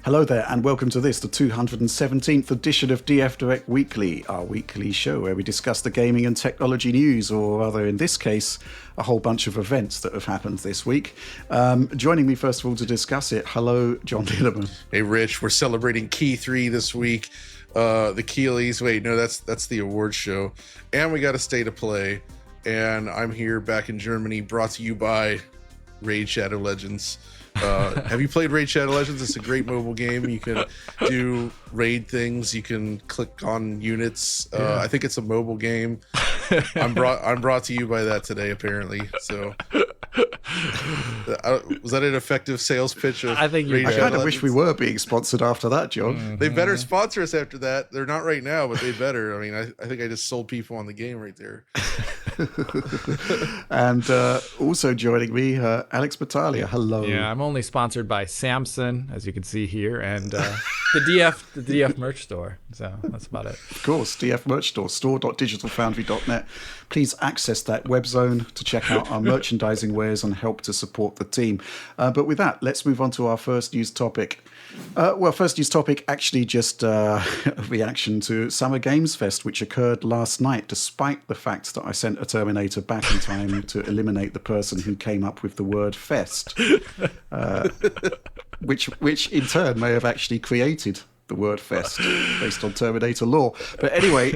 Hello there, and welcome to this, the 217th edition of DF Direct Weekly, our weekly show where we discuss the gaming and technology news, or rather, in this case, a whole bunch of events that have happened this week. Joining me, first of all, to discuss it, hello, John Dillerman. Hey, Rich, we're celebrating Key 3 this week. The Keeleys, wait, no, that's the awards show. And we got a State of Play. And I'm here back in Germany, brought to you by Raid Shadow Legends. Have you played Raid Shadow Legends? It's a great mobile game. You can do raid things. You can click on units. I think it's a mobile game. I'm brought to you by that today, apparently. So, was that an effective sales pitch? I think I kind of wish we were being sponsored after that, John. Mm-hmm. They better sponsor us after that. They're not right now, but they better. I mean, I think I just sold people on the game right there. And also joining me, Alex Battaglia. Hello. Yeah, I'm only sponsored by Samsung, as you can see here, and the DF merch store. So that's about it. Of course, DF merch store, store.digitalfoundry.net. Please access that web zone to check out our merchandising wares and help to support the team. But with that, let's move on to our first news topic. First news topic, actually just a reaction to Summer Games Fest, which occurred last night, despite the fact that I sent a Terminator back in time to eliminate the person who came up with the word fest, which in turn may have actually created the word fest based on Terminator lore. But anyway,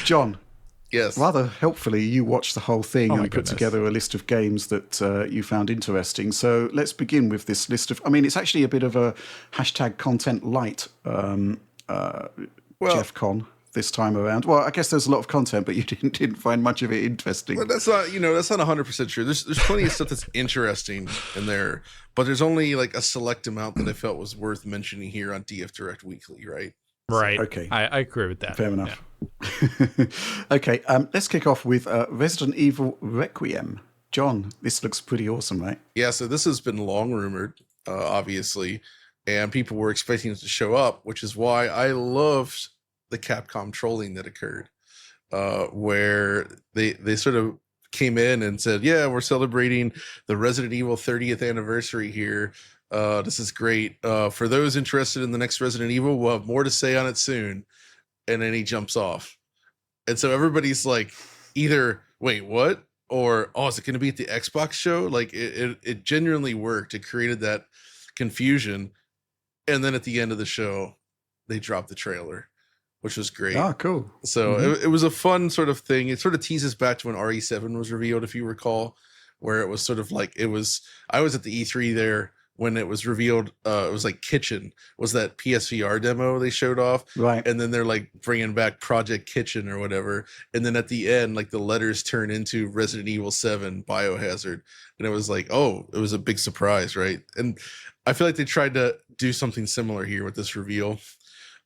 John. Yes. Rather helpfully, you watched the whole thing and put together a list of games that you found interesting. So let's begin with this list of... I mean, it's actually a bit of a hashtag content light Geoffcon this time around. Well, I guess there's a lot of content, but you didn't find much of it interesting. Well, that's not 100% true. There's plenty of stuff that's interesting in there, but there's only like a select amount that I felt was worth mentioning here on DF Direct Weekly, right? Right. Okay. I agree with that. Fair enough. Yeah. Okay. Let's kick off with Resident Evil Requiem. John, this looks pretty awesome, right? Yeah. So this has been long rumored, obviously, and people were expecting it to show up, which is why I loved the Capcom trolling that occurred, where they sort of came in and said, "Yeah, we're celebrating the Resident Evil 30th anniversary here. This is great. For those interested in the next Resident Evil, we'll have more to say on it soon." And then he jumps off. And so everybody's like, either, wait, what? Or, oh, is it going to be at the Xbox show? Like, it genuinely worked. It created that confusion. And then at the end of the show, they dropped the trailer, which was great. Oh, cool. So it was a fun sort of thing. It sort of teases back to when RE7 was revealed, if you recall, where it was sort of like, I was at the E3 there when it was revealed. It was like Kitchen was that PSVR demo they showed off. Right. And then they're like bringing back Project Kitchen or whatever. And then at the end, like the letters turn into Resident Evil 7 Biohazard. And it was like, oh, it was a big surprise, right? And I feel like they tried to do something similar here with this reveal.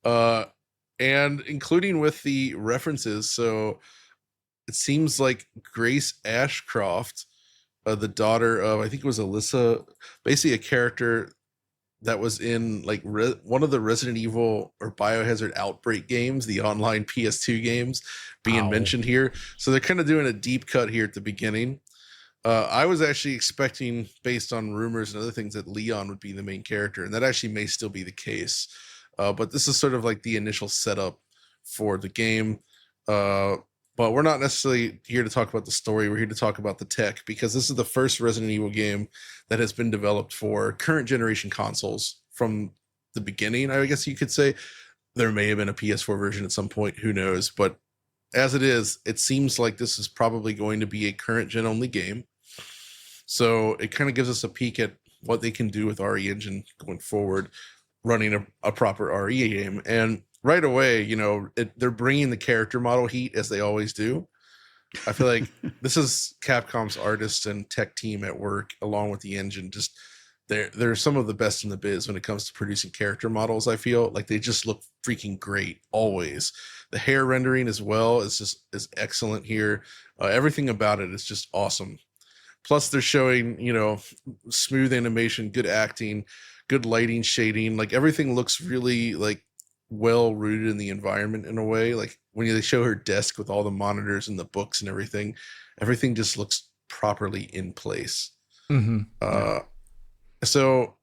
And including with the references. So it seems like Grace Ashcroft, the daughter of, I think it was Alyssa, basically a character that was in like one of the Resident Evil or Biohazard Outbreak games, the online PS2 games being mentioned here. So they're kind of doing a deep cut here at the beginning. I was actually expecting, based on rumors and other things, that Leon would be the main character, and that actually may still be the case. But this is sort of like the initial setup for the game. But we're not necessarily here to talk about the story. We're here to talk about the tech, because this is the first Resident Evil game that has been developed for current generation consoles from the beginning, I guess you could say. There may have been a PS4 version at some point, who knows? But as it is, it seems like this is probably going to be a current gen only game. So it kind of gives us a peek at what they can do with RE Engine going forward, running a proper RE game. And right away, they're bringing the character model heat, as they always do. I feel like this is Capcom's artists and tech team at work, along with the engine. Just they're some of the best in the biz when it comes to producing character models. I feel like they just look freaking great always. The hair rendering as well is excellent here. Everything about it is just awesome. Plus, they're showing smooth animation, good acting, good lighting, shading. Like everything looks really like well rooted in the environment in a way. Like when they show her desk with all the monitors and the books and everything just looks properly in place. Mm-hmm. So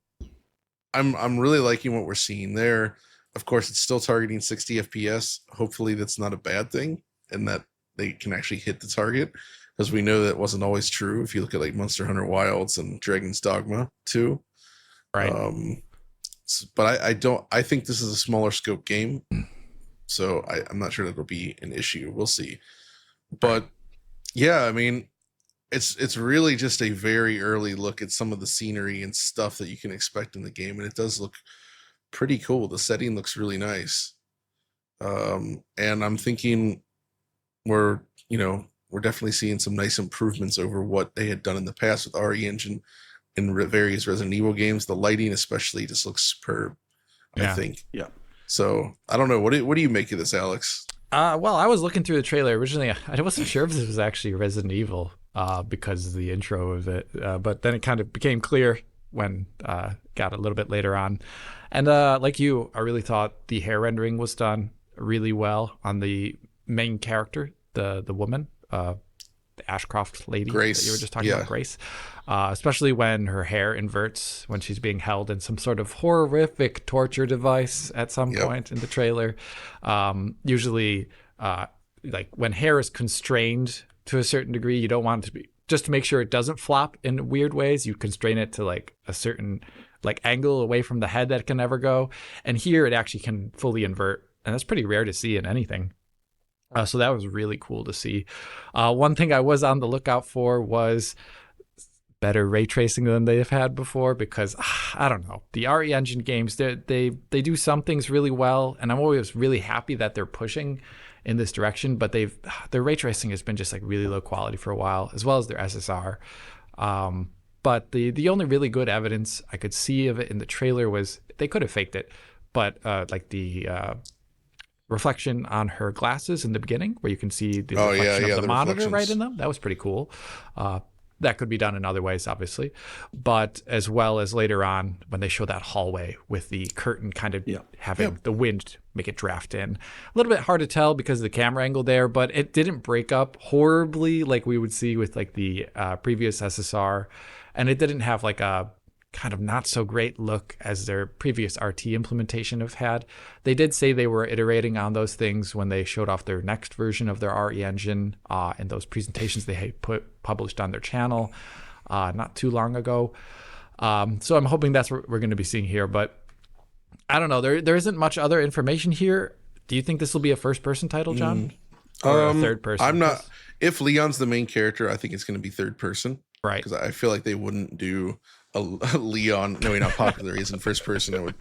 I'm really liking what we're seeing there. Of course, it's still targeting 60 FPS. Hopefully, that's not a bad thing, and that they can actually hit the target, because we know that wasn't always true. If you look at like Monster Hunter Wilds and Dragon's Dogma 2, Right. But I think this is a smaller scope game, so I'm not sure that'll be an issue. We'll see. But yeah, I mean, it's really just a very early look at some of the scenery and stuff that you can expect in the game, and it does look pretty cool. The setting looks really nice, and I'm thinking we're definitely seeing some nice improvements over what they had done in the past with RE Engine in various Resident Evil games. The lighting especially just looks superb, I think. Yeah. So I don't know. What do you make of this, Alex? Well, I was looking through the trailer originally. I wasn't sure if this was actually Resident Evil because of the intro of it, but then it kind of became clear when got a little bit later on. And like you, I really thought the hair rendering was done really well on the main character, the woman, the Ashcroft lady Grace. that you were just talking about, Grace. Especially when her hair inverts when she's being held in some sort of horrific torture device at some point in the trailer. Usually, like when hair is constrained to a certain degree, you don't want it to be, just to make sure it doesn't flop in weird ways, you constrain it to like a certain like angle away from the head that it can never go. And here it actually can fully invert. And that's pretty rare to see in anything. So that was really cool to see. One thing I was on the lookout for was better ray tracing than they've had before, because I don't know, the RE Engine games, they do some things really well, and I'm always really happy that they're pushing in this direction, but their ray tracing has been just like really low quality for a while, as well as their SSR. But the only really good evidence I could see of it in the trailer was they could have faked it, but like the reflection on her glasses in the beginning, where you can see the reflection of the monitor right in them. That was pretty cool. That could be done in other ways, obviously, but as well as later on when they show that hallway with the curtain kind of having the wind make it draft in. A little bit hard to tell because of the camera angle there, but it didn't break up horribly like we would see with like the previous SSR, and it didn't have like a kind of not so great look as their previous RT implementation have had. They did say they were iterating on those things when they showed off their next version of their RE engine in those presentations they had published on their channel not too long ago. So I'm hoping that's what we're going to be seeing here, but I don't know. There isn't much other information here. Do you think this will be a first-person title, John? Or a third-person? I'm not. If Leon's the main character, I think it's going to be third-person. Right. Because I feel like they wouldn't do a Leon knowing how popular he is in first person. It would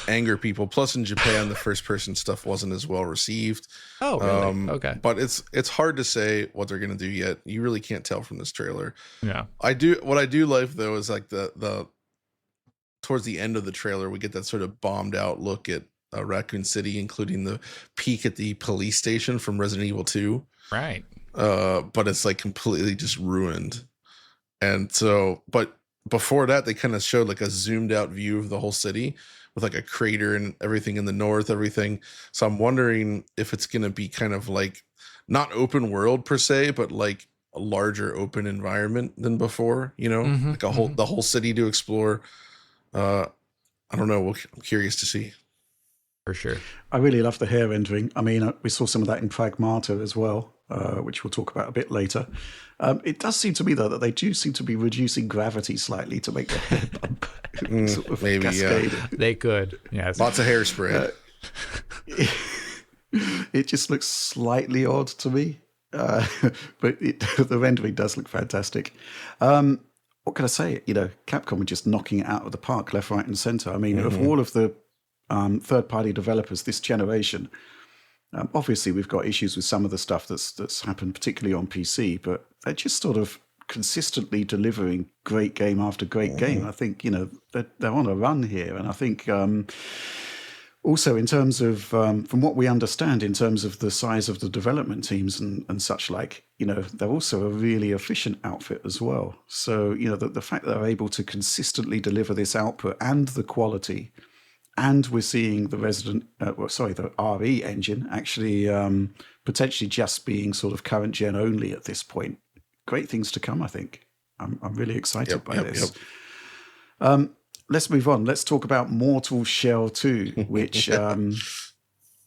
anger people. Plus in Japan, the first person stuff wasn't as well received. Oh, really? Okay. But it's hard to say what they're gonna do yet. You really can't tell from this trailer. Yeah. What I do like though is like the towards the end of the trailer, we get that sort of bombed out look at Raccoon City, including the peek at the police station from Resident Evil 2. Right. But it's like completely just ruined. And so, but before that, they kind of showed like a zoomed out view of the whole city with like a crater and everything in the north, everything. So I'm wondering if it's going to be kind of like not open world per se, but like a larger open environment than before, like the whole city to explore. I don't know. I'm curious to see. For sure. I really love the hair rendering. I mean, we saw some of that in Pragmata as well, which we'll talk about a bit later. It does seem to me, though, that they do seem to be reducing gravity slightly to make the hair bump sort of maybe, cascade. They could. Yeah. Lots of hairspray. It just looks slightly odd to me, but the rendering does look fantastic. What can I say? Capcom are just knocking it out of the park, left, right, and center. I mean, of all of the third-party developers this generation, obviously we've got issues with some of the stuff that's happened, particularly on PC, but they're just sort of consistently delivering great game after great game. I think they're on a run here, and I think also in terms of from what we understand in terms of the size of the development teams and such like, they're also a really efficient outfit as well. So the fact that they're able to consistently deliver this output and the quality. And we're seeing the the RE engine actually potentially just being sort of current gen only at this point. Great things to come, I think. I'm really excited by this. let's move on. Let's talk about Mortal Shell 2, which,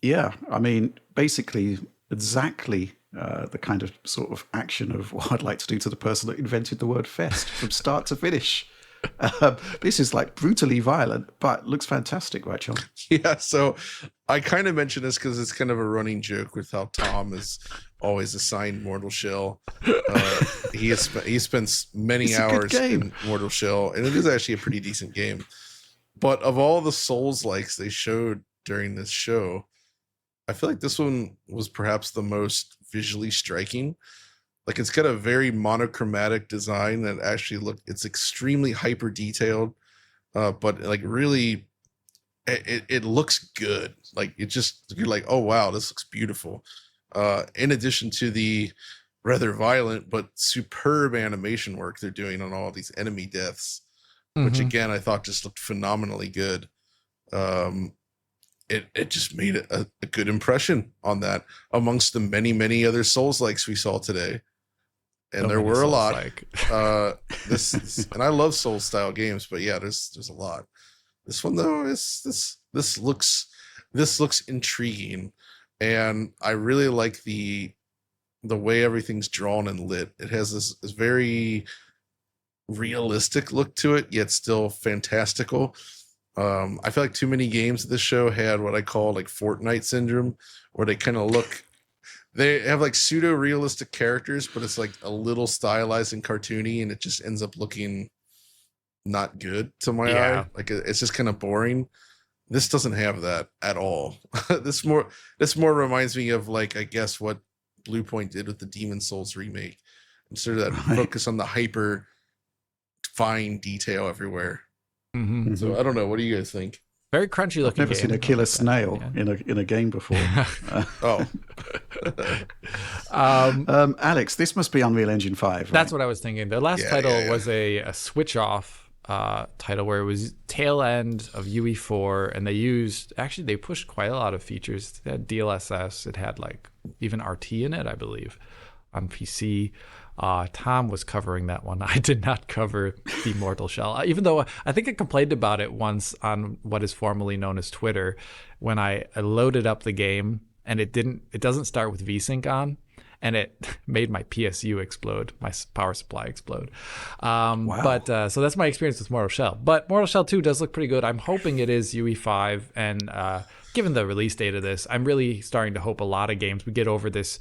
yeah, I mean, basically exactly the kind of sort of action of what I'd like to do to the person that invented the word fest from start to finish. This is like brutally violent, but looks fantastic, right, John? Yeah, so I kind of mentioned this because it's kind of a running joke with how Tom is always assigned Mortal Shell. He spends many hours in Mortal Shell, and it is actually a pretty decent game. But of all the Souls-likes they showed during this show, I feel like this one was perhaps the most visually striking. Like, it's got a very monochromatic design that actually it's extremely hyper detailed, but like really it looks good. Like, you're like, oh wow, this looks beautiful. In addition to the rather violent but superb animation work they're doing on all these enemy deaths, which again I thought just looked phenomenally good. It just made a good impression on that amongst the many other Souls-likes we saw today. And there were a lot. This and I love Soul style games, but yeah, there's a lot. This one though this looks intriguing, and I really like the way everything's drawn and lit. It has this very realistic look to it, yet still fantastical. I feel like too many games of this show had what I call like Fortnite syndrome, where they kind of look. They have like pseudo realistic characters, but it's like a little stylized and cartoony, and it just ends up looking not good to my eye. Like, it's just kind of boring. This doesn't have that at all. This more reminds me of, like, I guess what Bluepoint did with the Demon Souls remake. Instead of that focus on the hyper fine detail everywhere. So I don't know. What do you guys think? Very crunchy looking. I've never seen a killer snail in a game before. Alex, this must be Unreal Engine 5. Right? That's what I was thinking. The last title was a switch off title where it was tail end of UE4, and they pushed quite a lot of features. It had DLSS, it had like even RT in it, I believe, on PC. Tom was covering that one. I did not cover the Mortal Shell, even though I think I complained about it once on what is formerly known as Twitter, when I loaded up the game and it doesn't start with VSync on, and it made my PSU explode, my power supply explode. Wow. But so that's my experience with Mortal Shell. But Mortal Shell 2 does look pretty good. I'm hoping it is UE5, and given the release date of this, I'm really starting to hope a lot of games, we get over this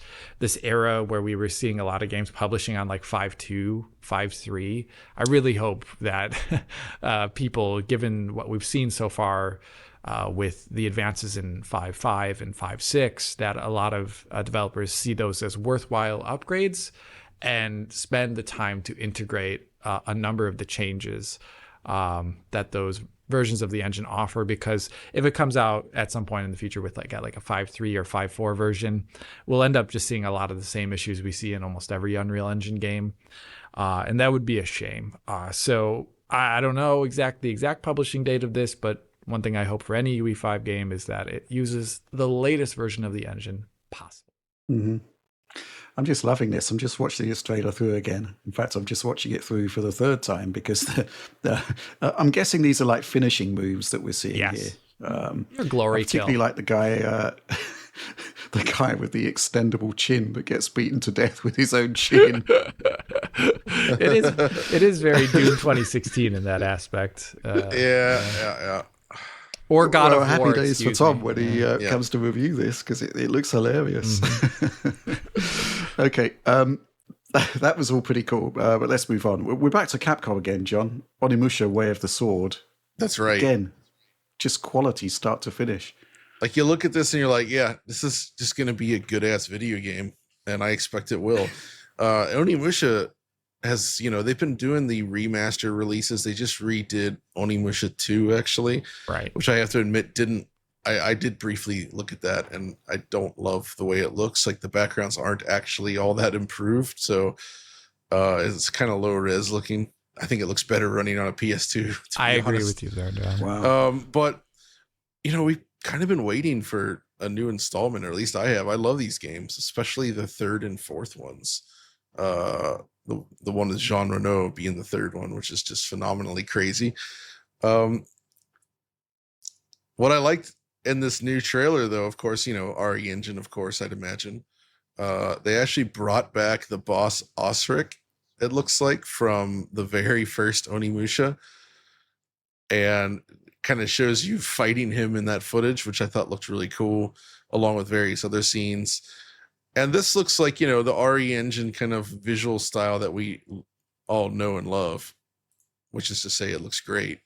era where we were seeing a lot of games publishing on like 5.2, 5.3. I really hope that people, given what we've seen so far with the advances in 5.5 and 5.6, that a lot of developers see those as worthwhile upgrades and spend the time to integrate a number of the changes that those versions of the engine offer, because if it comes out at some point in the future with like a 5.3 or 5.4 version, we'll end up just seeing a lot of the same issues we see in almost every Unreal Engine game, and that would be a shame. So I don't know the exact publishing date of this, but one thing I hope for any UE5 game is that it uses the latest version of the engine possible. I'm just loving this. I'm just watching this trailer through again. In fact, I'm just watching it through for the third time because I'm guessing these are like finishing moves that we're seeing here. Your glory particularly kill. Like the guy, the guy with the extendable chin that gets beaten to death with his own chin. It is very Doom 2016 in that aspect. Yeah. Or God of War. Happy days for Tom when he comes to review this, because it looks hilarious. Okay, that was all pretty cool, but let's move on. We're back to Capcom again, John. Onimusha, Way of the Sword. That's right. Again, just quality start to finish. Like, you look at this and you're like, yeah, this is just going to be a good-ass video game, and I expect it will. Onimusha has, they've been doing the remaster releases. They just redid Onimusha 2, actually. Right. Which I have to admit I did briefly look at that, and I don't love the way it looks. Like, the backgrounds aren't actually all that improved, so it's kind of low res looking. I think it looks better running on a PS2. I agree with you there, Dan. Wow. But, we've kind of been waiting for a new installment, or at least I have. I love these games, especially the third and fourth ones. The one with Jean Renault being the third one, which is just phenomenally crazy. What I liked in this new trailer, though, of course, RE Engine, of course, I'd imagine. They actually brought back the boss Osric, it looks like, from the very first Onimusha, and kind of shows you fighting him in that footage, which I thought looked really cool, along with various other scenes. And this looks like, the RE Engine kind of visual style that we all know and love, which is to say it looks great,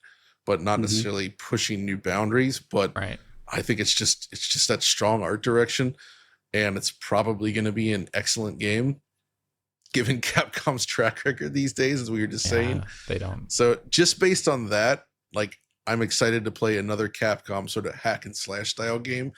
but not necessarily pushing new boundaries. But right. I think it's just that strong art direction, and it's probably going to be an excellent game, given Capcom's track record these days, as we were just saying. They don't. So just based on that, like, I'm excited to play another Capcom sort of hack and slash style game.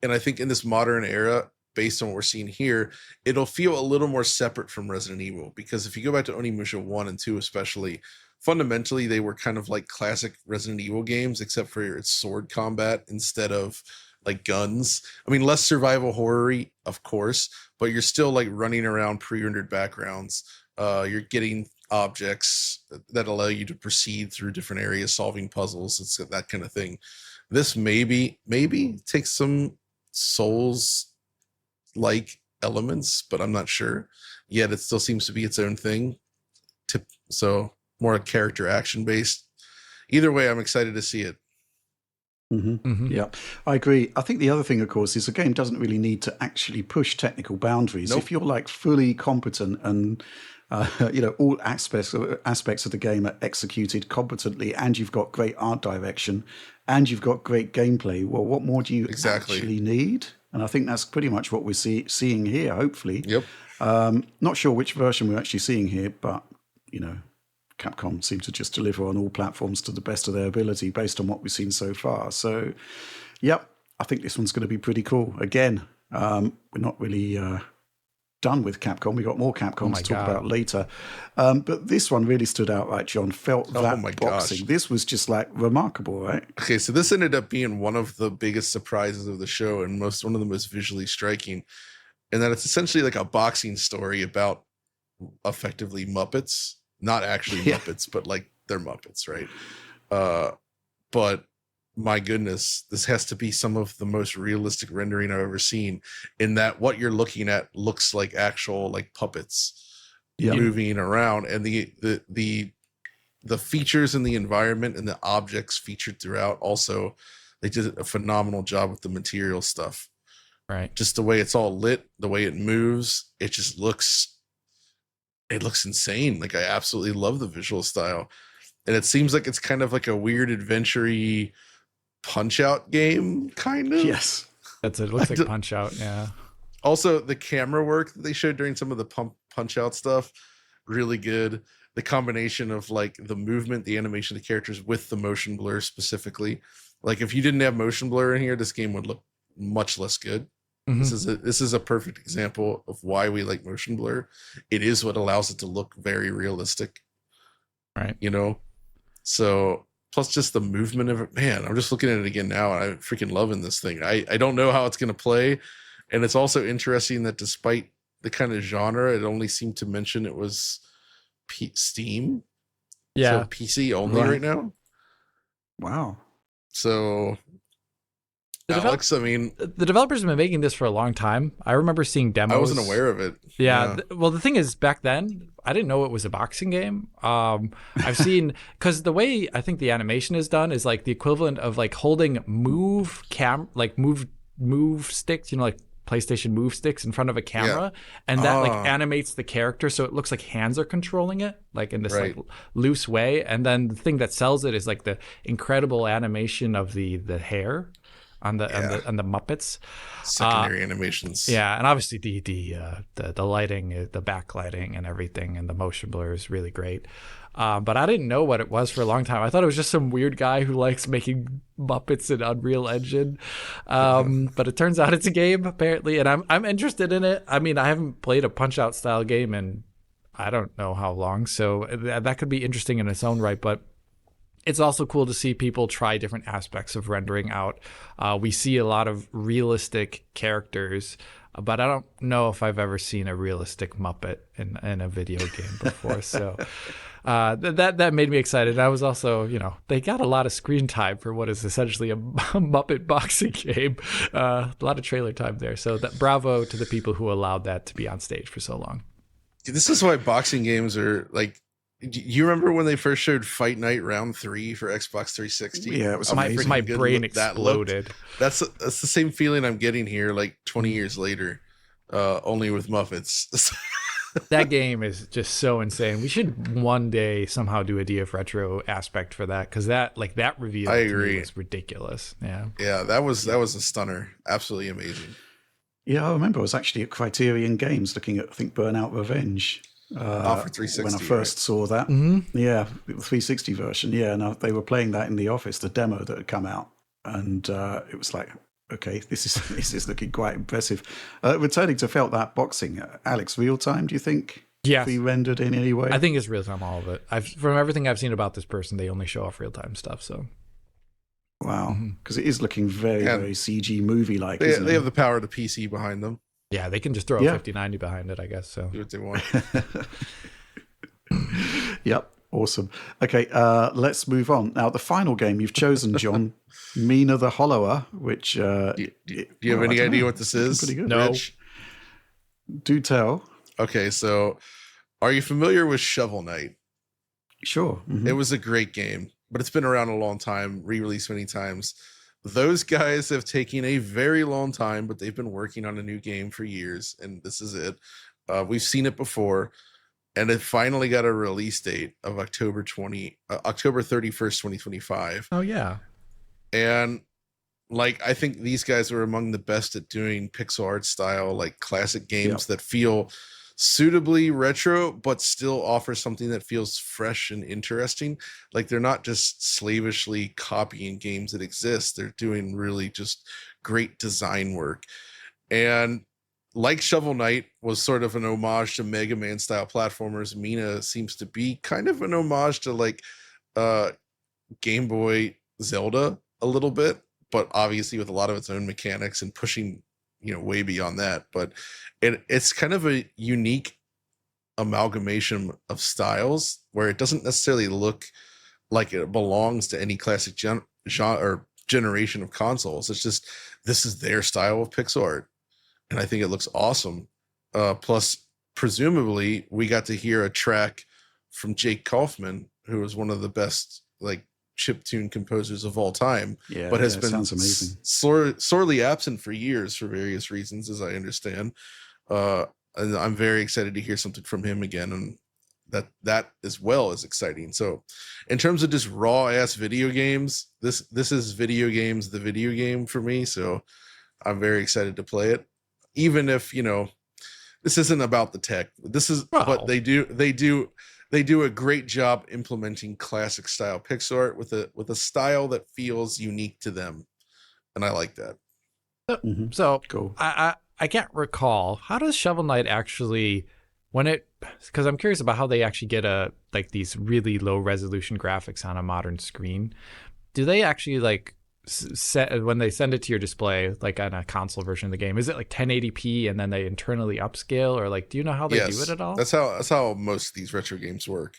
And I think in this modern era, based on what we're seeing here, it'll feel a little more separate from Resident Evil, because if you go back to Onimusha 1 and 2 especially, fundamentally they were kind of like classic Resident Evil games, except for its sword combat instead of like guns. I mean, less survival horror-y, of course, but you're still like running around pre-rendered backgrounds. You're getting objects that allow you to proceed through different areas, solving puzzles. It's that kind of thing. This maybe takes some Souls like elements, but I'm not sure yet. It still seems to be its own thing, so more character action based. Either way, I'm excited to see it. Yeah, I agree. I think the other thing, of course, is the game doesn't really need to actually push technical boundaries. Nope. If you're like fully competent and all aspects of the game are executed competently, and you've got great art direction, and you've got great gameplay, well, what more do you actually need? And I think that's pretty much what we're seeing here, hopefully. Yep. Not sure which version we're actually seeing here, but, Capcom seem to just deliver on all platforms to the best of their ability based on what we've seen so far. So, yep, I think this one's going to be pretty cool. Again, we're not really done with Capcom. We got more Capcom to talk about later. But this one really stood out, right, John? Felt that boxing. Gosh. This was just like remarkable, right? Okay, so this ended up being one of the biggest surprises of the show, and one of the most visually striking, and that it's essentially like a boxing story about effectively Muppets. Not actually Muppets, but like they're Muppets, right? But my goodness, this has to be some of the most realistic rendering I've ever seen, in that what you're looking at looks like actual like puppets moving around, and the features in the environment and the objects featured throughout, also they did a phenomenal job with the material stuff. Right. Just the way it's all lit, the way it moves, it looks insane. Like, I absolutely love the visual style. And it seems like it's kind of like a weird adventure-y Punch-Out game, kind of. Yes. It looks like Punch-Out, yeah. Also, the camera work that they showed during some of the Punch-Out stuff, really good. The combination of like the movement, the animation of the characters with the motion blur specifically. Like, if you didn't have motion blur in here, this game would look much less good. This is a perfect example of why we like motion blur. It is what allows it to look very realistic, right? So plus just the movement of it. Man, I'm just looking at it again now, and I'm freaking loving this thing. I don't know how it's going to play, and it's also interesting that despite the kind of genre, it only seemed to mention it was Steam, so PC only right now. Wow. So Alex, I mean, the developers have been making this for a long time. I remember seeing demos. I wasn't aware of it. Yeah. Well, the thing is, back then, I didn't know it was a boxing game. I've seen, because the way I think the animation is done is like the equivalent of like holding move sticks, like PlayStation move sticks in front of a camera, and that like animates the character so it looks like hands are controlling it, like in this like loose way. And then the thing that sells it is like the incredible animation of the hair on the Muppets, secondary animations. Yeah, and obviously the lighting, the backlighting, and everything, and the motion blur is really great. But I didn't know what it was for a long time. I thought it was just some weird guy who likes making Muppets in Unreal Engine. But it turns out it's a game apparently, and I'm interested in it. I mean, I haven't played a Punch-Out style game in I don't know how long, so that could be interesting in its own right. But it's also cool to see people try different aspects of rendering out. We see a lot of realistic characters, but I don't know if I've ever seen a realistic Muppet in a video game before. So that made me excited. I was also, they got a lot of screen time for what is essentially a Muppet boxing game. A lot of trailer time there. So bravo to the people who allowed that to be on stage for so long. This is why boxing games are like. You remember when they first showed Fight Night Round 3 for Xbox 360? Yeah, it was amazing. My brain exploded. That's the same feeling I'm getting here, like 20 years later, only with Muppets. That game is just so insane. We should one day somehow do a DF Retro aspect for that, because that reveal I agree. was ridiculous. Yeah, that was a stunner. Absolutely amazing. Yeah, I remember I was actually at Criterion Games looking at, I think, Burnout Revenge. For 360, when I first saw that. Mm-hmm. Yeah, the 360 version. Yeah, and they were playing that in the office, the demo that had come out. And it was like, okay, this is looking quite impressive. Returning to Felt That Boxing, Alex, real time, do you think? Yes. Pre-rendered in any way? I think it's real time, all of it. From everything I've seen about this person, they only show off real time stuff. So. Wow, because it is looking very, very CG movie-like. They have the power of the PC behind them. Yeah, they can just throw a 5090 behind it, I guess. So do what they want. Yep, awesome. Okay, let's move on. Now, the final game you've chosen, John, Mina the Hollower, which... do you have any idea what this is? Pretty good. No. Rich? Do tell. Okay, so are you familiar with Shovel Knight? Sure. Mm-hmm. It was a great game, but it's been around a long time, re-released many times. Those guys have taken a very long time, but they've been working on a new game for years, and this is it. We've seen it before, and it finally got a release date of October 31st, 2025. Oh, yeah. And I think these guys are among the best at doing pixel art style, classic games that feel suitably retro, but still offer something that feels fresh and interesting. They're not just slavishly copying games that exist. They're doing really just great design work. And Shovel Knight was sort of an homage to Mega Man style platformers, Mina seems to be kind of an homage to Game Boy Zelda a little bit, but obviously with a lot of its own mechanics and pushing way beyond that. But it's kind of a unique amalgamation of styles where it doesn't necessarily look like it belongs to any classic genre or generation of consoles. It's just, this is their style of pixel art, and I think it looks awesome. Plus, presumably, we got to hear a track from Jake Kaufman, who was one of the best chiptune composers of all time, but has been sounds amazing. Sorely absent for years for various reasons, as I understand. And I'm very excited to hear something from him again, and that as well is exciting. So in terms of just raw ass video games, this is video games, the video game for me. So I'm very excited to play it, even if this isn't about the tech. This is what they do a great job implementing classic style pixel art with a style that feels unique to them, and I like that. So cool. I can't recall, how does Shovel Knight actually, because I'm curious about how they actually get these really low resolution graphics on a modern screen. Do they actually when they send it to your display, on a console version of the game, is it 1080p and then they internally upscale, or do you know how they do it at all? That's how most of these retro games work.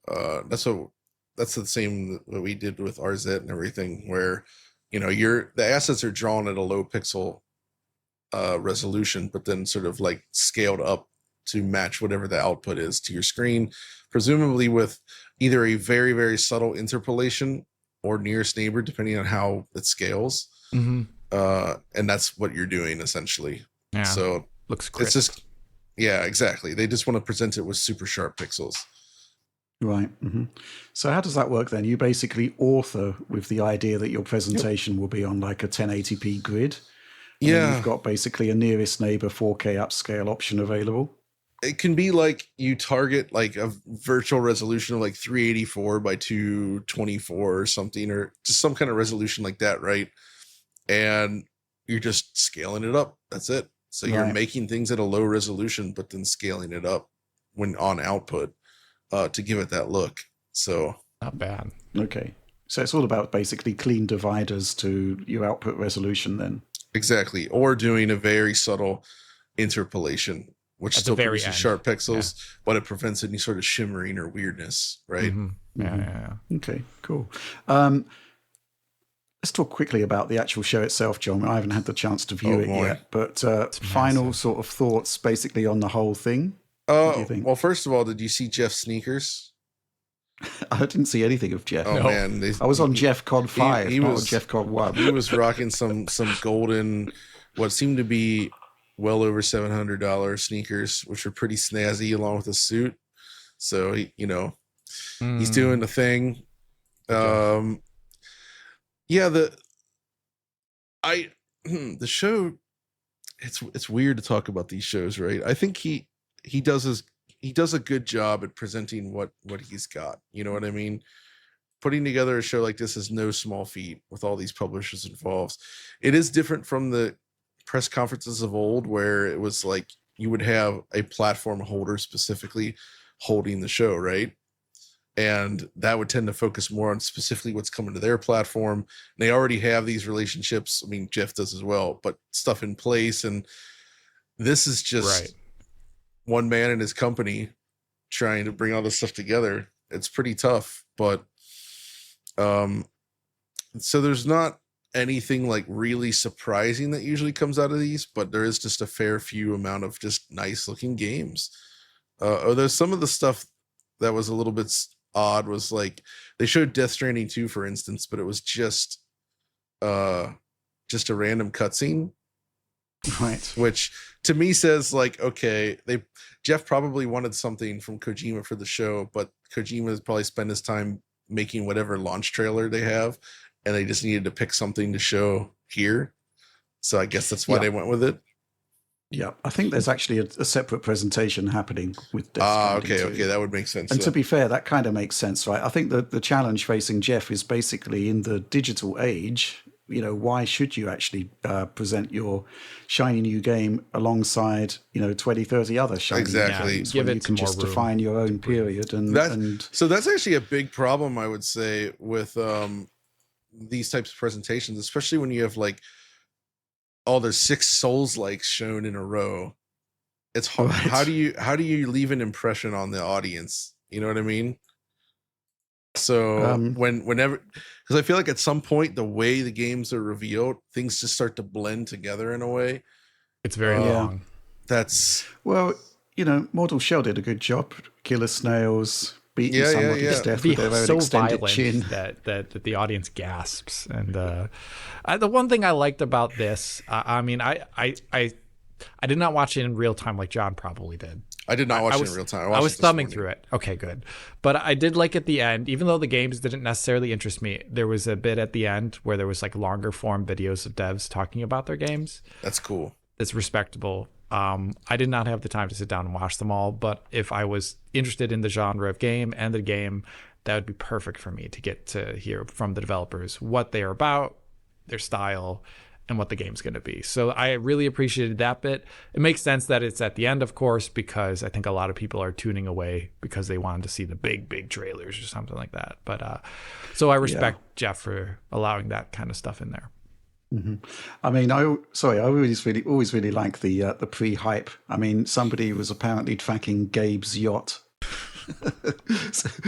That's the same that we did with RZ and everything, where the assets are drawn at a low pixel resolution, but then sort of scaled up to match whatever the output is to your screen, presumably with either a very, very subtle interpolation or nearest neighbor, depending on how it scales. Mm-hmm. And that's what you're doing essentially. Yeah, so looks crisp. It's just, yeah, exactly. They just want to present it with super sharp pixels. Right. Mm-hmm. So how does that work then? You basically author with the idea that your presentation will be on a 1080p grid. And you've got basically a nearest neighbor 4K upscale option available. It can be you target a virtual resolution of 384 by 224 or something, or just some kind of resolution like that, right? And you're just scaling it up. That's it. So you're making things at a low resolution, but then scaling it up when on output to give it that look. So not bad. Okay. So it's all about basically clean dividers to your output resolution then. Exactly. Or doing a very subtle interpolation, which At the still very produces end. sharp pixels, but it prevents any sort of shimmering or weirdness, right? Yeah. Okay, cool. Let's talk quickly about the actual show itself, John. I haven't had the chance to view it yet, but final sort of thoughts basically on the whole thing. What do you think? Well, first of all, did you see Geoff's sneakers? I didn't see anything of Geoff. Oh man, I was on Geoffcon 5, he not was, on Geoffcon 1. He was rocking some golden, what seemed to be well over $700 sneakers, which were pretty snazzy, along with a suit. So he, he's doing the thing. Yeah, the show. It's weird to talk about these shows, right? I think he does a good job at presenting what he's got. You know what I mean? Putting together a show like this is no small feat with all these publishers involved. It is different from the press conferences of old, where it was like you would have a platform holder specifically holding the show, right? And that would tend to focus more on specifically what's coming to their platform. They already have these relationships. I mean, Geoff does as well, but stuff in place. And this is just one man and his company trying to bring all this stuff together. It's pretty tough, but so there's not anything like really surprising that usually comes out of these, but there is just a fair few amount of just nice looking games. Although some of the stuff that was a little bit odd was like they showed Death Stranding 2, for instance, but it was just a random cutscene, right? Which to me says like, okay, Geoff probably wanted something from Kojima for the show, but Kojima has probably spent his time making whatever launch trailer they have, and they just needed to pick something to show here. So I guess that's why they went with it. Yeah, I think there's actually a separate presentation happening with Death Stranding okay, that would make sense. And to be fair, that kind of makes sense, right? I think that the challenge facing Geoff is basically in the digital age. Why should you actually present your shiny new game alongside 20, 30 other shiny games? Give when it you can more just room. define your own period. So that's actually a big problem, I would say, with these types of presentations, especially when you have like, there's 6 Souls-likes shown in a row. It's hard. Right. How do you leave an impression on the audience? You know what I mean? So whenever, because I feel like at some point the way the games are revealed, things just start to blend together in a way. It's very long. Mortal Shell did a good job. Killer snails beating somebody's death with their own extended chin. That the audience gasps. And the one thing I liked about this, I did not watch it in real time like John probably did. I did not watch it in real time. I was thumbing through it. Okay, good. But I did like at the end, even though the games didn't necessarily interest me, there was a bit at the end where there was like longer form videos of devs talking about their games. That's cool. It's respectable. I did not have the time to sit down and watch them all, but if I was interested in the genre of game and the game, that would be perfect for me to get to hear from the developers what they are about, their style, and what the game's going to be. So I really appreciated that bit. It makes sense that it's at the end, of course, because I think a lot of people are tuning away because they wanted to see the big trailers or something like that. But so I respect Geoff for allowing that kind of stuff in there. Mm-hmm. I mean, I always really like the pre-hype. I mean, somebody was apparently tracking Gabe's yacht,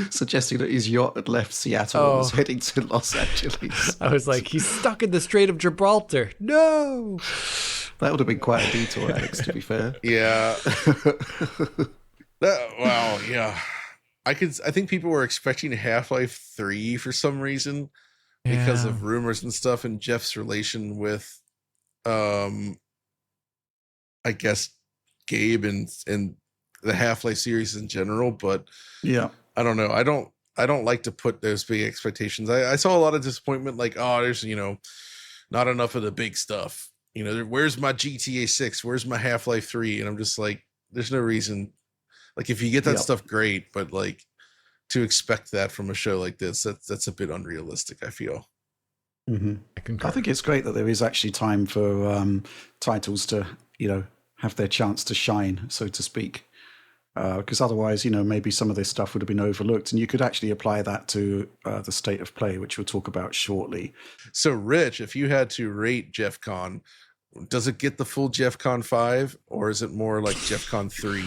suggesting that his yacht had left Seattle and was heading to Los Angeles. I was like, he's stuck in the Strait of Gibraltar. No, that would have been quite a detour, Alex. To be fair, yeah. Wow, yeah. I think people were expecting Half-Life 3 for some reason. Because of rumors and stuff, and Geoff's relation with, I guess, Gabe and the Half-Life series in general. But I don't know. I don't like to put those big expectations. I saw a lot of disappointment. Like, there's not enough of the big stuff. Where's my GTA 6? Where's my Half-Life 3? And I'm just like, there's no reason. Like, if you get that stuff, great. But like, to expect that from a show like this, that's a bit unrealistic, I feel. Mm-hmm. I think it's great that there is actually time for titles to have their chance to shine, so to speak. because otherwise, maybe some of this stuff would have been overlooked, and you could actually apply that to the state of play, which we'll talk about shortly. So, Rich, if you had to rate Geoffcon, does it get the full Geoffcon 5, or is it more like Geoffcon 3?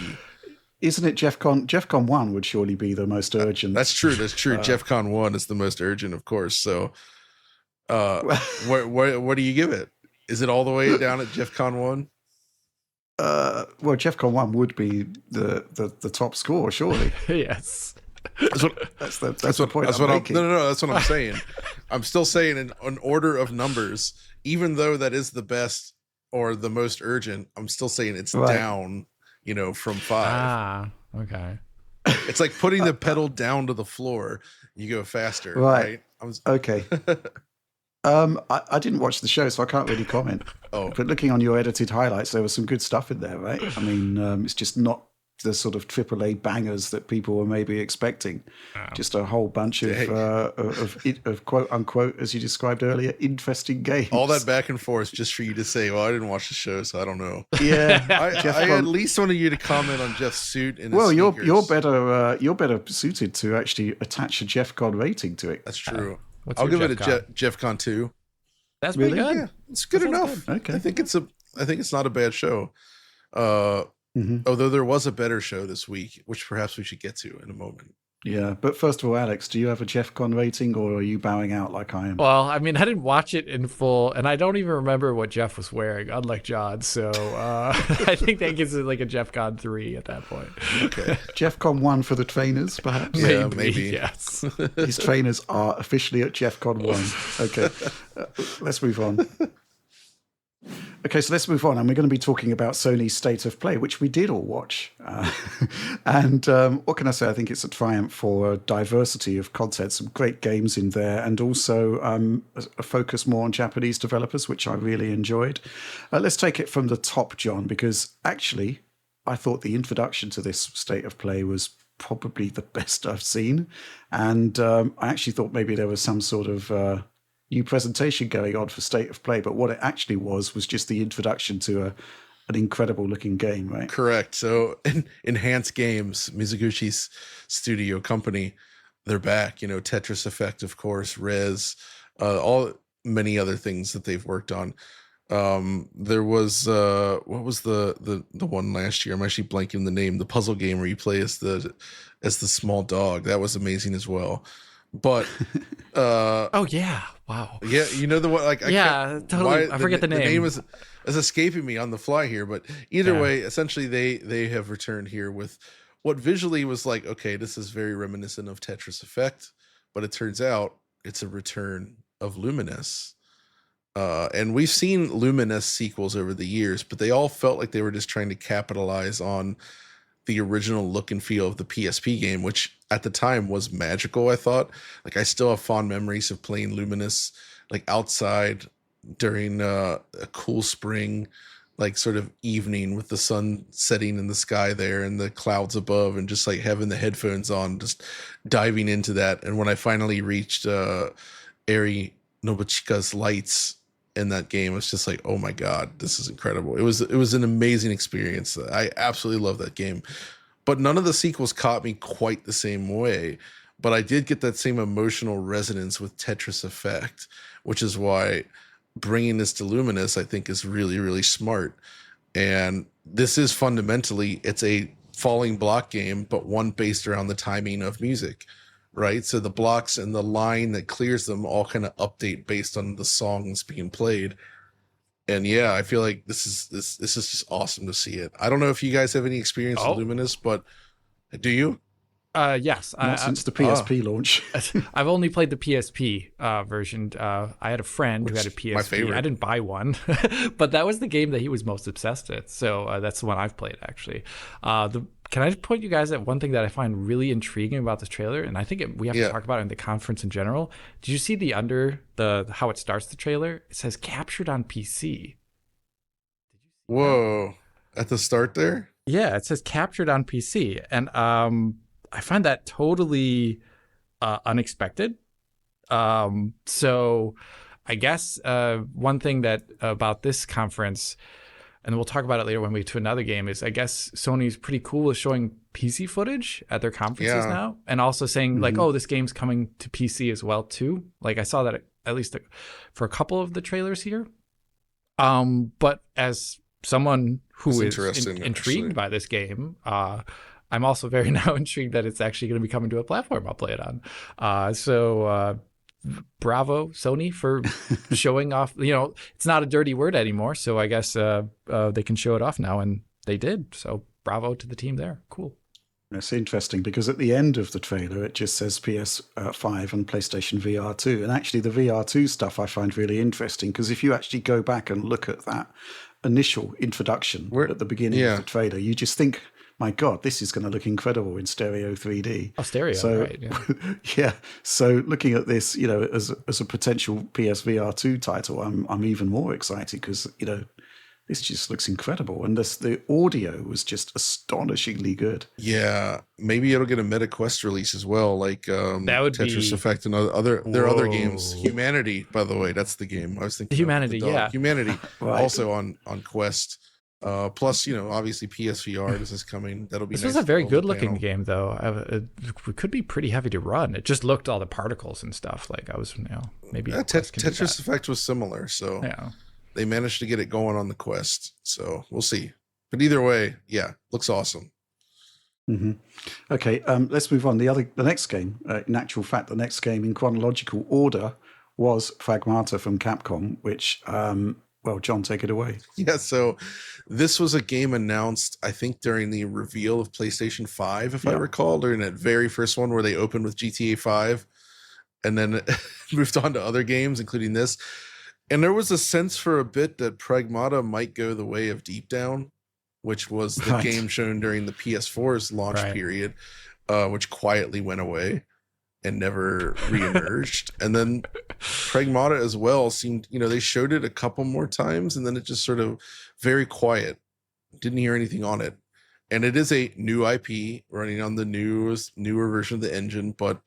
Isn't it Geoffcon? Geoffcon 1 would surely be the most urgent. That's true. Geoffcon 1 is the most urgent, of course. So, what do you give it? Is it all the way down at Geoffcon 1? Well, Geoffcon 1 would be the top score, surely. Yes. That's the point I'm making. No, that's what I'm saying. I'm still saying in an order of numbers, even though that is the best or the most urgent, I'm still saying it's down, from 5. Ah, okay. It's like putting the pedal down to the floor. You go faster, right? Okay. I didn't watch the show, so I can't really comment. But looking on your edited highlights, there was some good stuff in there, right? I mean, it's just not the sort of AAA bangers that people were maybe expecting. Just a whole bunch of quote unquote, as you described earlier, interesting games. All that back and forth just for you to say, "Well, I didn't watch the show, so I don't know." Yeah, I at least wanted you to comment on Jeff's suit and his sneakers. you're better suited to actually attach a Geoffcon rating to it. That's true. What's I'll give your it a Geoffcon 2. That's Really? pretty good. Yeah, it's good enough. Good. Okay. I think it's not a bad show. Although there was a better show this week, which perhaps we should get to in a moment. Yeah, but first of all, Alex, do you have a Geoffcon rating, or are you bowing out like I am? Well, I mean, I didn't watch it in full, and I don't even remember what Geoff was wearing, unlike John. So I think that gives it like a Geoffcon 3 at that point. Okay. Geoffcon 1 for the trainers, perhaps? Yeah, maybe. Yes. His trainers are officially at Geoffcon 1. Okay, let's move on. Okay, so let's move on, and we're going to be talking about Sony's State of Play, which we did all watch. And what can I say? I think it's a triumph for diversity of content, some great games in there, and also a focus more on Japanese developers, which I really enjoyed. Let's take it from the top, John, because actually I thought the introduction to this State of Play was probably the best I've seen. And I actually thought maybe there was some sort of new presentation going on for State of Play, but what it actually was just the introduction to an incredible looking game, right? Correct. So Enhanced Games, Mizuguchi's studio company, they're back. Tetris Effect, of course, Rez, many other things that they've worked on. There was what was the one last year? I'm actually blanking the name. The puzzle game where you play as the small dog. That was amazing as well. But oh yeah, wow. Yeah, the one like totally. I forget the name. The name is escaping me on the fly here, but either way, essentially they have returned here with what visually was like, okay, this is very reminiscent of Tetris Effect, but it turns out it's a return of Lumines. And we've seen Lumines sequels over the years, but they all felt like they were just trying to capitalize on the original look and feel of the PSP game, which at the time was magical. I thought, like, I still have fond memories of playing Lumines, like outside during a cool spring, like sort of evening with the sun setting in the sky there and the clouds above, and just like having the headphones on, just diving into that. And when I finally reached Eri Nobuchika's lights in that game, it's just like, oh my god, this is incredible. It was an amazing experience. I absolutely love that game, but none of the sequels caught me quite the same way. But I did get that same emotional resonance with Tetris Effect, which is why bringing this to Lumines I think is really, really smart. And this is fundamentally, it's a falling block game, but one based around the timing of music, right? So the blocks and the line that clears them all kind of update based on the songs being played. And yeah, I feel like this is just awesome to see it. I don't know if you guys have any experience with Lumines, but do you? Yes. Not since the PSP launch. I've only played the PSP version. I had a friend who had a PSP. My favorite. I didn't buy one, but that was the game that he was most obsessed with. So that's the one I've played, actually. Can I just point you guys at one thing that I find really intriguing about this trailer? And I think we have to talk about it in the conference in general. Did you see how it starts the trailer? It says captured on PC. Whoa. At the start there? Yeah, it says captured on PC. And I find that totally unexpected. So I guess one thing that about this conference and we'll talk about it later when we get to another game, is I guess Sony's pretty cool with showing PC footage at their conferences now, and also saying like, oh, this game's coming to PC as well too. Like I saw that at least for a couple of the trailers here. But as someone who is intrigued by this game, I'm also very now intrigued that it's actually going to be coming to a platform I'll play it on. So bravo Sony for showing off. It's not a dirty word anymore, so I guess they can show it off now, and they did. So bravo to the team there. Cool. It's interesting because at the end of the trailer it just says PS5 and PlayStation VR 2, and actually the VR 2 stuff I find really interesting, because if you actually go back and look at that initial introduction at the beginning of the trailer, you just think, my God, this is going to look incredible in stereo 3D. Oh, stereo, right? Yeah. Yeah. So looking at this, as a potential PSVR 2 title, I'm even more excited because this just looks incredible, and the audio was just astonishingly good. Yeah, maybe it'll get a MetaQuest release as well, like that would Tetris Effect and other games. Humanity, by the way, that's the game I was thinking. Humanity, Humanity, right. Also on Quest. Plus, obviously PSVR. This is coming. That'll be. This was a very good-looking game, though. It could be pretty heavy to run. It just looked all the particles and stuff. Like I was, maybe. Yeah, Tetris Effect was similar, so yeah. They managed to get it going on the Quest, so we'll see. But either way, looks awesome. Mm-hmm. Okay, let's move on. The next game, in actual fact, the next game in chronological order was Pragmata from Capcom, which, John, take it away. Yeah, so this was a game announced, I think, during the reveal of PlayStation 5, if I recall, during that very first one where they opened with GTA 5, and then moved on to other games, including this. And there was a sense for a bit that Pragmata might go the way of Deep Down, which was the game shown during the PS4's launch period, which quietly went away and never reemerged. And then Pragmata as well seemed, they showed it a couple more times, and then it just sort of very quiet. Didn't hear anything on it. And it is a new IP running on the newer version of the engine, but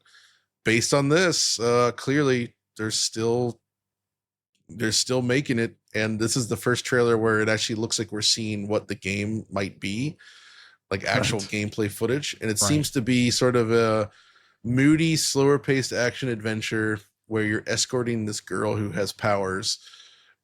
based on this, clearly they're still making it, and this is the first trailer where it actually looks like we're seeing what the game might be, like actual gameplay footage, and it seems to be sort of a moody, slower paced action adventure where you're escorting this girl who has powers,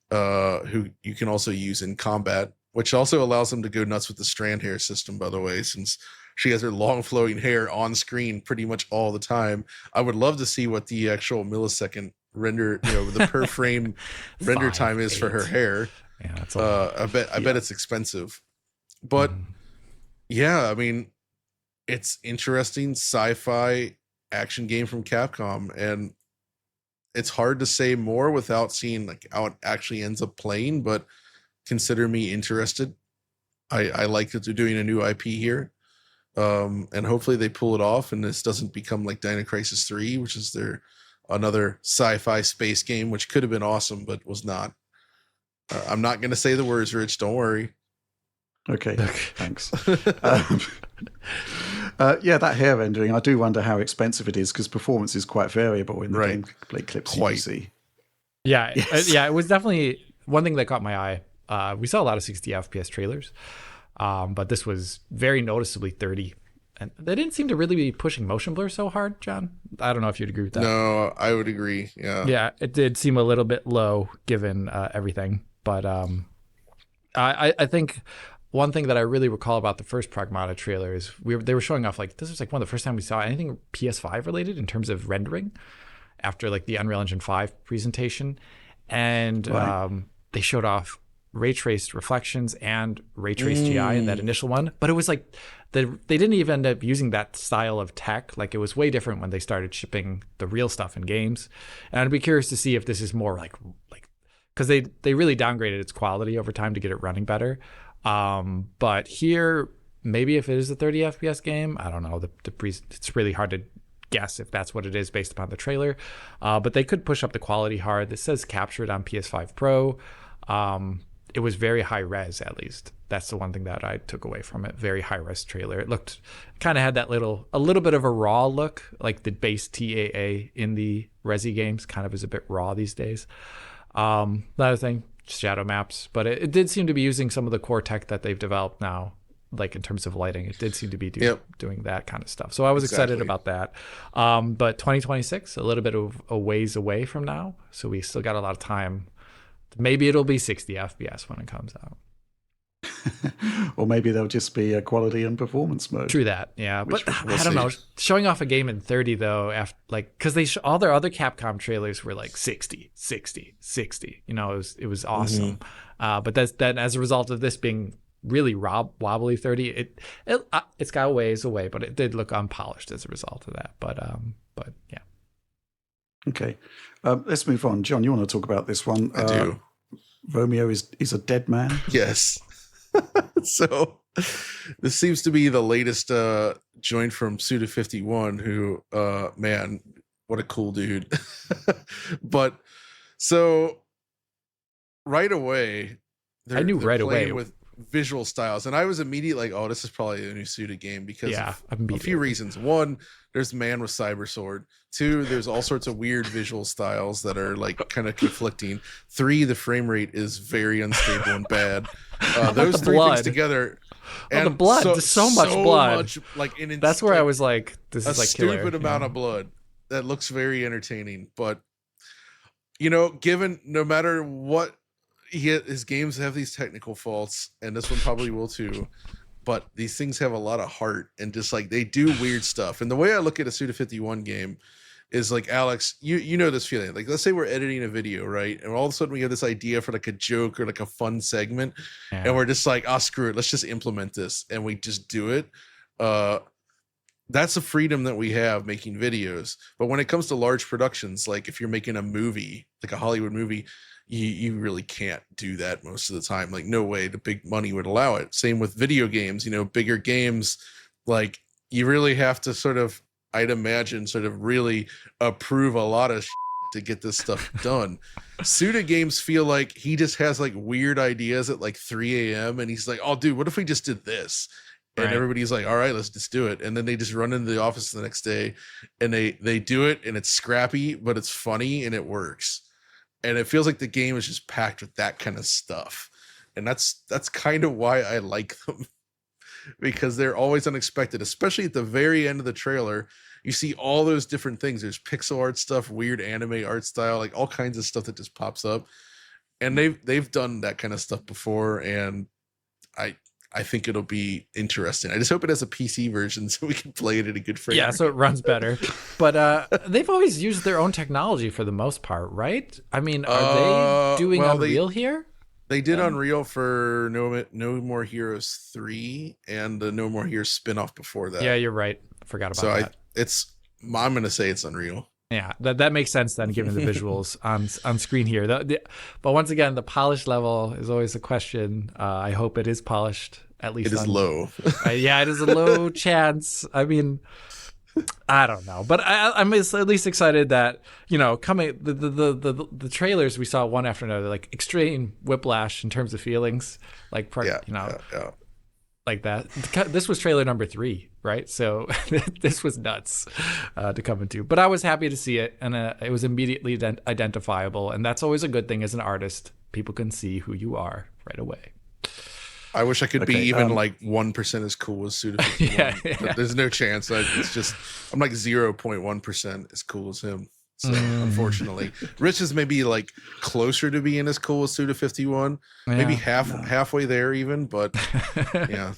who you can also use in combat, which also allows them to go nuts with the strand hair system, by the way, since she has her long flowing hair on screen pretty much all the time. I would love to see what the actual millisecond render, the per frame render time is for her hair. Yeah, that's I bet it's expensive, but I mean, it's interesting sci-fi action game from Capcom, and it's hard to say more without seeing like how it actually ends up playing, but consider me interested. I like that they're doing a new IP here, and hopefully they pull it off and this doesn't become like Dino Crisis 3, which is another sci-fi space game, which could have been awesome, but was not. I'm not going to say the words, Rich. Don't worry. Okay. Thanks. That hair rendering, I do wonder how expensive it is, because performance is quite variable in the gameplay clips you see. Yeah. It was definitely one thing that caught my eye. We saw a lot of 60 FPS trailers, but this was very noticeably 30. And they didn't seem to really be pushing motion blur so hard, John. I don't know if you'd agree with that. No, I would agree. Yeah. Yeah, it did seem a little bit low given everything. But I think one thing that I really recall about the first Pragmata trailer is they were showing off, like, this was like one of the first time we saw anything PS5 related in terms of rendering after like the Unreal Engine 5 presentation. And they showed off ray traced reflections and ray traced GI in that initial one, but it was like they didn't even end up using that style of tech. Like, it was way different when they started shipping the real stuff in games. And I'd be curious to see if this is more like because they really downgraded its quality over time to get it running better. But here, maybe if it is a 30 FPS game, I don't know. It's really hard to guess if that's what it is based upon the trailer. But they could push up the quality hard. This says captured on PS5 Pro. It was very high res, at least. That's the one thing that I took away from it. Very high res trailer. It looked kind of had that a little bit of a raw look, like the base TAA in the Resi games kind of is a bit raw these days. Another thing, shadow maps, but it did seem to be using some of the core tech that they've developed now, like in terms of lighting. It did seem to be doing that kind of stuff. So I was excited about that. But 2026, a little bit of a ways away from now, so we still got a lot of time. Maybe it'll be 60 FPS when it comes out. Or maybe they'll just be a quality and performance mode. True that, yeah. But we'll I don't know. Showing off a game in 30 though, after because all their other Capcom trailers were like 60, 60, 60. You know, it was awesome. But then as a result of this being really wobbly 30, it's got a ways away, but it did look unpolished as a result of that. But yeah. Okay, let's move on. John, you want to talk about this one? I do. Romeo is a dead man. Yes. So this seems to be the latest joint from Suda51, who man, what a cool dude. But so right away I knew right away with visual styles, and I was immediately like, oh, this is probably a new Suda game because of a few reasons. One, there's man with cyber sword. Two, there's all sorts of weird visual styles that are like kind of conflicting. Three, the frame rate is very unstable and bad. Those three things together, and the blood, so much blood. That's where I was like, this is like stupid killer, amount of blood that looks very entertaining. But you know, given no matter what, his games have these technical faults, and this one probably will too. But these things have a lot of heart, and just like they do weird stuff. And the way I look at a Suda51 game is like, Alex, you know this feeling. Like, let's say we're editing a video, right? And all of a sudden we have this idea for like a joke or like a fun segment, and we're just like, screw it, let's just implement this, and we just do it. That's the freedom that we have making videos. But when it comes to large productions, like if you're making a movie, like a Hollywood movie, you really can't do that most of the time. Like, no way the big money would allow it. Same with video games, you know, bigger games, like you really have to sort of, I'd imagine, sort of really approve a lot of to get this stuff done. Suda games feel like he just has like weird ideas at like 3 a.m. and he's like, oh dude, what if we just did this? And everybody's like, all right, let's just do it. And then they just run into the office the next day and they do it, and it's scrappy, but it's funny and it works. And it feels like the game is just packed with that kind of stuff. And that's kind of why I like them, because they're always unexpected, especially at the very end of the trailer. You see all those different things. There's pixel art stuff, weird anime art style, like all kinds of stuff that just pops up. And they've done that kind of stuff before, and I think it'll be interesting. I just hope it has a PC version so we can play it at a good frame. Yeah, so it runs better. But they've always used their own technology for the most part, right? I mean, are they doing Unreal here? They did Unreal for No More Heroes 3 and the No More Heroes spinoff before that. Yeah, you're right. I forgot about that. I'm going to say it's Unreal. Yeah, that makes sense then, given the visuals on screen here. But once again, the polish level is always a question. I hope it is polished, at least. It is low. Yeah, it is a low chance. I mean, I don't know, but I'm at least excited that, you know, coming the trailers we saw one after another, like extreme whiplash in terms of feelings, like like that. This was trailer number 3, right? So this was nuts to come into. But I was happy to see it, and it was immediately identifiable, and that's always a good thing as an artist. People can see who you are right away. I wish I could be even like 1% as cool as Suda51. Yeah. But there's no chance. It's just, I'm like 0.1% as cool as him. So unfortunately, Rich is maybe like closer to being as cool as Suda51, maybe halfway there even, but yeah.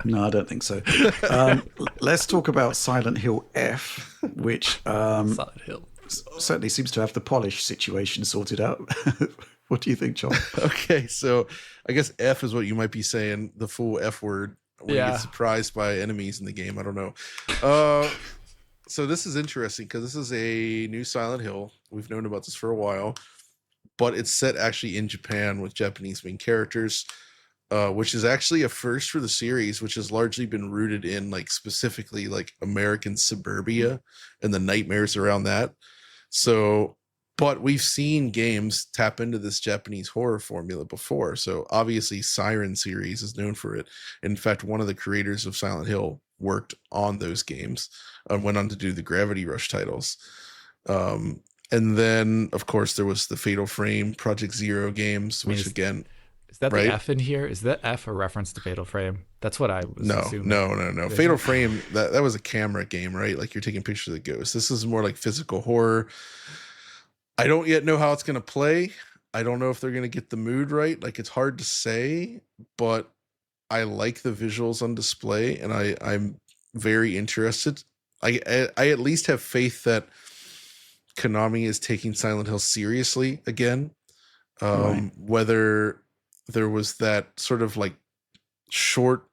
No, I don't think so. Let's talk about Silent Hill F, which Silent Hill certainly seems to have the polish situation sorted out. What do you think, John? Okay, so I guess F is what you might be saying, the full F word, when you get surprised by enemies in the game. I don't know. So this is interesting because this is a new Silent Hill. We've known about this for a while, but it's set actually in Japan with Japanese main characters, which is actually a first for the series, which has largely been rooted in like specifically like American suburbia and the nightmares around that. So, but we've seen games tap into this Japanese horror formula before. So obviously Siren series is known for it. In fact, one of the creators of Silent Hill worked on those games and went on to do the Gravity Rush titles. And And then, of course, there was the Fatal Frame, Project Zero games, which again... Is that right? the F in here? Is that F a reference to Fatal Frame? That's what I was assuming. No. Fatal Frame, that was a camera game, right? Like you're taking pictures of the ghost. This is more like physical horror. I don't yet know how it's going to play. I don't know if they're going to get the mood right. Like it's hard to say, but I like the visuals on display, and I'm very interested. I at least have faith that Konami is taking Silent Hill seriously again. Right. Whether there was that sort of like short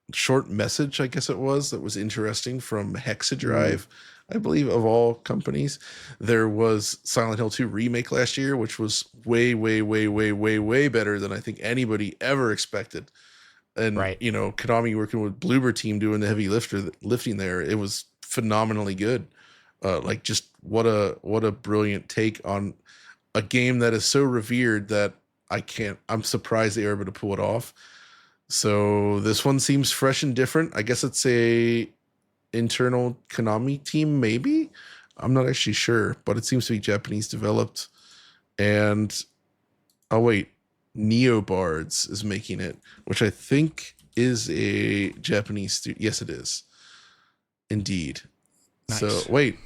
message, I guess it was, that was interesting from Hexadrive, I believe, of all companies. There was Silent Hill 2 remake last year, which was way better than I think anybody ever expected. And you know, Konami working with Bloober Team doing the heavy lifting there, it was phenomenally good. Like just what a brilliant take on a game that is so revered that I'm surprised they were able to pull it off. So this one seems fresh and different. I guess it's a internal Konami team, maybe. I'm not actually sure, but it seems to be Japanese developed. And Nioh Bards is making it, which I think is a Japanese studio. Yes, it is. Indeed. Nice. So wait.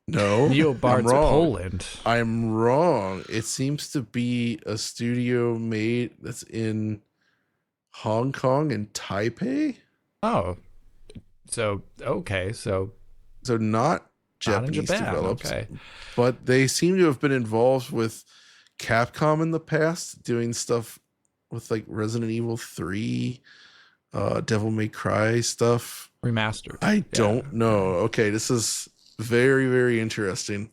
No, Nioh Bards of Poland. I'm wrong. It seems to be a studio made that's in Hong Kong and Taipei. Oh, so okay, so not Japanese developed, okay. But they seem to have been involved with Capcom in the past, doing stuff with like Resident Evil 3, Devil May Cry stuff. Remastered. I don't know. Okay, this is very, very interesting.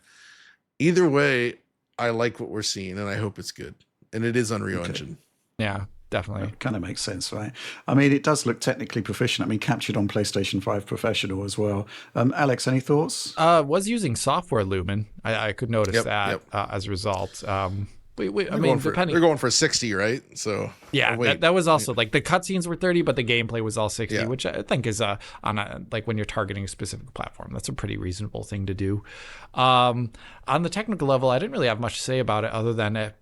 Either way, I like what we're seeing, and I hope it's good. And it is Unreal Engine. Yeah, definitely. That kind of makes sense, right? I mean, it does look technically proficient. I mean, captured on PlayStation 5 Professional as well. Alex, any thoughts? Was using software Lumen. I could notice that as a result. They're going for 60, right? So yeah, that was also like the cutscenes were 30, but the gameplay was all 60, which I think is like when you're targeting a specific platform, that's a pretty reasonable thing to do. On the technical level, I didn't really have much to say about it other than it,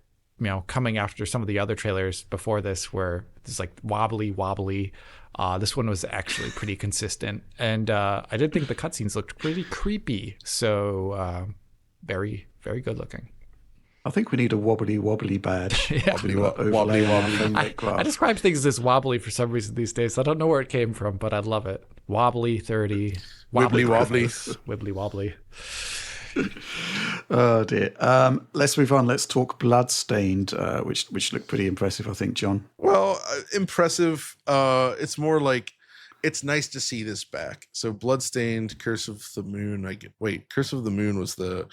coming after some of the other trailers before this, where it's like wobbly. This one was actually pretty consistent, and I did think the cutscenes looked pretty creepy. So very, very good looking. I think we need a wobbly badge. Wobbly. I describe things as wobbly for some reason these days. I don't know where it came from, but I love it. Wobbly 30. Wibbly wobbly. Oh dear. Let's move on. Let's talk Bloodstained, which looked pretty impressive, I think, John. Well, impressive. It's more like it's nice to see this back. So Bloodstained, Curse of the Moon. Curse of the Moon was the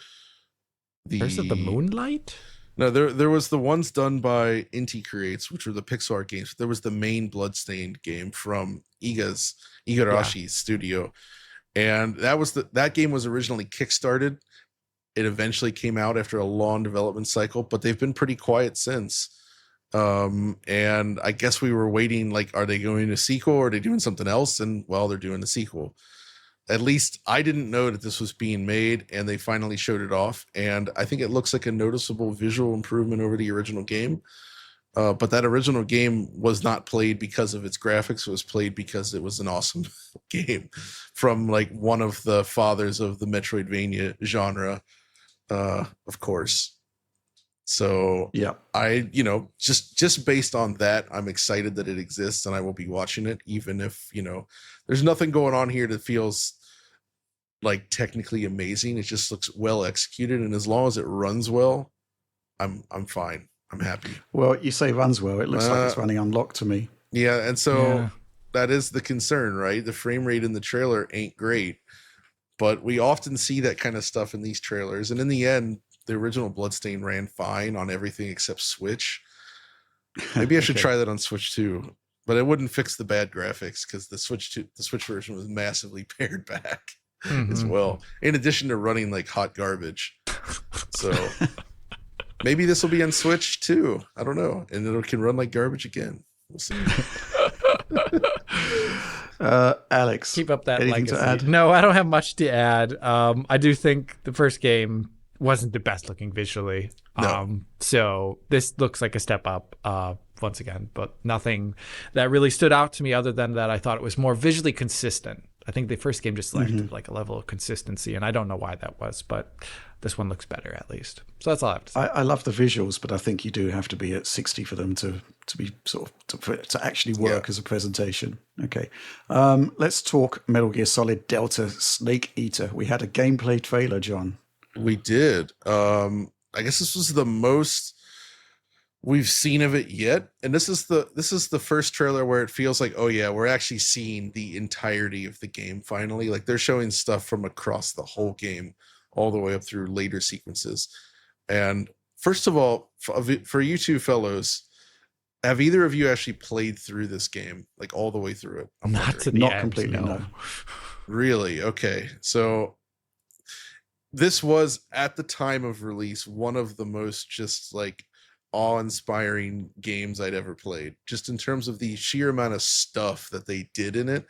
Curse of the Moonlight? No, there was the ones done by Inti Creates, which were the pixel art games. There was the main Bloodstained game from Igarashi's studio, and that game was originally kickstarted. It eventually came out after a long development cycle, but they've been pretty quiet since. And I guess we were waiting, like, are they going to sequel or are they doing something else? And well, they're doing a sequel. At least I didn't know that this was being made, and they finally showed it off. And I think it looks like a noticeable visual improvement over the original game. But that original game was not played because of its graphics. It was played because it was an awesome game from like one of the fathers of the Metroidvania genre, of course. So yeah, I, just based on that, I'm excited that it exists, and I will be watching it, even if, there's nothing going on here that feels like technically amazing. It just looks well executed, and as long as it runs well, I'm fine. I'm happy. Well, you say runs well. It looks like it's running unlocked to me. Yeah, and so that is the concern, right? The frame rate in the trailer ain't great, but we often see that kind of stuff in these trailers, and in the end, the original Bloodstained ran fine on everything except Switch. Maybe I should try that on Switch too, but it wouldn't fix the bad graphics because the Switch version was massively pared back as well. In addition to running like hot garbage, so maybe this will be on Switch too. I don't know, and it can run like garbage again. We'll see. Alex, keep up that anything legacy. To add? No, I don't have much to add. I do think the first game wasn't the best looking visually. No. So this looks like a step up once again, but nothing that really stood out to me other than that I thought it was more visually consistent. I think the first game just lacked like a level of consistency, and I don't know why that was, but this one looks better at least. So that's all I have to say. I love the visuals, but I think you do have to be at 60 for them to be sort of to actually work as a presentation. Okay, let's talk Metal Gear Solid Delta Snake Eater. We had a gameplay trailer, John. We did. I guess this was the most we've seen of it yet, and this is the first trailer where it feels like, oh yeah, we're actually seeing the entirety of the game finally. Like they're showing stuff from across the whole game all the way up through later sequences. And first of all, for you two fellows, have either of you actually played through this game, like all the way through it? Not completely, no. Really? Okay. So this was, at the time of release, one of the most just like awe-inspiring games I'd ever played, just in terms of the sheer amount of stuff that they did in it.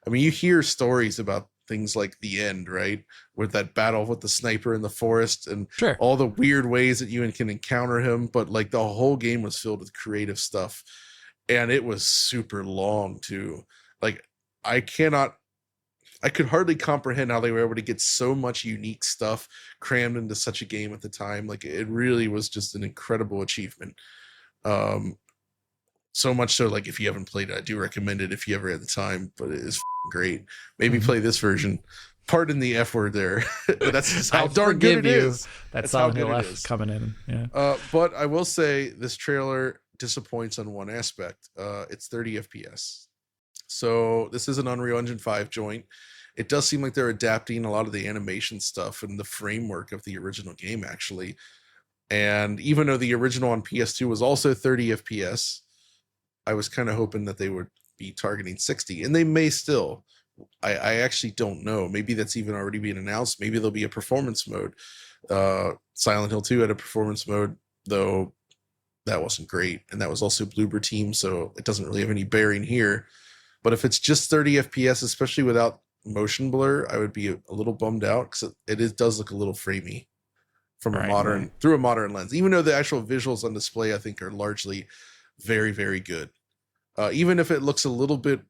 I mean, you hear stories about things like the end, right, with that battle with the sniper in the forest and all the weird ways that you can encounter him, but like the whole game was filled with creative stuff, and it was super long too. Like I could hardly comprehend how they were able to get so much unique stuff crammed into such a game at the time. Like it really was just an incredible achievement. So much so, like if you haven't played it, I do recommend it if you ever had the time, but it is great. Maybe play this version. Pardon the F word there. But that's just how darn good it is. That's how good it is coming in. Yeah. But I will say this trailer disappoints on one aspect. It's 30 FPS. So this is an Unreal Engine 5 joint. It does seem like they're adapting a lot of the animation stuff and the framework of the original game, actually. And even though the original on PS2 was also 30 FPS, I was kind of hoping that they would be targeting 60, and they may still. I actually don't know. Maybe that's even already being announced. Maybe there'll be a performance mode. Silent Hill 2 had a performance mode, though that wasn't great. And that was also Bloober Team, so it doesn't really have any bearing here. But if it's just 30 FPS, especially without motion blur, I would be a little bummed out, because it does look a little framey from through a modern lens. Even though the actual visuals on display, I think, are largely very, very good. Even if it looks a little bit,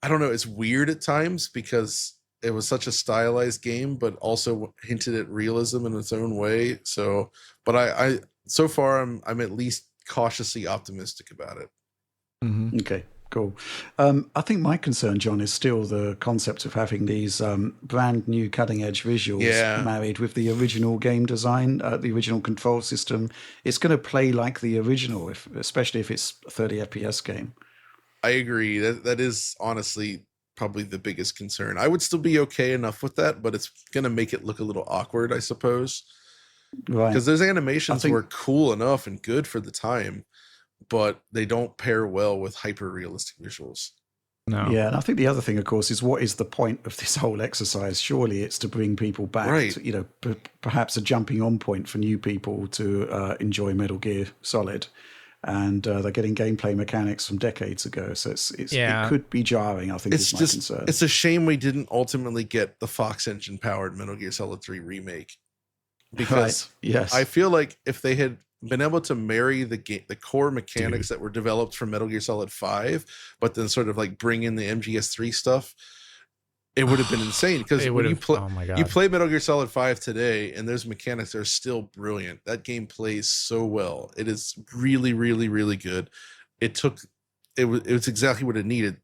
I don't know, it's weird at times because it was such a stylized game, but also hinted at realism in its own way. So, but I so far I'm at least cautiously optimistic about it. Mm-hmm. Okay. Cool. I think my concern, John, is still the concept of having these brand new cutting edge visuals married with the original game design, the original control system. It's going to play like the original, especially if it's a 30 FPS game. I agree. That is honestly probably the biggest concern. I would still be okay enough with that, but it's going to make it look a little awkward, I suppose. Right. Because those animations were cool enough and good for the time, but they don't pair well with hyper realistic visuals. No. Yeah, and I think the other thing, of course, is what is the point of this whole exercise? Surely it's to bring people back, right. To, perhaps a jumping on point for new people to enjoy Metal Gear Solid. And they're getting gameplay mechanics from decades ago, so it could be jarring, I think, is my concern. It's a shame we didn't ultimately get the Fox engine powered Metal Gear Solid 3 remake, because I feel like if they had been able to marry the core mechanics that were developed for Metal Gear Solid 5, but then sort of like bring in the MGS3 stuff, it would have been insane. Because when you play Metal Gear Solid 5 today, and those mechanics are still brilliant. That game plays so well. It is really, really, really good. It was exactly what it needed.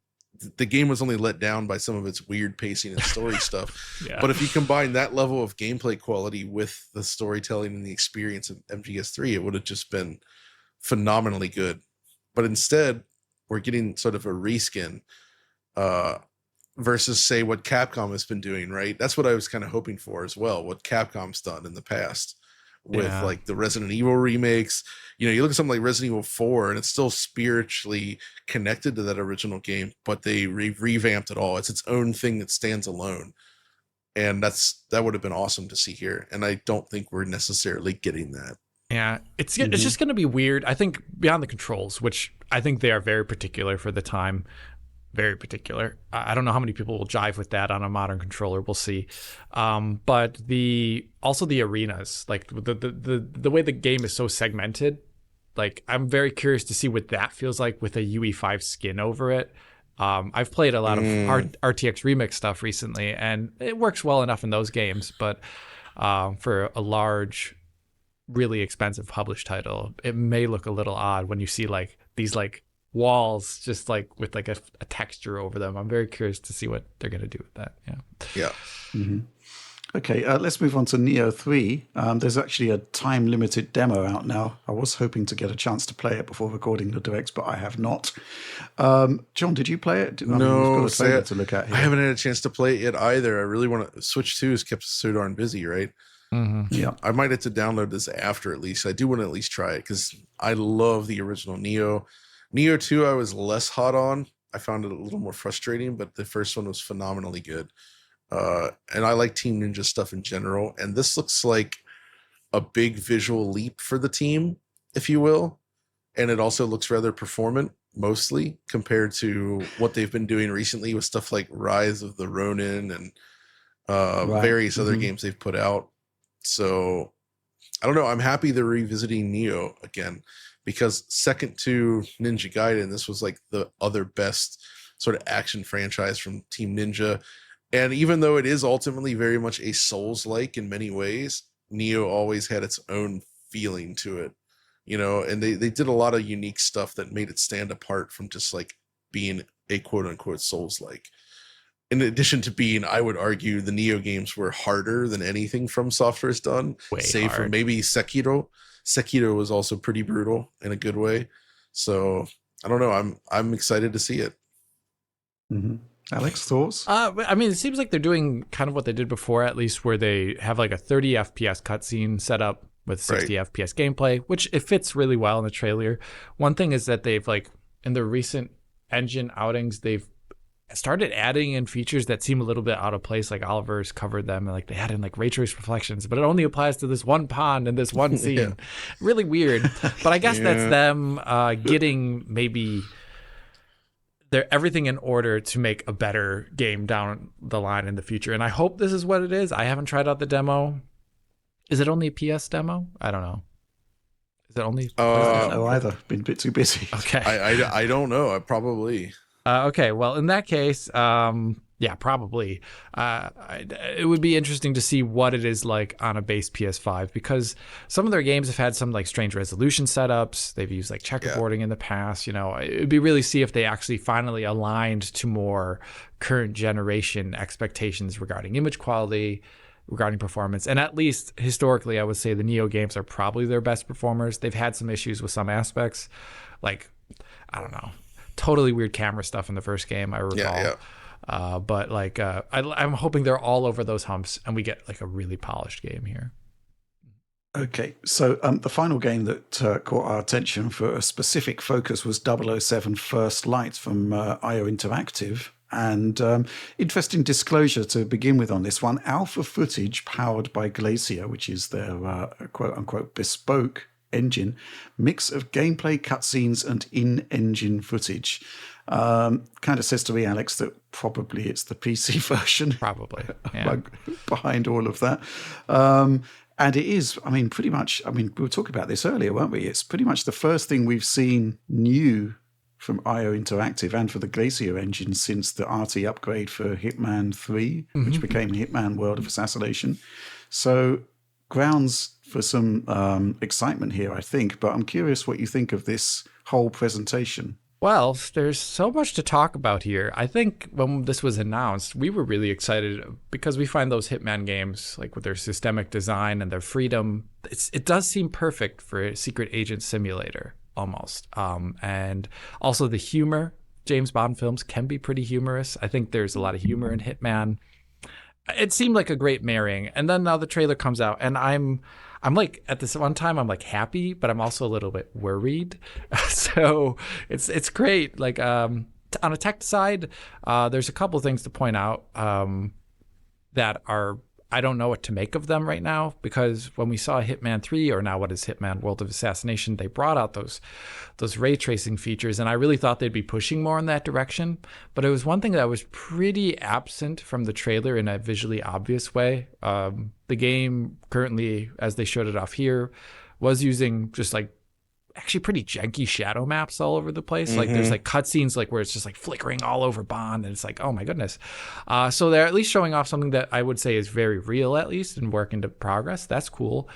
The game was only let down by some of its weird pacing and story stuff. Yeah. But if you combine that level of gameplay quality with the storytelling and the experience of MGS3, it would have just been phenomenally good. But instead, we're getting sort of a reskin versus, say, what Capcom has been doing, right? That's what I was kind of hoping for as well, what Capcom's done in the past with like the Resident Evil remakes. You look at something like Resident Evil 4 and it's still spiritually connected to that original game, but they revamped it all. It's its own thing that stands alone. And that would have been awesome to see here. And I don't think we're necessarily getting that. Yeah, it's just going to be weird. I think beyond the controls, which I think they are very particular for the time, very particular. I don't know how many people will jive with that on a modern controller. We'll see. But also the arenas, like the way the game is so segmented, like I'm very curious to see what that feels like with a UE5 skin over it. I've played a lot of RTX Remix stuff recently, and it works well enough in those games. But for a large, really expensive published title, it may look a little odd when you see like these like walls just like with like a texture over them. I'm very curious to see what they're going to do with that. Yeah. Mm-hmm. Okay, let's move on to Nioh 3. There's actually a time-limited demo out now. I was hoping to get a chance to play it before recording the Directs, but I have not. John, did you play it? No, we've got a trailer to look at here. I haven't had a chance to play it either. I really want to. Switch 2 has kept us so darn busy, right? Mm-hmm. Yeah. I might have to download this after at least. I do want to at least try it because I love the original Nioh. Nioh 2 I was less hot on. I found it a little more frustrating, but the first one was phenomenally good. And I like Team Ninja stuff in general. And this looks like a big visual leap for the team, if you will. And it also looks rather performant, mostly, compared to what they've been doing recently with stuff like Rise of the Ronin and various other games they've put out. So, I don't know. I'm happy they're revisiting Nioh again, because second to Ninja Gaiden, this was like the other best sort of action franchise from Team Ninja. And even though it is ultimately very much a Souls-like in many ways, Nioh always had its own feeling to it, you know, and they did a lot of unique stuff that made it stand apart from just like being a quote-unquote Souls-like. In addition to being, I would argue, the Nioh games were harder than anything From Software has done, save for maybe Sekiro. Sekiro was also pretty brutal in a good way. So, I don't know. I'm excited to see it. Mm-hmm. Alex, thoughts? I mean, it seems like they're doing kind of what they did before, at least, where they have like a 30 FPS cutscene set up with 60 FPS gameplay, which it fits really well in the trailer. One thing is that they've like in the recent engine outings, they've started adding in features that seem a little bit out of place. Like Oliver's covered them, and like they had in like ray trace reflections, but it only applies to this one pond and this one scene. Really weird. But I guess that's them getting maybe everything in order to make a better game down the line in the future. And I hope this is what it is. I haven't tried out the demo. Is it only a PS demo? I don't know. Is it only? I don't know either. Been a bit too busy. Okay. I don't know. I probably. Okay. Well, in that case, yeah, probably. It would be interesting to see what it is like on a base PS5, because some of their games have had some like strange resolution setups. They've used like checkerboarding in the past. You know, it'd be really see if they actually finally aligned to more current generation expectations regarding image quality, regarding performance. And at least historically, I would say the Nioh games are probably their best performers. They've had some issues with some aspects, like, I don't know, totally weird camera stuff in the first game, I recall. But like I'm hoping they're all over those humps and we get like a really polished game here. Okay, so the final game that caught our attention for a specific focus was 007 First Light from IO Interactive. And interesting disclosure to begin with on this one: alpha footage powered by Glacier, which is their quote-unquote bespoke engine, mix of gameplay, cutscenes, and in-engine footage. Kind of says to me, Alex, that probably it's the PC version. Probably, yeah. Behind all of that. And it is, I mean, pretty much, I mean, we were talking about this earlier, weren't we? It's pretty much the first thing we've seen new from IO Interactive and for the Glacier engine since the RT upgrade for Hitman 3, which became Hitman World of Assassination. So grounds for some excitement here, I think. But I'm curious what you think of this whole presentation. Well, there's so much to talk about here. I think when this was announced, we were really excited because we find those Hitman games, like with their systemic design and their freedom, it does seem perfect for a secret agent simulator, almost. And also the humor. James Bond films can be pretty humorous. I think there's a lot of humor in Hitman. It seemed like a great marrying. And then now the trailer comes out, and I'm like, at this one time, I'm like happy, but I'm also a little bit worried. So it's great. Like on a tech side, there's a couple of things to point out that are I don't know what to make of them right now, because when we saw Hitman 3, or now what is Hitman World of Assassination, they brought out those ray tracing features, and I really thought they'd be pushing more in that direction. But it was one thing that was pretty absent from the trailer in a visually obvious way. The game currently, as they showed it off here, was using just like actually pretty janky shadow maps all over the place. Like there's like cutscenes like where it's just like flickering all over Bond, and it's like, oh my goodness. So they're at least showing off something that I would say is very real, at least, and work into progress. That's cool.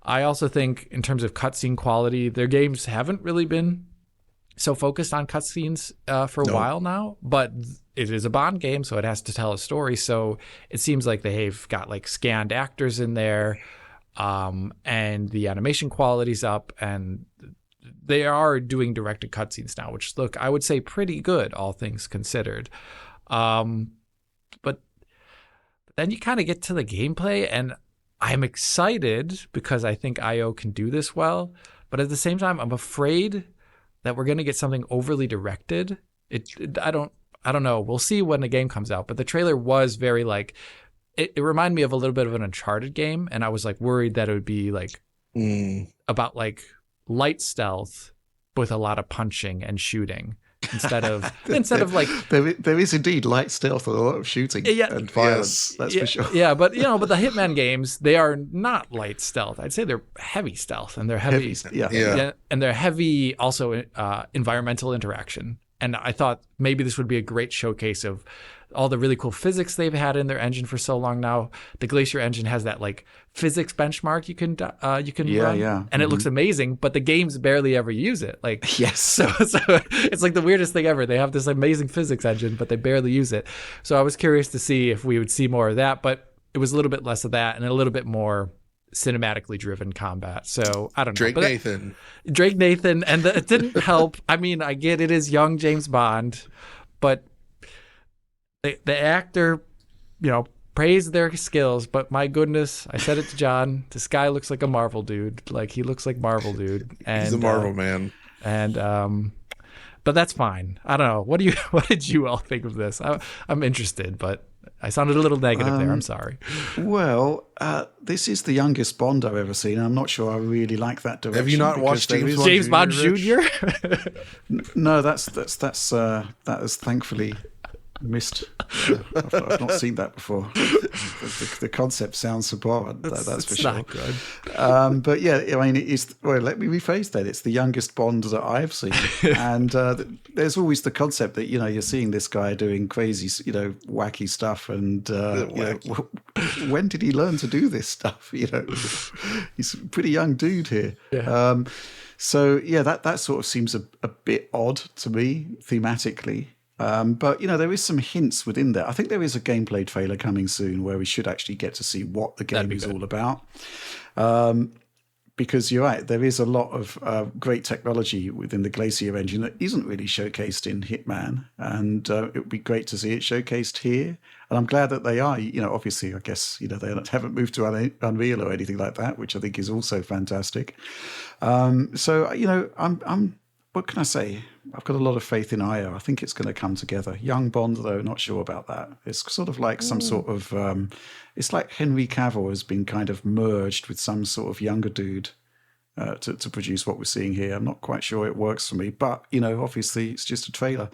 I also think in terms of cutscene quality, their games haven't really been so focused on cutscenes for a while now, but it is a Bond game, so it has to tell a story. So it seems like they've got like scanned actors in there, and the animation quality's up, and they are doing directed cutscenes now, which look, I would say pretty good, all things considered. But then you kind of get to the gameplay, and I'm excited because I think IO can do this well. But at the same time, I'm afraid that we're going to get something overly directed. I don't know. We'll see when the game comes out. But the trailer was very like, it reminded me of a little bit of an Uncharted game, and I was like worried that it would be like about like light stealth with a lot of punching and shooting instead of like there is indeed light stealth and a lot of shooting and violence. That's for sure. Yeah, but the Hitman games, they are not light stealth. I'd say they're heavy stealth, and they're heavy. And they're heavy also environmental interaction. And I thought maybe this would be a great showcase of all the really cool physics they've had in their engine for so long now. The Glacier engine has that like physics benchmark you can run, and it looks amazing, but the games barely ever use it. Like yes, so it's like the weirdest thing ever. They have this amazing physics engine, but they barely use it. So I was curious to see if we would see more of that, but it was a little bit less of that and a little bit more cinematically driven combat. So I don't know. Drake Nathan, and it didn't help. I mean, I get it is young James Bond, but the actor, praised their skills, but my goodness, I said it to John, this guy looks like a Marvel dude. Like he looks like Marvel dude. And, he's a Marvel man. And but that's fine. I don't know. What did you all think of this? I'm interested, but I sounded a little negative there. I'm sorry. Well, this is the youngest Bond I've ever seen. I'm not sure I really like that direction. Have you not watched James Bond Jr.? No, that is thankfully missed. I've not seen that before. The concept sounds abhorrent. That's for sure. Not good. But yeah, I mean, let me rephrase that. It's the youngest Bond that I've seen, and there's always the concept that you're seeing this guy doing crazy, wacky stuff, and when did he learn to do this stuff? He's a pretty young dude here. Yeah. So yeah, that sort of seems a bit odd to me thematically. But there is some hints within there. I think there is a gameplay trailer coming soon where we should actually get to see what the game is all about. Because you're right, there is a lot of great technology within the Glacier engine that isn't really showcased in Hitman, and it would be great to see it showcased here. And I'm glad that they are. Obviously, I guess they haven't moved to Unreal or anything like that, which I think is also fantastic. So I'm. What can I say? I've got a lot of faith in IO. I think it's going to come together. Young Bond, though, not sure about that. It's sort of like some sort of... it's like Henry Cavill has been kind of merged with some sort of younger dude to produce what we're seeing here. I'm not quite sure it works for me. But, obviously, it's just a trailer.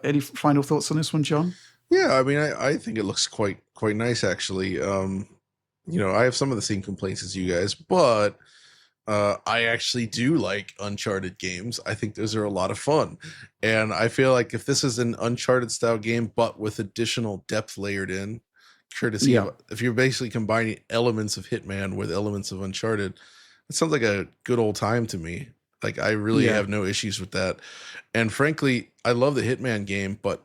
Any final thoughts on this one, John? Yeah, I mean, I think it looks quite nice, actually. I have some of the same complaints as you guys, but... I actually do like Uncharted games. I think those are a lot of fun. And I feel like if this is an Uncharted style game, but with additional depth layered in, courtesy of, if you're basically combining elements of Hitman with elements of Uncharted, it sounds like a good old time to me. Like I really have no issues with that. And frankly, I love the Hitman game, but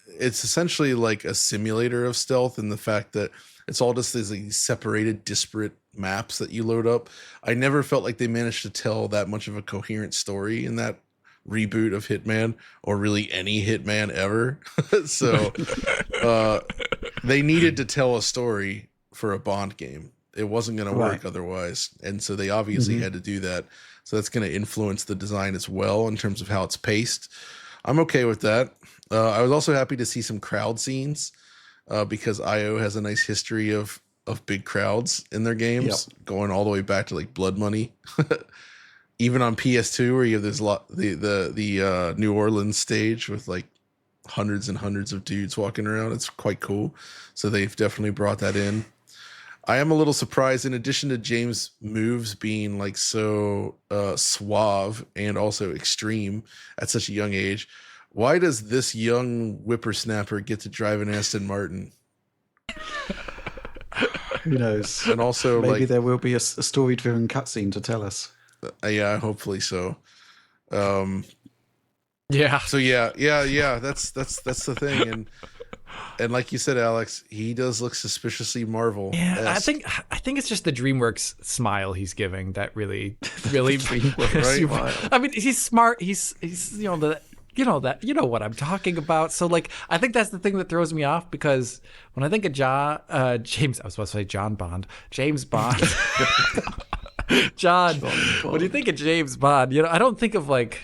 it's essentially like a simulator of stealth in the fact that it's all just these separated, disparate maps that you load up. I never felt like they managed to tell that much of a coherent story in that reboot of Hitman, or really any Hitman ever. So they needed to tell a story for a Bond game. It wasn't going to work otherwise. And so they obviously had to do that. So that's going to influence the design as well in terms of how it's paced. I'm okay with that. I was also happy to see some crowd scenes because IO has a nice history of of big crowds in their games, going all the way back to like Blood Money. Even on PS2, where you have this the New Orleans stage with like hundreds and hundreds of dudes walking around. It's quite cool. So they've definitely brought that in. I am a little surprised, in addition to James' moves being like so suave and also extreme at such a young age, why does this young whippersnapper get to drive an Aston Martin? Who knows? And also, maybe like, there will be a story-driven cutscene to tell us. Yeah, hopefully so. Yeah. So yeah. That's the thing, and like you said, Alex, he does look suspiciously Marvel. Yeah, I think it's just the DreamWorks smile he's giving that really right? I mean, he's smart. He's you know what I'm talking about. So like, I think that's the thing that throws me off, because when I think of James, I was supposed to say James Bond. John, when you think of James Bond, I don't think of like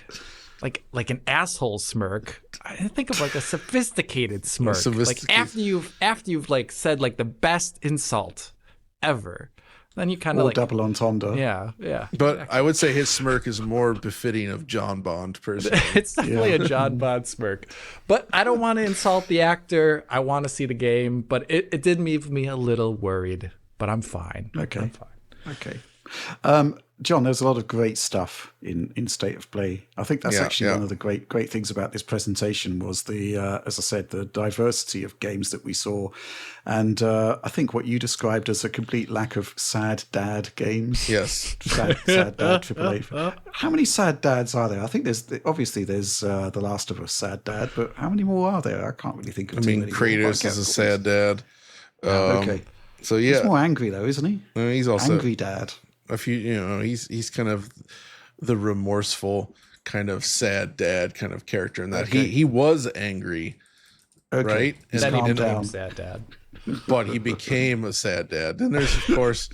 an asshole smirk. I think of like a sophisticated smirk. Like after you've like said like the best insult ever, then you kind of like double entendre. Yeah. But exactly. I would say his smirk is more befitting of John Bond, personally. It's definitely a John Bond smirk. But I don't want to insult the actor. I want to see the game. But it did leave me a little worried. But I'm fine. Okay. I'm fine. Okay. John, there's a lot of great stuff in State of Play. I think that's actually one of the great things about this presentation was the, as I said, the diversity of games that we saw. And I think what you described as a complete lack of sad dad games. Yes. Sad dad AAA. How many sad dads are there? I think there's The Last of Us sad dad, but how many more are there? I can't really think of too many. Kratos is a sad dad. Okay. So yeah. He's more angry though, isn't he? He's also angry dad. A few, he's kind of the remorseful kind of sad dad kind of character in that. He was angry, right? And then he became a sad dad. But he became a sad dad. Then there's, of course,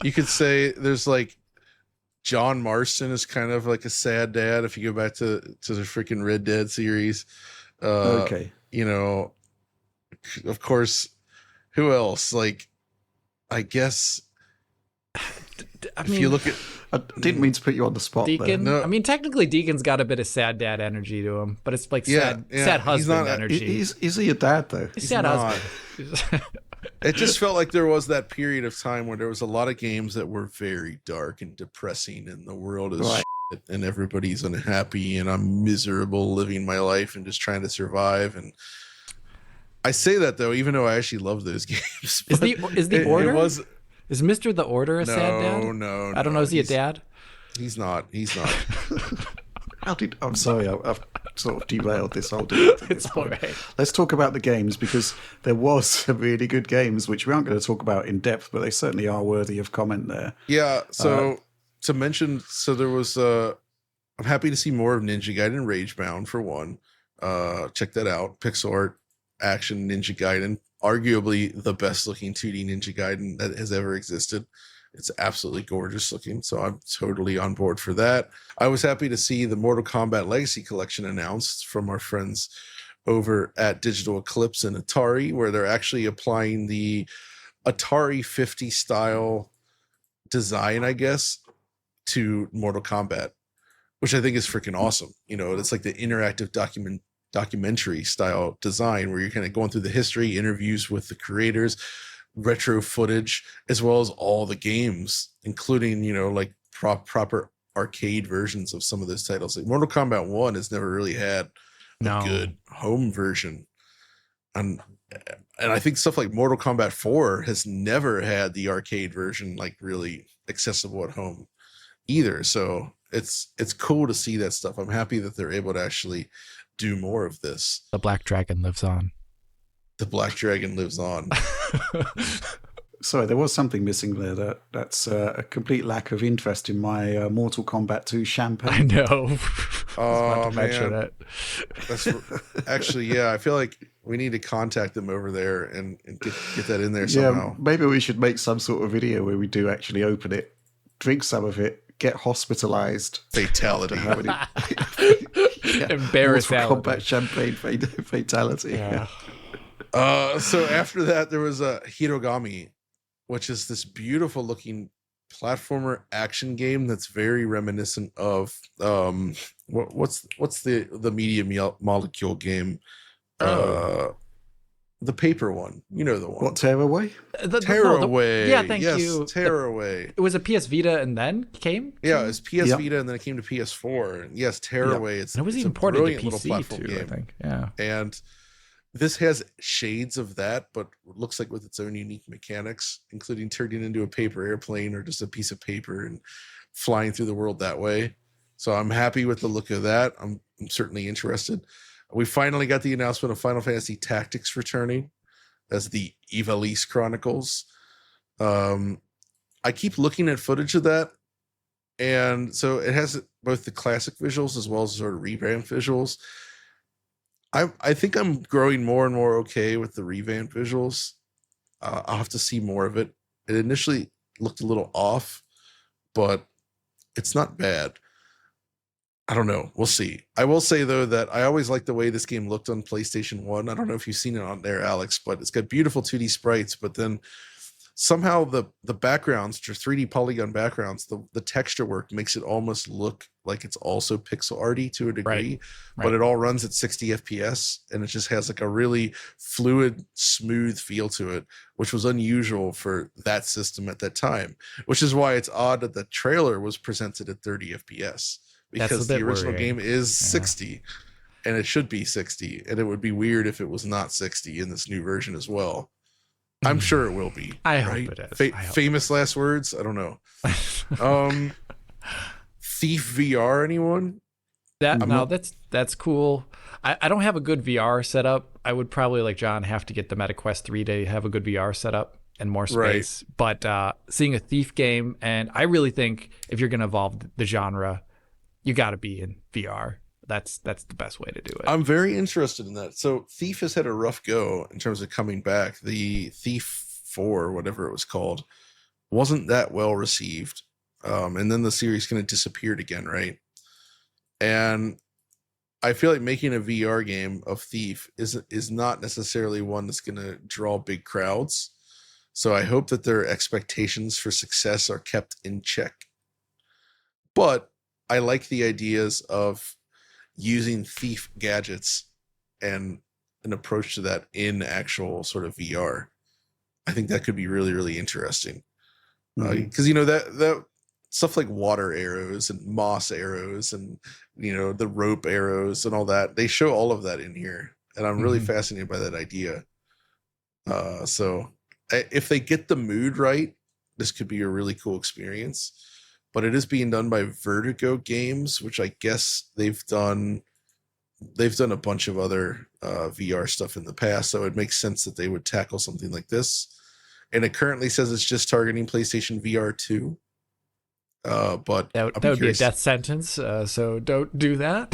you could say there's like John Marston is kind of like a sad dad if you go back to the freaking Red Dead series. Of course, who else? Like, I guess. If you look at, I didn't mean to put you on the spot. Deacon. There. No. I mean, technically, Deacon's got a bit of sad dad energy to him, but it's like sad husband energy. Is he a dad though? He's sad husband. It just felt like there was that period of time where there was a lot of games that were very dark and depressing, and the world is shit, and everybody's unhappy, and I'm miserable living my life and just trying to survive. And I say that though, even though I actually love those games. Is the order? Is Mr. The Order a sad dad? No. I don't know. Is he a dad? He's not. I'm sorry. I've sort of derailed this whole thing. It's all right. Let's talk about the games, because there was some really good games, which we aren't going to talk about in depth, but they certainly are worthy of comment there. Yeah. So to mention, there was. I'm happy to see more of Ninja Gaiden Ragebound for one. Check that out. Pixel art action Ninja Gaiden. Arguably the best looking 2D Ninja Gaiden that has ever existed. It's absolutely gorgeous looking, so I'm totally on board for that. I was happy to see the Mortal Kombat Legacy Collection announced from our friends over at Digital Eclipse and Atari, where they're actually applying the Atari 50 style design, I guess, to Mortal Kombat, which I think is freaking awesome. It's like the interactive documentary style design where you're kind of going through the history, interviews with the creators, retro footage, as well as all the games, including like proper arcade versions of some of those titles. Like Mortal Kombat 1 has never really had a good home version, and I think stuff like Mortal Kombat 4 has never had the arcade version like really accessible at home either. So it's cool to see that stuff. I'm happy that they're able to actually do more of this. The Black Dragon lives on. The Black Dragon lives on. Sorry, there was something missing there. That's a complete lack of interest in my Mortal Kombat 2 champagne. I know. Oh, man. That. That's actually, I feel like we need to contact them over there and get that in there somehow. Yeah, maybe we should make some sort of video where we do actually open it, drink some of it, get hospitalized. Fatality. Embarrass Mortal Kombat champagne fatality. Yeah. So after that, there was a Hirogami, which is this beautiful looking platformer action game that's very reminiscent of what's the media molecule game, the paper one, you know, the one. What, Tearaway? Tearaway. Yeah, thank yes, you. Tearaway. It was a PS Vita and then came? Yeah, it was PS Vita and then it came to PS4. And yes, Tearaway. And it was even ported to PC too, game. I think. Yeah. And this has shades of that, but looks like with its own unique mechanics, including turning into a paper airplane or just a piece of paper and flying through the world that way. So I'm happy with the look of that. I'm certainly interested. We finally got the announcement of Final Fantasy Tactics returning as the Ivalice Chronicles. I keep looking at footage of that, and so it has both the classic visuals as well as sort of revamped visuals. I think I'm growing more and more okay with the revamped visuals. I'll have to see more of it. It initially looked a little off, but it's not bad. I don't know. We'll see. I will say, though, that I always liked the way this game looked on PlayStation 1. I don't know if you've seen it on there, Alex, but it's got beautiful 2D sprites, but then somehow the backgrounds, just 3D polygon backgrounds, the texture work makes it almost look like it's also pixel arty to a degree, but it all runs at 60 FPS, and it just has like a really fluid, smooth feel to it, which was unusual for that system at that time, which is why it's odd that the trailer was presented at 30 FPS. Because the original game is 60, and it should be 60, and it would be weird if it was not 60 in this new version as well. I'm sure it will be. I hope it is. Famous last words? I don't know. Thief VR, anyone? That's cool. I don't have a good VR setup. I would probably, like John, have to get the MetaQuest 3 to have a good VR setup and more space. Right. But seeing a Thief game, and I really think if you're going to evolve the genre, you got to be in VR. That's the best way to do it. I'm very interested in that. So Thief has had a rough go in terms of coming back. The Thief 4, whatever it was called, wasn't that well received. And then the series kind of disappeared again, right? And I feel like making a VR game of Thief is not necessarily one that's going to draw big crowds. So I hope that their expectations for success are kept in check. But I like the ideas of using Thief gadgets and an approach to that in actual sort of VR. I think that could be really, really interesting. Because, you know, that stuff like water arrows and moss arrows and, you know, the rope arrows and all that, they show all of that in here. And I'm really fascinated by that idea. So if they get the mood right, this could be a really cool experience. But it is being done by Vertigo Games, which I guess they've done a bunch of other VR stuff in the past, so it makes sense that they would tackle something like this. And it currently says it's just targeting PlayStation VR 2. But that would be a death sentence, so don't do that.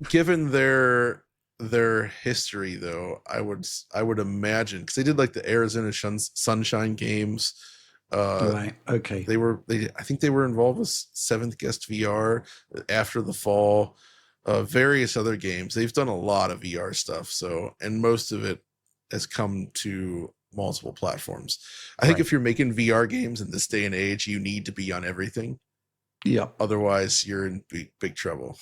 Given their history, though, I would imagine, because they did like the Arizona Sunshine games. Right. Okay. I think they were involved with Seventh Guest VR, After the Fall, various other games. They've done a lot of VR stuff. So, and most of it has come to multiple platforms. I think if you're making VR games in this day and age, you need to be on everything. Yeah. Otherwise, you're in big trouble.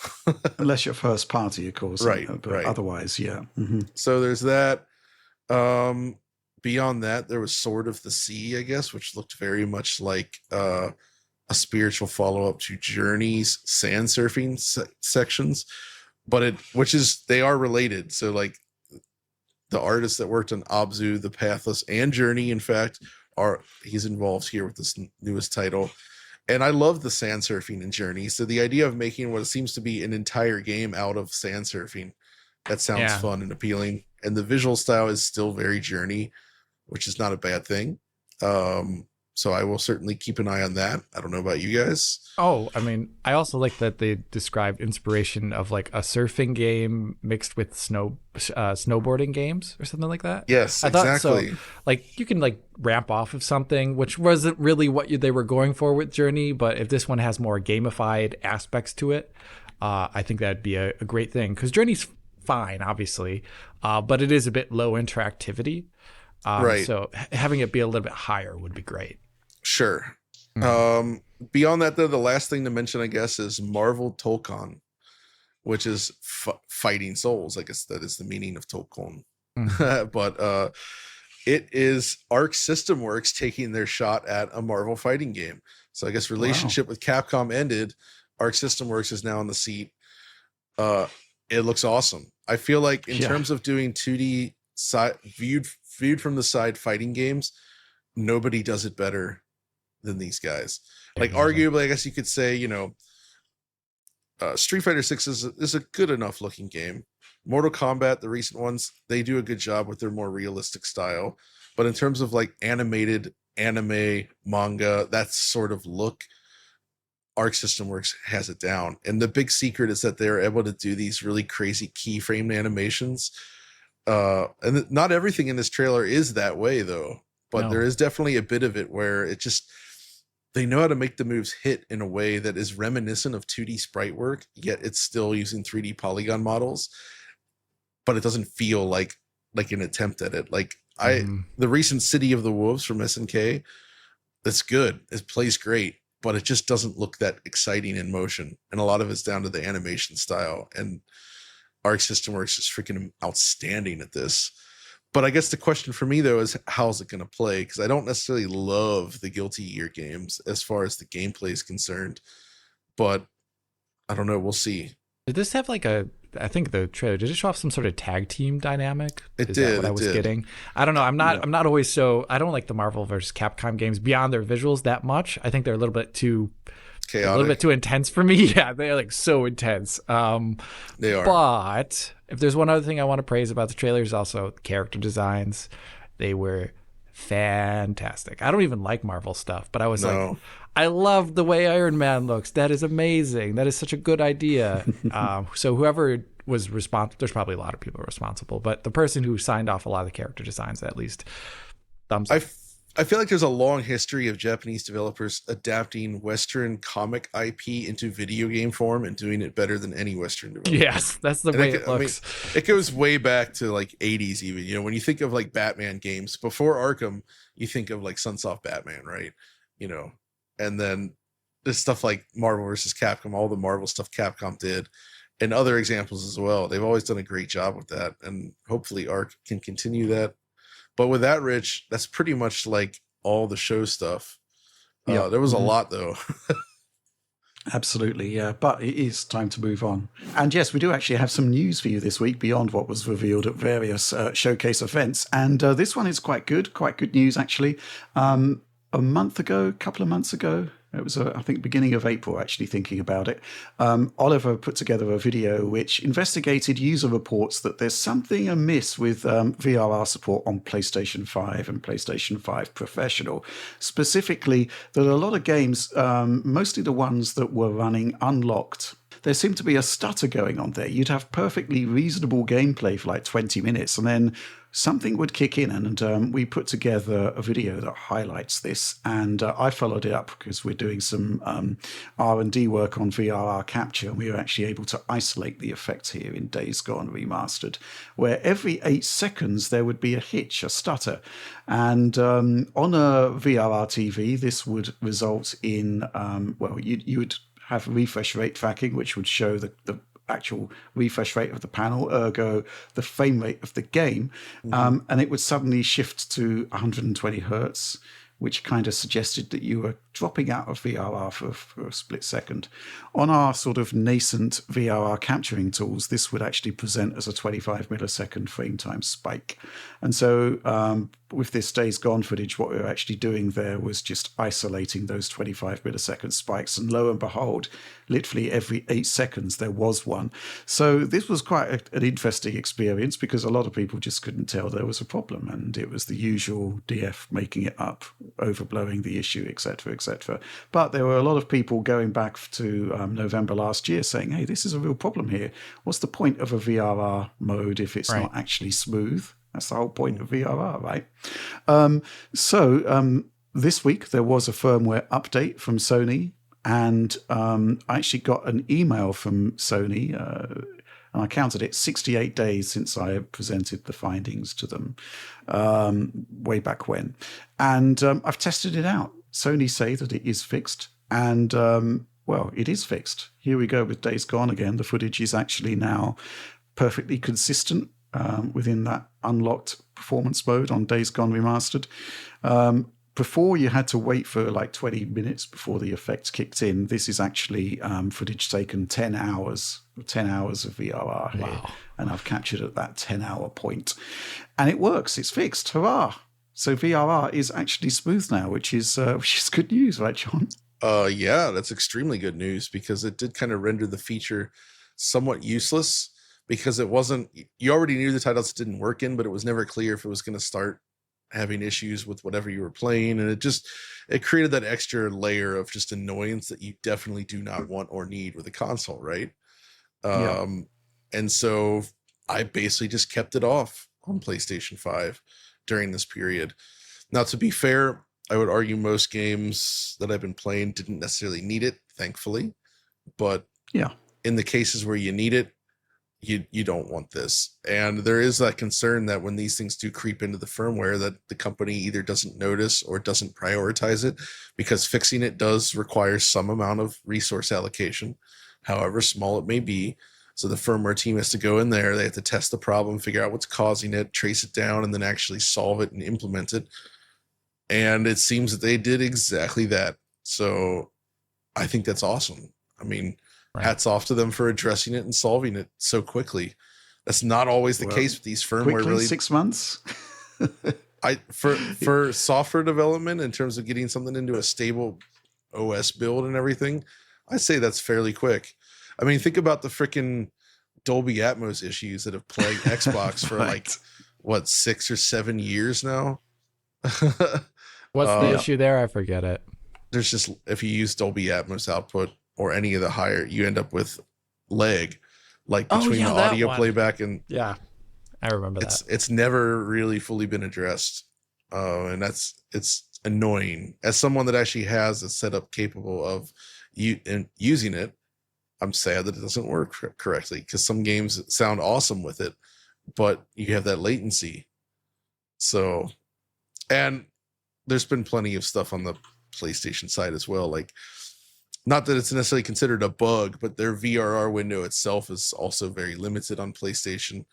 Unless you're first party, of course. Right. But right. Otherwise, yeah. So there's that. Beyond that, there was Sword of the Sea, I guess, which looked very much like a spiritual follow-up to Journey's sand surfing sections, but they are related. So like the artists that worked on Abzu, The Pathless, and Journey, in fact, he's involved here with this newest title. And I love the sand surfing in Journey. So the idea of making what seems to be an entire game out of sand surfing, that sounds fun and appealing. And the visual style is still very Journey, which is not a bad thing. So I will certainly keep an eye on that. I don't know about you guys. Oh, I mean, I also like that they described inspiration of like a surfing game mixed with snowboarding games or something like that. Yes, I exactly. So, like you can like ramp off of something, which wasn't really what they were going for with Journey. But if this one has more gamified aspects to it, I think that'd be a great thing. Because Journey's fine, obviously, but it is a bit low interactivity. Right. So having it be a little bit higher would be great. Sure. Mm. Beyond that, though, the last thing to mention, I guess, is Marvel Tōkon, which is fighting souls. I guess that is the meaning of Tōkon. Mm. But it is Arc System Works taking their shot at a Marvel fighting game. So I guess relationship with Capcom ended. Arc System Works is now in the seat. It looks awesome. I feel like in terms of doing 2D viewed from the side fighting games, nobody does it better than these guys. Like arguably, I guess you could say, Street Fighter 6 is a good enough looking game. Mortal Kombat, the recent ones, they do a good job with their more realistic style. But in terms of like animated anime, manga, that sort of look, Arc System Works has it down. And the big secret is that they're able to do these really crazy keyframe animations. And not everything in this trailer is that way, though. But there is definitely a bit of it where it just, they know how to make the moves hit in a way that is reminiscent of 2D sprite work, yet it's still using 3D polygon models. But it doesn't feel like an attempt at it. Like the recent City of the Wolves from SNK, that's good. It plays great, but it just doesn't look that exciting in motion. And a lot of it's down to the animation style. And Arc System Works is freaking outstanding at this. But I guess the question for me, though, is how's it going to play? Because I don't necessarily love the Guilty Gear games as far as the gameplay is concerned. But I don't know. We'll see. Did this have like I think the trailer, did it show off some sort of tag team dynamic? It Is did. That what I was getting? I don't know. I'm not always so, I don't like the Marvel versus Capcom games beyond their visuals that much. I think they're a little bit too chaotic, a little bit too intense for me. Yeah, they're like so intense. They are. But if there's one other thing I want to praise about the trailers, also character designs. They were fantastic. I don't even like Marvel stuff, but I was like, I love the way Iron Man looks. That is amazing. That is such a good idea. So whoever was responsible, there's probably a lot of people responsible, but the person who signed off a lot of the character designs, at least, thumbs up. I feel like there's a long history of Japanese developers adapting Western comic IP into video game form and doing it better than any Western developer. Yes, that's the way it looks. I mean, it goes way back to like 80s even. When you think of like Batman games, before Arkham, you think of like Sunsoft Batman, right? And then there's stuff like Marvel versus Capcom, all the Marvel stuff Capcom did, and other examples as well. They've always done a great job with that, and hopefully Arc can continue that. But with that, Rich, that's pretty much like all the show stuff. There was a lot, though. Absolutely, yeah. But it is time to move on. And yes, we do actually have some news for you this week beyond what was revealed at various showcase events. And this one is quite good news, actually. A couple of months ago, it was, I think, beginning of April, actually, thinking about it, Oliver put together a video which investigated user reports that there's something amiss with VRR support on PlayStation 5 and PlayStation 5 Professional. Specifically, that a lot of games, mostly the ones that were running unlocked, there seemed to be a stutter going on there. You'd have perfectly reasonable gameplay for like 20 minutes, and then something would kick in, and we put together a video that highlights this, and I followed it up because we're doing some R&D work on VRR capture, and we were actually able to isolate the effects here in Days Gone Remastered, where every 8 seconds there would be a hitch, a stutter, and on a VRR TV this would result in, you would have refresh rate tracking, which would show the actual refresh rate of the panel, ergo the frame rate of the game, and it would suddenly shift to 120 hertz, which kind of suggested that you were dropping out of VRR for a split second. On our sort of nascent VRR capturing tools, this would actually present as a 25 millisecond frame time spike. And so with this Days Gone footage, what we were actually doing there was just isolating those 25 millisecond spikes. And lo and behold, literally every 8 seconds there was one. So this was quite an interesting experience because a lot of people just couldn't tell there was a problem. And it was the usual DF making it up, overblowing the issue, etc., etc. But there were a lot of people going back to November last year saying, hey, this is a real problem here. What's the point of a VRR mode if it's not actually smooth? That's the whole point of VRR, right? So this week there was a firmware update from Sony, and I actually got an email from Sony. and I counted it 68 days since I presented the findings to them way back when. And I've tested it out. Sony say that it is fixed, and well, it is fixed. Here we go with Days Gone again. The footage is actually now perfectly consistent within that unlocked performance mode on Days Gone Remastered. Before, you had to wait for like 20 minutes before the effects kicked in. This is actually footage taken 10 hours of VRR here. Wow. And I've captured at that 10-hour point. And it works. It's fixed. Hurrah. So VRR is actually smooth now, which is good news, right, John? Yeah, that's extremely good news, because it did kind of render the feature somewhat useless, because it wasn't, you already knew the titles didn't work in, but it was never clear if it was going to start having issues with whatever you were playing. And it created that extra layer of just annoyance that you definitely do not want or need with a console, right? Yeah. And so I basically just kept it off on PlayStation 5 during this period. Now, to be fair, I would argue most games that I've been playing didn't necessarily need it, thankfully. But Yeah. in the cases where you need it, you don't want this. And there is that concern that when these things do creep into the firmware, that the company either doesn't notice or doesn't prioritize it, because fixing it does require some amount of resource allocation, however small it may be. So the firmware team has to go in there, they have to test the problem, figure out what's causing it, trace it down, and then actually solve it and implement it. And it seems that they did exactly that. So I think that's awesome. I mean, hats off to them for addressing it and solving it so quickly. That's not always the case with these firmware. Quickly, 6 months. For software development, in terms of getting something into a stable OS build and everything, I say that's fairly quick. I mean, think about the freaking Dolby Atmos issues that have plagued Xbox for like, what, 6 or 7 years now? What's the issue there? I forget it. There's just, if you use Dolby Atmos output or any of the higher, you end up with lag, like between the audio playback and yeah, I remember that. It's never really fully been addressed, and it's annoying. As someone that actually has a setup capable of using it, I'm sad that it doesn't work correctly, because some games sound awesome with it, but you have that latency. So, and there's been plenty of stuff on the PlayStation side as well, like, not that it's necessarily considered a bug, but their VRR window itself is also very limited on PlayStation.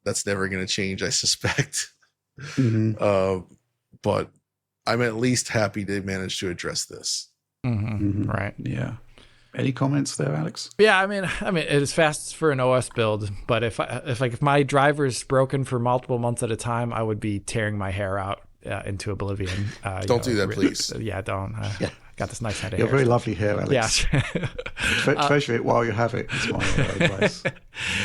That's never going to change, I suspect. Mm-hmm. But I'm at least happy they managed to address this. Right. Yeah. Any comments there, Alex? Yeah, I mean, it is fast for an OS build, but if my driver is broken for multiple months at a time, I would be tearing my hair out into oblivion. Don't do that, please. Yeah, don't. Got this nice head of hair. Your very lovely hair, Alex. Yeah. Treasure it while you have it. That's my advice.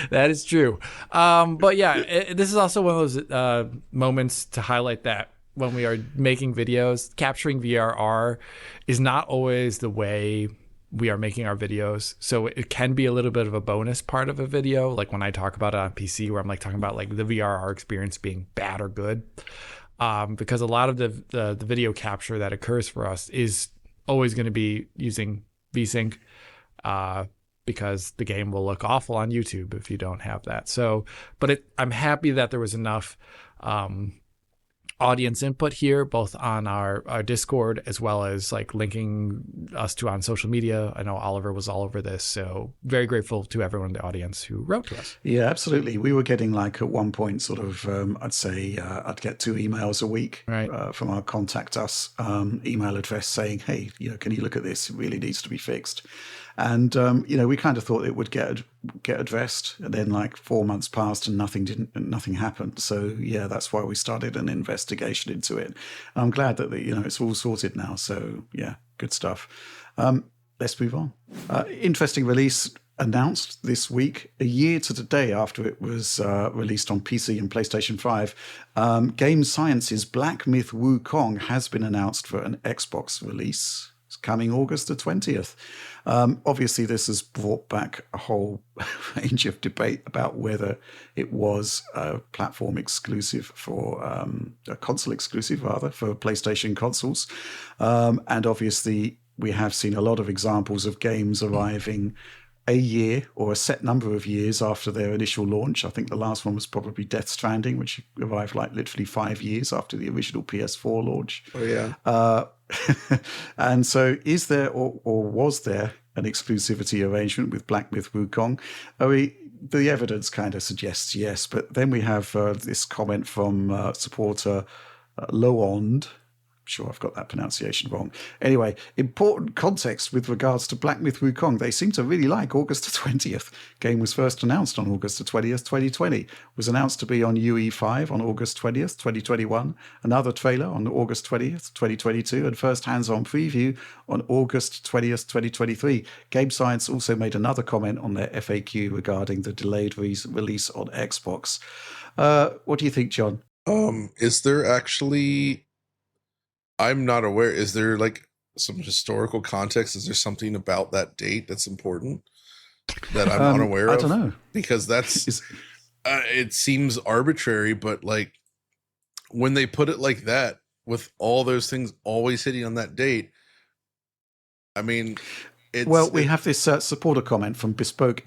That is true. But yeah, this is also one of those moments to highlight that when we are making videos, capturing VRR is not always the way we are making our videos. So it can be a little bit of a bonus part of a video. Like when I talk about it on PC, where I'm like talking about like the VRR experience being bad or good. Because a lot of the video capture that occurs for us is always going to be using VSync, because the game will look awful on YouTube if you don't have that. So, but I'm happy that there was enough audience input here, both on our Discord as well as like linking us to on social media. I know Oliver was all over this, so very grateful to everyone in the audience who wrote to us. Yeah, absolutely. We were getting like at one point sort of, I'd say I'd get 2 emails a week from our contact us email address saying, hey, can you look at this? It really needs to be fixed. And, we kind of thought it would get addressed, and then like 4 months passed and nothing happened. So yeah, that's why we started an investigation into it. I'm glad that it's all sorted now. So yeah, good stuff. Let's move on. Interesting release announced this week, a year to the day after it was released on PC and PlayStation 5. Game Science's Black Myth Wukong has been announced for an Xbox release. It's coming August the 20th. Obviously, this has brought back a whole range of debate about whether it was a platform exclusive for a console exclusive, rather, for PlayStation consoles. And obviously, we have seen a lot of examples of games arriving a year or a set number of years after their initial launch. I think the last one was probably Death Stranding, which arrived like literally 5 years after the original PS4 launch. Oh, yeah. And so is there or was there an exclusivity arrangement with Black Myth Wukong? The evidence kind of suggests yes, but then we have this comment from supporter Loond. Sure, I've got that pronunciation wrong. Anyway, important context with regards to Black Myth Wukong. They seem to really like August the 20th. Game was first announced on August the 20th, 2020. Was announced to be on UE5 on August 20th, 2021. Another trailer on August 20th, 2022. And first hands-on preview on August 20th, 2023. Game Science also made another comment on their FAQ regarding the delayed release on Xbox. What do you think, John? Is there actually... I'm not aware. Is there like some historical context? Is there something about that date that's important that I'm unaware of? I don't know. Because that's it seems arbitrary, but like when they put it like that, with all those things always hitting on that date, I mean, we have this supporter comment from Bespoke !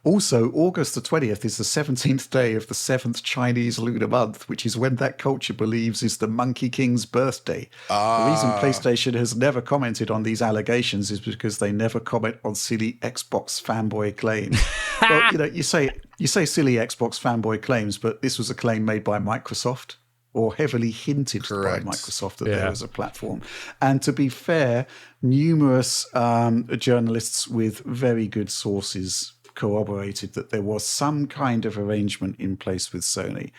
Also, August the 20th is the 17th day of the 7th Chinese lunar month, which is when that culture believes is the Monkey King's birthday. The reason PlayStation has never commented on these allegations is because they never comment on silly Xbox fanboy claims. Well, you say silly Xbox fanboy claims, but this was a claim made by Microsoft, or heavily hinted Correct. by Microsoft that there was a platform. And to be fair, numerous journalists with very good sources corroborated that there was some kind of arrangement in place with Sony.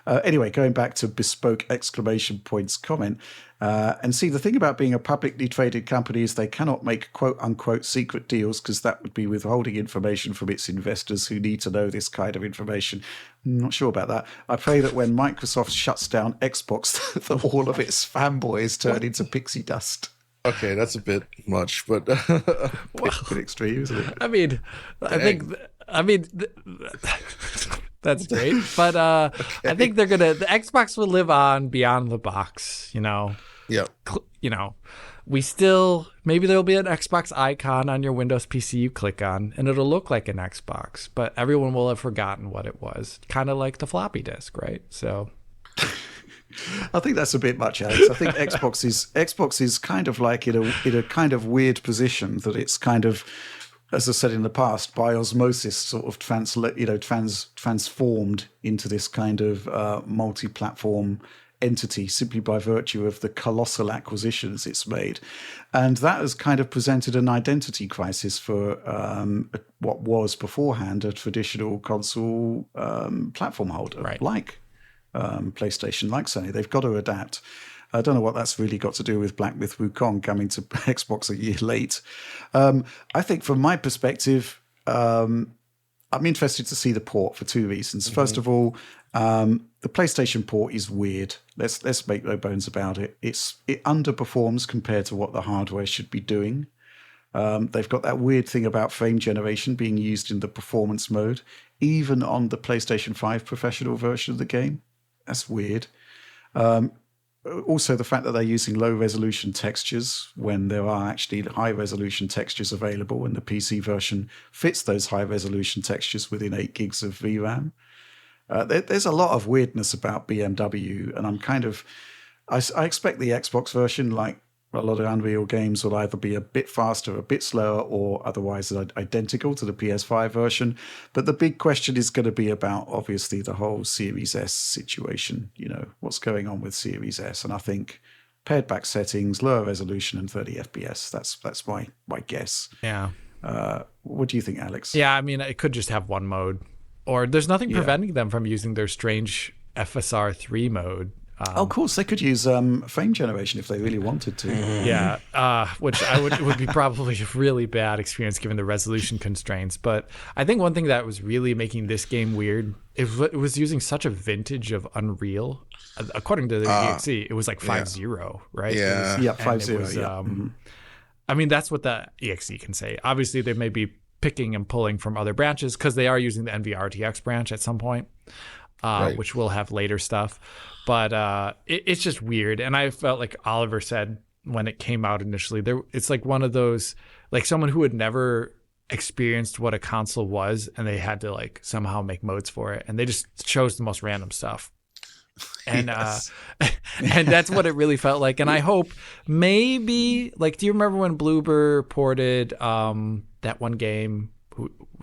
Anyway, going back to Bespoke ! Comment, and see, the thing about being a publicly traded company is they cannot make quote-unquote secret deals because that would be withholding information from its investors who need to know this kind of information. I'm not sure about that. I pray that when Microsoft shuts down Xbox, that all of its fanboys turn into pixie dust. Okay, that's a bit much, but a bit extreme, isn't it? I mean, that's great, but I think the Xbox will live on beyond the box, Yeah. Maybe there'll be an Xbox icon on your Windows PC you click on, and it'll look like an Xbox, but everyone will have forgotten what it was. Kind of like the floppy disk, right? So I think that's a bit much, Alex. I think Xbox is kind of like in a kind of weird position that it's kind of, as I said in the past, by osmosis sort of transformed into this kind of multi-platform entity simply by virtue of the colossal acquisitions it's made. And that has kind of presented an identity crisis for what was beforehand a traditional console platform holder, right, like PlayStation, like Sony. They've got to adapt. I don't know what that's really got to do with Black Myth Wukong coming to Xbox a year late. I think from my perspective, I'm interested to see the port for two reasons. Mm-hmm. First of all, the PlayStation port is weird. Let's make no bones about it. It underperforms compared to what the hardware should be doing. They've got that weird thing about frame generation being used in the performance mode, even on the PlayStation 5 professional version of the game. That's weird. Also, the fact that they're using low-resolution textures when there are actually high-resolution textures available, and the PC version fits those high-resolution textures within 8 gigs of VRAM. There's a lot of weirdness about BMW, and I expect the Xbox version, like a lot of Unreal games, will either be a bit faster, a bit slower, or otherwise identical to the PS5 version. But the big question is going to be about, obviously, the whole Series S situation. What's going on with Series S? And I think pared back settings, lower resolution, and 30 FPS. That's my guess. Yeah. What do you think, Alex? Yeah, I mean, it could just have one mode, or there's nothing preventing them from using their strange FSR 3 mode. Of course, they could use frame generation if they really wanted to. Yeah, which would be probably a really bad experience given the resolution constraints. But I think one thing that was really making this game weird, it was using such a vintage of Unreal. According to the EXE, it was like 5.0, right? Yeah, 5.0. I mean, that's what the EXE can say. Obviously, they may be picking and pulling from other branches because they are using the NVRTX branch at some point. Which will have later stuff. But it's just weird. And I felt like Oliver said when it came out initially, it's like one of those, like someone who had never experienced what a console was, and they had to like somehow make modes for it, and they just chose the most random stuff. And and that's what it really felt like. And I hope maybe, like, do you remember when Bloober ported that one game,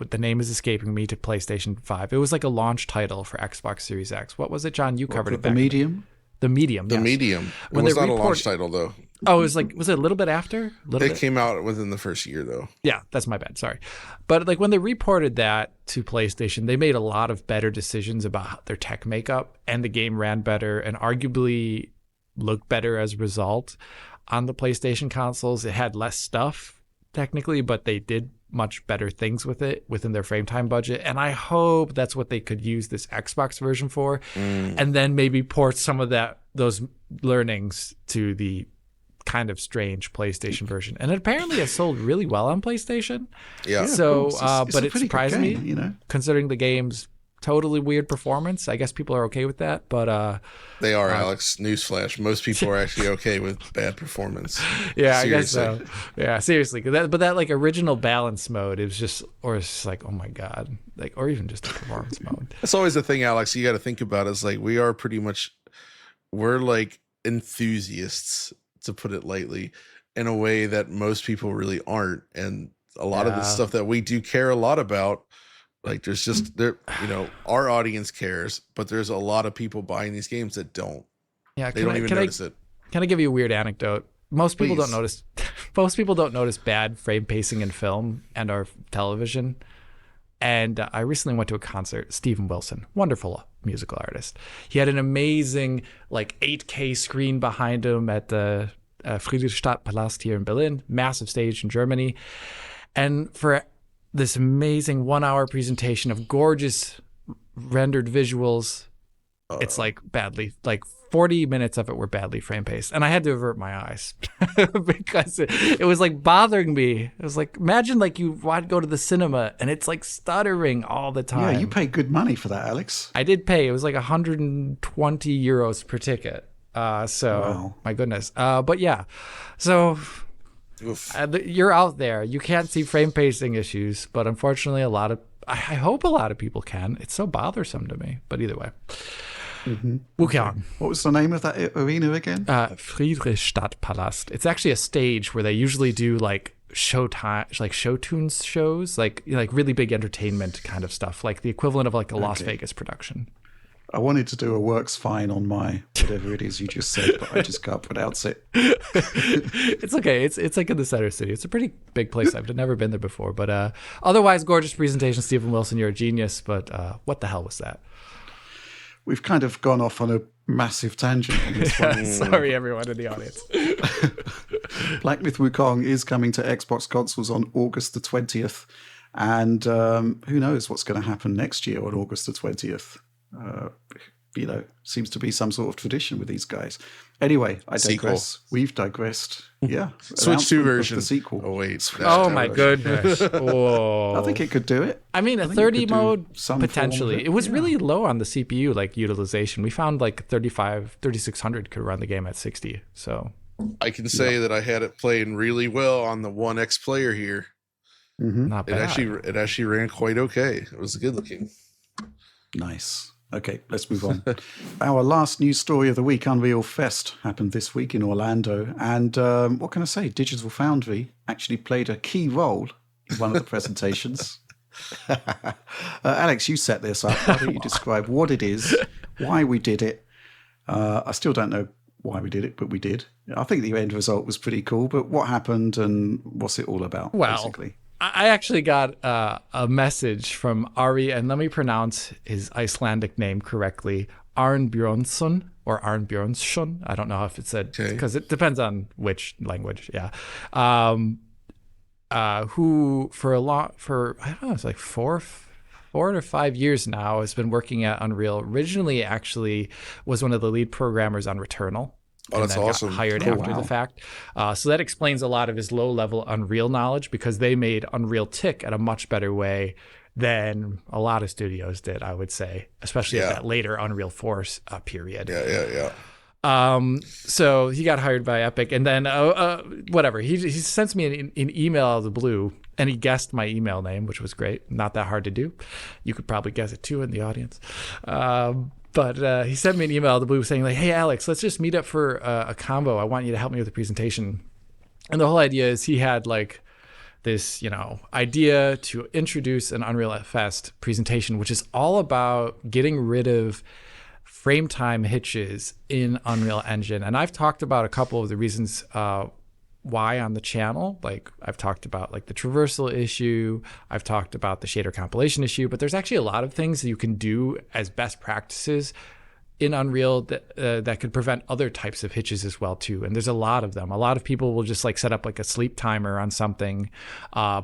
the name is escaping me, to PlayStation 5? It was like a launch title for Xbox Series X. What was it, John? You covered it back. The Medium? The Medium, The yes. Medium. It When was they not a launch title, though. Oh, it was like, was it a little bit after? It came out within the first year, though. Yeah, that's my bad. Sorry. But like when they reported that to PlayStation, they made a lot of better decisions about their tech makeup, and the game ran better and arguably looked better as a result. On the PlayStation consoles, it had less stuff technically, but they did much better things with it within their frame time budget. And I hope that's what they could use this Xbox version for, and then maybe port some of those learnings to the kind of strange PlayStation version. And it apparently has sold really well on PlayStation. Yeah. So, it's but a it pretty good surprised game, me, you know, considering the game's totally weird performance. I guess people are okay with that, but they are, Alex. Newsflash. Most people are actually okay with bad performance. yeah, Seriously. I guess so. Yeah, seriously. But that like original balance mode, it was just, or it's just like, oh my God, like, or even just a performance mode. That's always the thing, Alex. You got to think about is like we're like enthusiasts, to put it lightly, in a way that most people really aren't. And a lot of the stuff that we do care a lot about, like there's just our audience cares, but there's a lot of people buying these games that don't. Yeah, they don't even notice it. Can I give you a weird anecdote? Most people Please. don't notice. Most people don't notice bad frame pacing in film and or television. And I recently went to a concert. Steven Wilson, wonderful musical artist. He had an amazing like 8K screen behind him at the Friedrichstadtpalast here in Berlin, massive stage in Germany. And for this amazing 1 hour presentation of gorgeous rendered visuals, it's like 40 minutes of it were badly frame paced, and I had to avert my eyes because it was like bothering me. It was like, imagine like you want to go to the cinema and it's like stuttering all the time. Yeah, you pay good money for that, Alex. I did pay. It was like 120 euros per ticket. Wow. My goodness. But yeah, so you're out there. You can't see frame pacing issues, but unfortunately, I hope a lot of people can. It's so bothersome to me. But either way. Wukong. What was the name of that arena again? Friedrichstadtpalast. It's actually a stage where they usually do like showtime, like show tunes shows, like really big entertainment kind of stuff, like the equivalent of like a Las Vegas production. I wanted to do a works fine on my whatever it is you just said, but I just can't pronounce it. It's okay. It's like in the center city. It's a pretty big place. I've never been there before, but otherwise gorgeous presentation. Steven Wilson, you're a genius. But what the hell was that? We've kind of gone off on a massive tangent on this one. Sorry, everyone in the audience. Black Myth Wukong is coming to Xbox consoles on August the 20th. And who knows what's going to happen next year on August the 20th. Seems to be some sort of tradition with these guys. Anyway, I digress. Sequel. We've digressed. Yeah. Switch 2 version. The sequel. Oh, wait. Oh, my goodness. Whoa. I think it could do it. I mean, a think 30 it could do mode, some form of potentially. it. It was Yeah. really low on the CPU, like, utilization. We found, like, 3600 could run the game at 60, so. I can say that I had it playing really well on the One X player here. Not bad. It actually ran quite okay. It was good looking. Nice. Okay, let's move on. Our last news story of the week, Unreal Fest, happened this week in Orlando. And what can I say? Digital Foundry actually played a key role in one of the presentations. Alex, you set this up. Why don't you describe what it is, why we did it? I still don't know why we did it, but we did. I think the end result was pretty cool, but what happened and what's it all about, basically? I actually got a message from Ari, and let me pronounce his Icelandic name correctly, Arnbjörnsson or Arnbjörnsson. I don't know if it said, because it depends on which language. Yeah. Who for I don't know, it's like 4 to 5 years now has been working at Unreal. Originally, actually was one of the lead programmers on Returnal. Oh, that's awesome. Got hired after the fact. So that explains a lot of his low-level Unreal knowledge, because they made Unreal tick at a much better way than a lot of studios did, I would say, especially at that later Unreal 4 period. Yeah. So he got hired by Epic, and then whatever. He sends me an email out of the blue, and he guessed my email name, which was great. Not that hard to do. You could probably guess it too in the audience. But he sent me an email out of the blue saying like, "Hey Alex, let's just meet up for a combo. I want you to help me with the presentation." And the whole idea is he had like this, idea to introduce an Unreal Fest presentation, which is all about getting rid of frame time hitches in Unreal Engine. And I've talked about a couple of the reasons why on the channel. Like I've talked about like the traversal issue, I've talked about the shader compilation issue, but there's actually a lot of things that you can do as best practices in Unreal that could prevent other types of hitches as well too. And there's a lot of them. A lot of people will just like set up like a sleep timer on something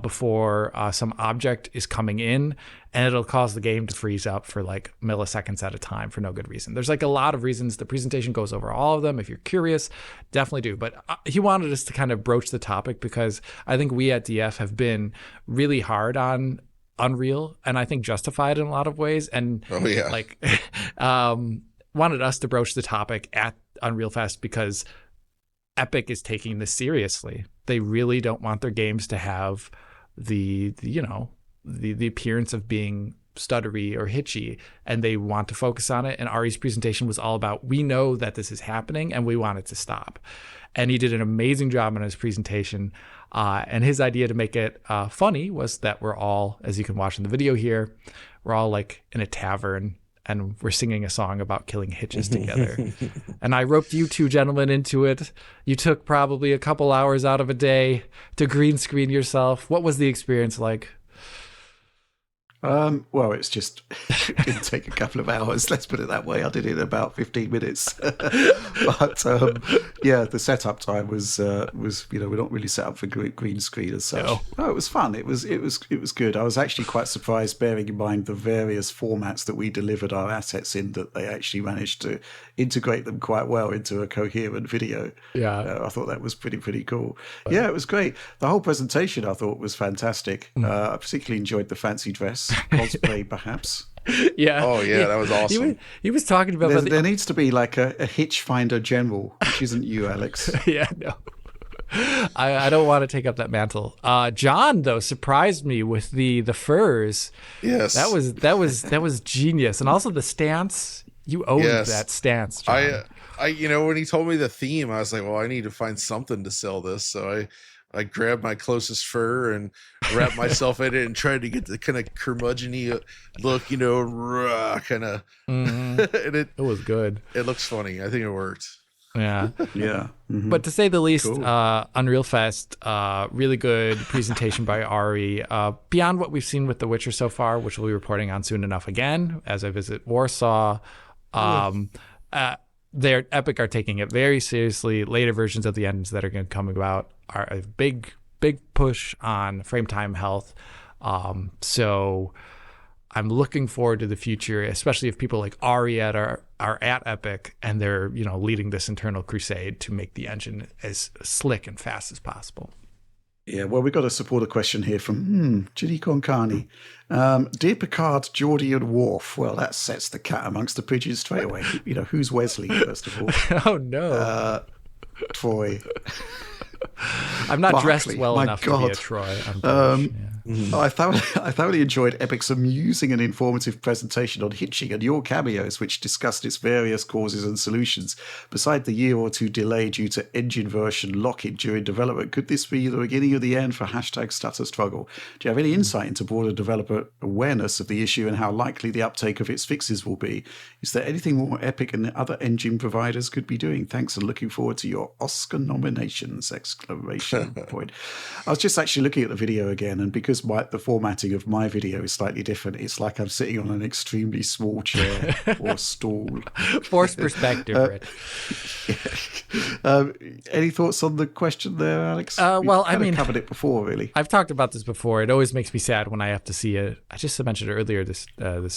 before some object is coming in, and it'll cause the game to freeze up for like milliseconds at a time for no good reason. There's like a lot of reasons. The presentation goes over all of them. If you're curious, definitely do. But he wanted us to kind of broach the topic because I think we at DF have been really hard on Unreal, and I think justified in a lot of ways. And wanted us to broach the topic at Unreal Fest because Epic is taking this seriously. They really don't want their games to have the appearance of being stuttery or hitchy, and they want to focus on it. And Ari's presentation was all about, we know that this is happening and we want it to stop. And he did an amazing job in his presentation. And his idea to make it funny was that we're all, as you can watch in the video here, we're all like in a tavern and we're singing a song about killing hitches together. And I roped you two gentlemen into it. You took probably a couple hours out of a day to green screen yourself. What was the experience like? Well, it didn't take a couple of hours. Let's put it that way. I did it in about 15 minutes. But the setup time was we're not really set up for green screen as such. No, it was fun. It was good. I was actually quite surprised, bearing in mind the various formats that we delivered our assets in, that they actually managed to integrate them quite well into a coherent video. Yeah, I thought that was pretty cool. Yeah, it was great. The whole presentation I thought was fantastic. I particularly enjoyed the fancy dress. Cosplay, perhaps. Yeah. Oh, yeah, that was awesome. He was talking about... There needs to be like a hitch finder general, which isn't you, Alex. Yeah, no. I don't want to take up that mantle. John, though, surprised me with the furs. Yes. That was genius. And also the stance. You owned that stance, John. I when he told me the theme, I was like, well, I need to find something to sell this. So I grabbed my closest fur and wrapped myself in it and tried to get the kind of curmudgeon-y look, kind of. Mm-hmm. And it was good. It looks funny. I think it worked. Yeah. Yeah. Mm-hmm. But to say the least, cool. Unreal Fest, really good presentation by Ari. Beyond what we've seen with The Witcher so far, which we'll be reporting on soon enough again as I visit Warsaw. Epic are taking it very seriously. Later versions of the engines that are going to come about are a big push on frame time health. So I'm looking forward to the future, especially if people like Ari are at Epic and they're leading this internal crusade to make the engine as slick and fast as possible. Yeah, well, we've got a supporter question here from Ginny Konkani. Dear Picard, Geordie and Worf. Well, that sets the cat amongst the pigeons straight away. Who's Wesley, first of all? Oh, no. Troy. I'm not Barclay, dressed well enough to be a Troy. I thoroughly enjoyed Epic's amusing and informative presentation on hitching and your cameos, which discussed its various causes and solutions. Beside the year or two delay due to engine version lock-in during development, could this be the beginning of the end for #stutter struggle? Do you have any insight into broader developer awareness of the issue and how likely the uptake of its fixes will be? Is there anything more Epic and other engine providers could be doing? Thanks, and looking forward to your Oscar nominations! ! Point. I was just actually looking at the video again, and because the formatting of my video is slightly different, it's like I'm sitting on an extremely small chair or stool. Forced perspective, Rich. Any thoughts on the question there, Alex? We've covered it before, really. I've talked about this before. It always makes me sad when I have to see it. I just mentioned it earlier this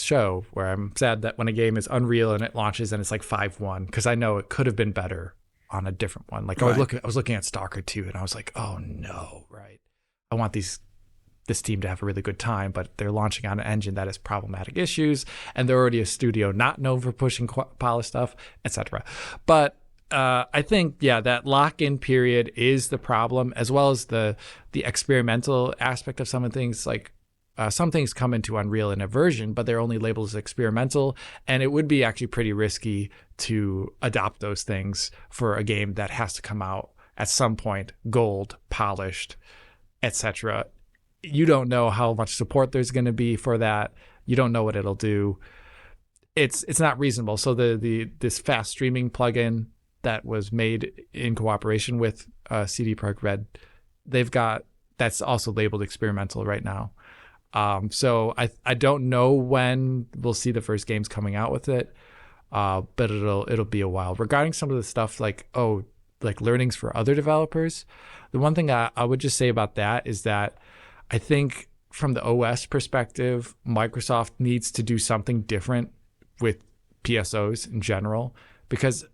show, where I'm sad that when a game is Unreal and it launches and it's like 5.1, because I know it could have been better on a different one. Like I was looking at Stalker 2 and I was like, oh no, right. I want this team to have a really good time, but they're launching on an engine that has problematic issues, and they're already a studio not known for pushing polished stuff, etc. But I think, that lock-in period is the problem, as well as the experimental aspect of some of the things. Like some things come into Unreal in a version, but they're only labeled as experimental, and it would be actually pretty risky to adopt those things for a game that has to come out at some point, gold, polished, etc. You don't know how much support there's going to be for that. You don't know what it'll do. It's not reasonable. So this fast streaming plugin that was made in cooperation with CD Projekt Red, that's also labeled experimental right now. So I don't know when we'll see the first games coming out with it, but it'll be a while. Regarding some of the stuff like learnings for other developers, the one thing I would just say about that is that I think from the OS perspective, Microsoft needs to do something different with PSOs in general, because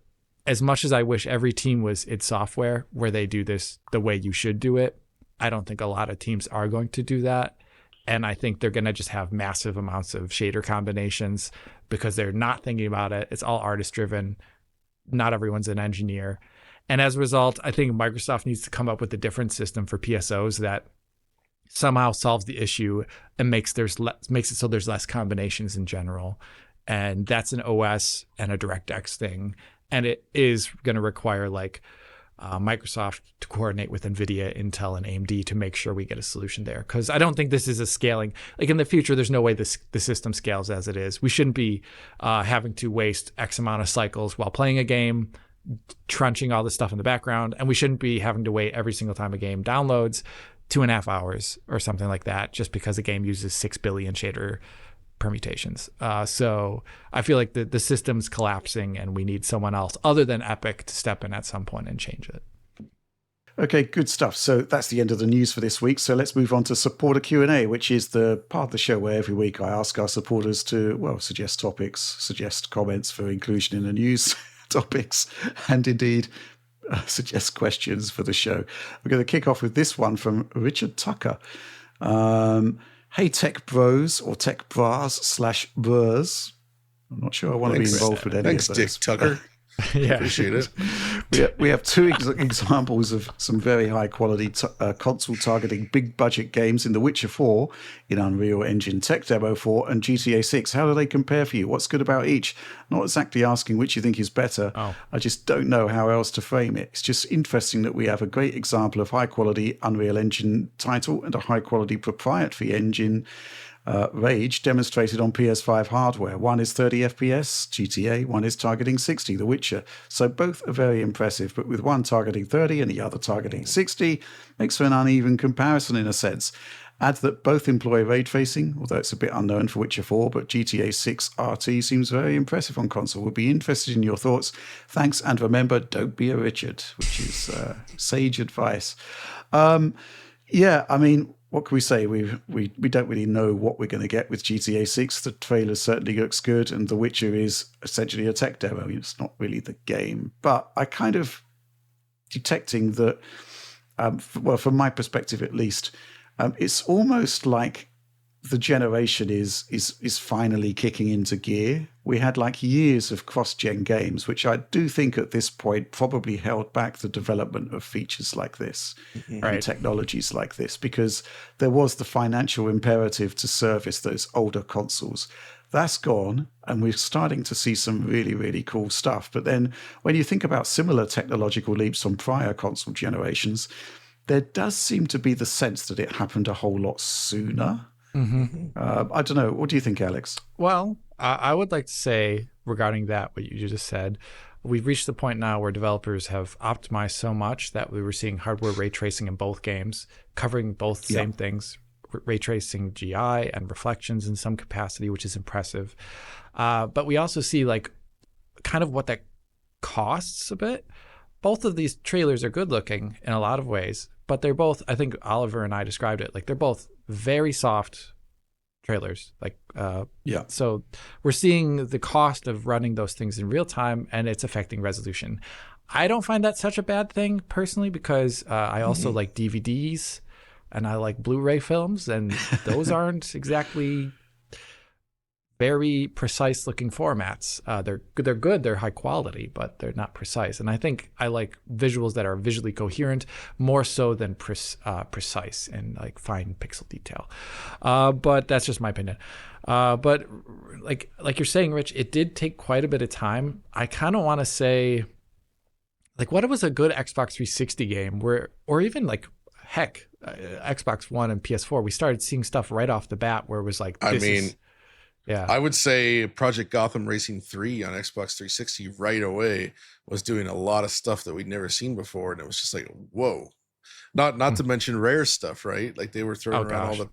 as much as I wish every team was id Software where they do this the way you should do it, I don't think a lot of teams are going to do that. And I think they're going to just have massive amounts of shader combinations because they're not thinking about it. It's all artist driven. Not everyone's an engineer. And as a result, I think Microsoft needs to come up with a different system for PSOs that somehow solves the issue and makes it so there's less combinations in general. And that's an OS and a DirectX thing. And it is going to require Microsoft to coordinate with NVIDIA, Intel, and AMD to make sure we get a solution there. Because I don't think this is a scaling. In the future, there's no way the system scales as it is. We shouldn't be having to waste X amount of cycles while playing a game, crunching all this stuff in the background. And we shouldn't be having to wait every single time a game downloads 2.5 hours or something like that just because the game uses 6 billion shader permutations. So I feel like the system's collapsing and we need someone else other than Epic to step in at some point and change it. Okay, good stuff. So that's the end of the news for this week. So let's move on to supporter Q&A, which is the part of the show where every week I ask our supporters to, suggest topics, suggest comments for inclusion in the news topics, and indeed suggest questions for the show. We're going to kick off with this one from Richard Tucker. Hey, tech bros or tech bras / burs. I'm not sure I want to be involved with any Thanks, of those. Dick Tucker. Yeah. Appreciate it. We have two examples of some very high quality console targeting big budget games in The Witcher 4 in Unreal Engine Tech Demo 4 and GTA 6. How do they compare for you? What's good about each? Not exactly asking which you think is better. I just don't know how else to frame it. It's just interesting that we have a great example of high quality Unreal Engine title and a high quality proprietary engine Rage demonstrated on PS5 hardware. One is 30 FPS, GTA, one is targeting 60, The Witcher. So both are very impressive, but with one targeting 30 and the other targeting 60, makes for an uneven comparison in a sense. Add that both employ ray tracing, although it's a bit unknown for Witcher 4, but GTA 6 RT seems very impressive on console. Would be interested in your thoughts. Thanks, and remember, don't be a Richard, which is sage advice. What can we say? We don't really know what we're going to get with GTA 6. The trailer certainly looks good, and The Witcher is essentially a tech demo. It's not really the game. But I kind of detecting that, from my perspective at least, it's almost like the generation is finally kicking into gear. We had years of cross-gen games, which I do think at this point probably held back the development of features like this and technologies like this, because there was the financial imperative to service those older consoles. That's gone, and we're starting to see some really, really cool stuff. But then when you think about similar technological leaps from prior console generations, there does seem to be the sense that it happened a whole lot sooner. I don't know. What do you think, Alex? Well, I would like to say regarding that, what you just said, we've reached the point now where developers have optimized so much that we were seeing hardware ray tracing in both games, covering both the same things, ray tracing GI and reflections in some capacity, which is impressive. But we also see kind of what that costs a bit. Both of these trailers are good looking in a lot of ways, but they're both, I think Oliver and I described it, they're both very soft trailers. So we're seeing the cost of running those things in real time, and it's affecting resolution. I don't find that such a bad thing personally, because I also like DVDs and I like Blu-ray films, and those aren't exactly very precise looking formats. They're good, they're high quality, but they're not precise. And I think I like visuals that are visually coherent more so than precise and like fine pixel detail. But that's just my opinion. But like you're saying, Rich, it did take quite a bit of time. I kind of want to say, like, what was a good Xbox 360 game or even like, heck, Xbox One and PS4, we started seeing stuff right off the bat where it was like, yeah, I would say Project Gotham Racing 3 on Xbox 360 right away was doing a lot of stuff that we'd never seen before, and it was just like, whoa. Not to mention rare stuff, right? Like they were throwing around all the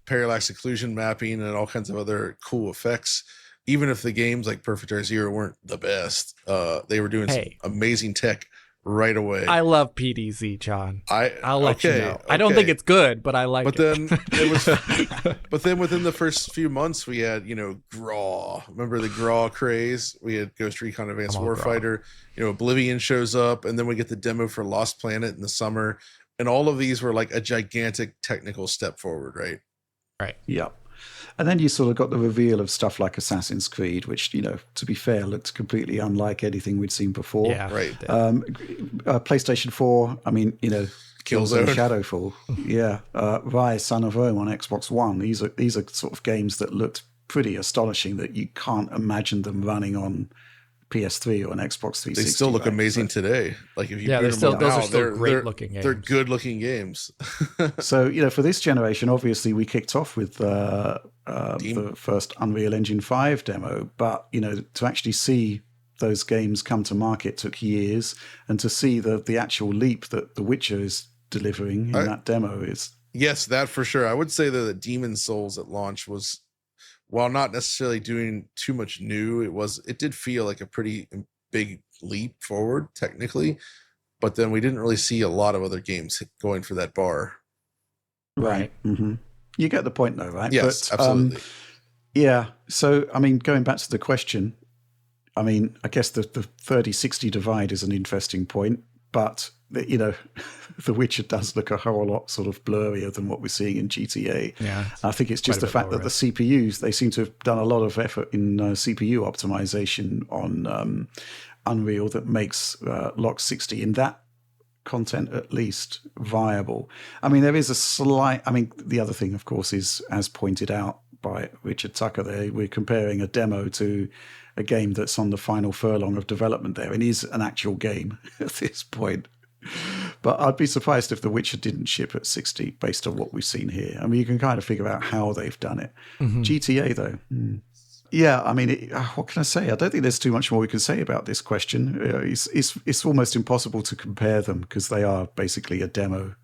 parallax occlusion mapping and all kinds of other cool effects. Even if the games like Perfect Dark Zero weren't the best, they were doing some amazing tech right away. I love PDZ, John. I'll let you know. Okay. I don't think it's good, but I like it. Then it was but then within the first few months we had, Graw. Remember the Graw craze? We had Ghost Recon Advanced Warfighter, Oblivion shows up, and then we get the demo for Lost Planet in the summer. And all of these were like a gigantic technical step forward, right? Right. Yep. And then you sort of got the reveal of stuff like Assassin's Creed, which, to be fair, looked completely unlike anything we'd seen before. Yeah, right. PlayStation 4, I mean, Killzone Shadowfall. Yeah. Rise, Son of Rome on Xbox One. These are sort of games that looked pretty astonishing that you can't imagine them running on PS3 or an Xbox 360. They still look amazing today. Like if you those are still great looking games. They're good looking games. So, for this generation, obviously we kicked off with the first Unreal Engine 5 demo, but to actually see those games come to market took years, and to see the actual leap that The Witcher is delivering in that demo is... Yes, that for sure. I would say that the Demon's Souls at launch was, while not necessarily doing too much new, it did feel like a pretty big leap forward technically, but then we didn't really see a lot of other games going for that bar. Right. Mm-hmm. You get the point though, right? Yes, but, absolutely. Yeah. So, I mean, going back to the question, I mean, I guess the 30-60 divide is an interesting point, but The Witcher does look a whole lot sort of blurrier than what we're seeing in GTA. Yeah, I think it's just the fact that the CPUs, they seem to have done a lot of effort in CPU optimization on Unreal that makes Lock 60 in that content at least viable. I mean, there is the other thing, of course, is, as pointed out by Richard Tucker there, we're comparing a demo to a game that's on the final furlong of development there, and is an actual game at this point. But I'd be surprised if The Witcher didn't ship at 60 based on what we've seen here. I mean, you can kind of figure out how they've done it. Mm-hmm. GTA, though. Yeah, I mean, what can I say? I don't think there's too much more we can say about this question. It's almost impossible to compare them because they are basically a demo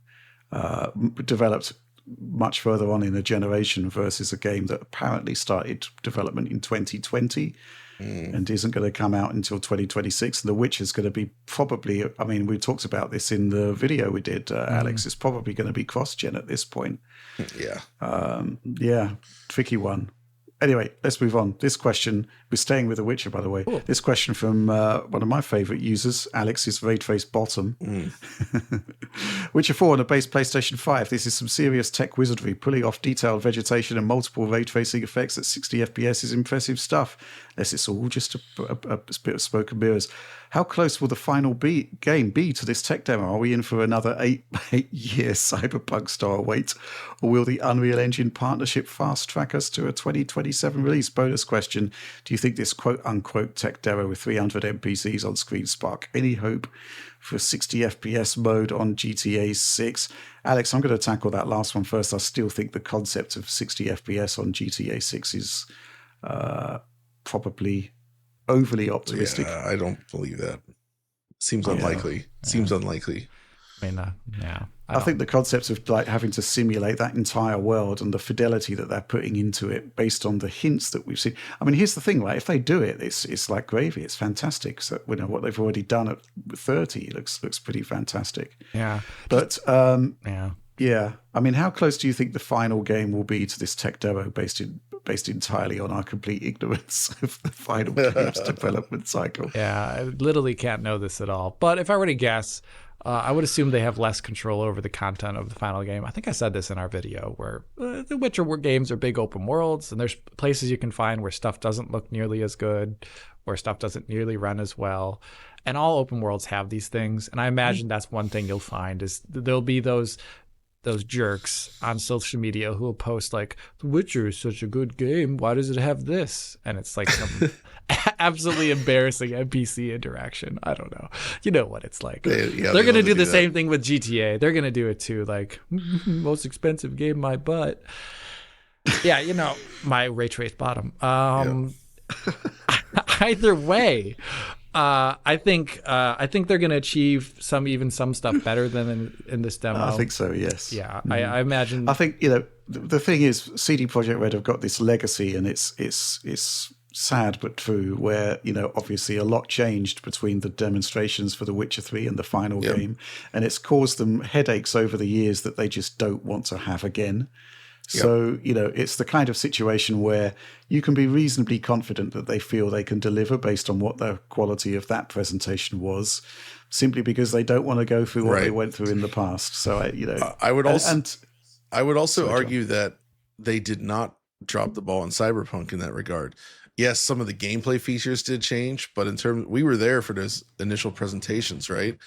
developed much further on in a generation versus a game that apparently started development in 2020. And isn't going to come out until 2026. And The Witcher is going to be probably, I mean, we talked about this in the video we did, Alex, it's probably going to be cross-gen at this point. Yeah. Tricky one. Anyway, let's move on. This question, we're staying with The Witcher, by the way. Cool. This question from one of my favorite users, Alex's Raid-Face Bottom. Witcher 4 on a base PlayStation 5. This is some serious tech wizardry. Pulling off detailed vegetation and multiple raid-facing effects at 60 FPS is impressive stuff. Unless it's all just a bit of smoke and mirrors. How close will the final game be to this tech demo? Are we in for another 8-year Cyberpunk-style wait? Or will the Unreal Engine partnership fast-track us to a 2027 release? Bonus question. Do you think this quote-unquote tech demo with 300 NPCs on screen spark any hope for a 60 FPS mode on GTA 6? Alex, I'm going to tackle that last one first. I still think the concept of 60 FPS on GTA 6 is probably overly optimistic. Yeah, I don't believe that. Seems unlikely. Seems unlikely. I mean, I think the concept of like having to simulate that entire world and the fidelity that they're putting into it based on the hints that we've seen. I mean, here's the thing, right? If they do it, it's like gravy. It's fantastic. So what they've already done at 30 looks pretty fantastic. Yeah. But yeah. I mean, how close do you think the final game will be to this tech demo based entirely on our complete ignorance of the final game's development cycle? Yeah, I literally can't know this at all. But if I were to guess, I would assume they have less control over the content of the final game. I think I said this in our video where the Witcher games are big open worlds, and there's places you can find where stuff doesn't look nearly as good, where stuff doesn't nearly run as well. And all open worlds have these things. And I imagine that's one thing you'll find is there'll be those jerks on social media who will post like, The Witcher is such a good game. Why does it have this? And it's like some absolutely embarrassing NPC interaction. I don't know. You know what it's like. They're going to do the same thing with GTA. They're going to do it too. Like, most expensive game in my butt. Yeah, you know, my ray trace bottom. Either way, I think they're going to achieve some stuff better than in this demo. I think so. Yes. Yeah, I imagine. I think the thing is, CD Projekt Red have got this legacy, and it's sad but true. Where obviously a lot changed between the demonstrations for The Witcher 3 and the final game, and it's caused them headaches over the years that they just don't want to have again. So, it's the kind of situation where you can be reasonably confident that they feel they can deliver based on what the quality of that presentation was, simply because they don't want to go through what they went through in the past. So, I would also argue that they did not drop the ball on Cyberpunk in that regard. Yes, some of the gameplay features did change, but we were there for those initial presentations, right?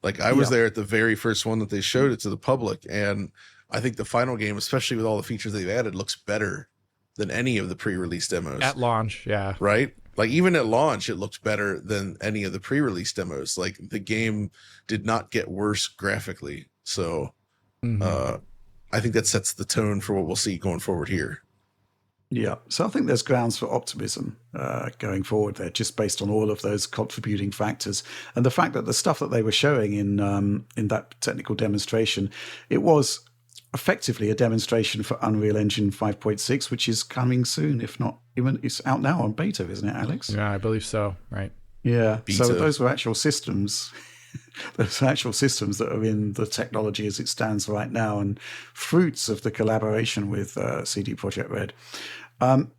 Like I was there at the very first one that they showed it to the public, and I think the final game, especially with all the features they've added, looks better than any of the pre-release demos. At launch, yeah. Right? Like even at launch, it looked better than any of the pre-release demos. Like the game did not get worse graphically. So I think that sets the tone for what we'll see going forward here. Yeah. So I think there's grounds for optimism going forward there, just based on all of those contributing factors. And the fact that the stuff that they were showing in that technical demonstration, it was effectively a demonstration for Unreal Engine 5.6, which is coming soon, if not even it's out now on beta, isn't it, Alex? Yeah, I believe so. Right. Yeah. Beta. So those were actual systems. Those actual systems that are in the technology as it stands right now, and fruits of the collaboration with CD Projekt Red.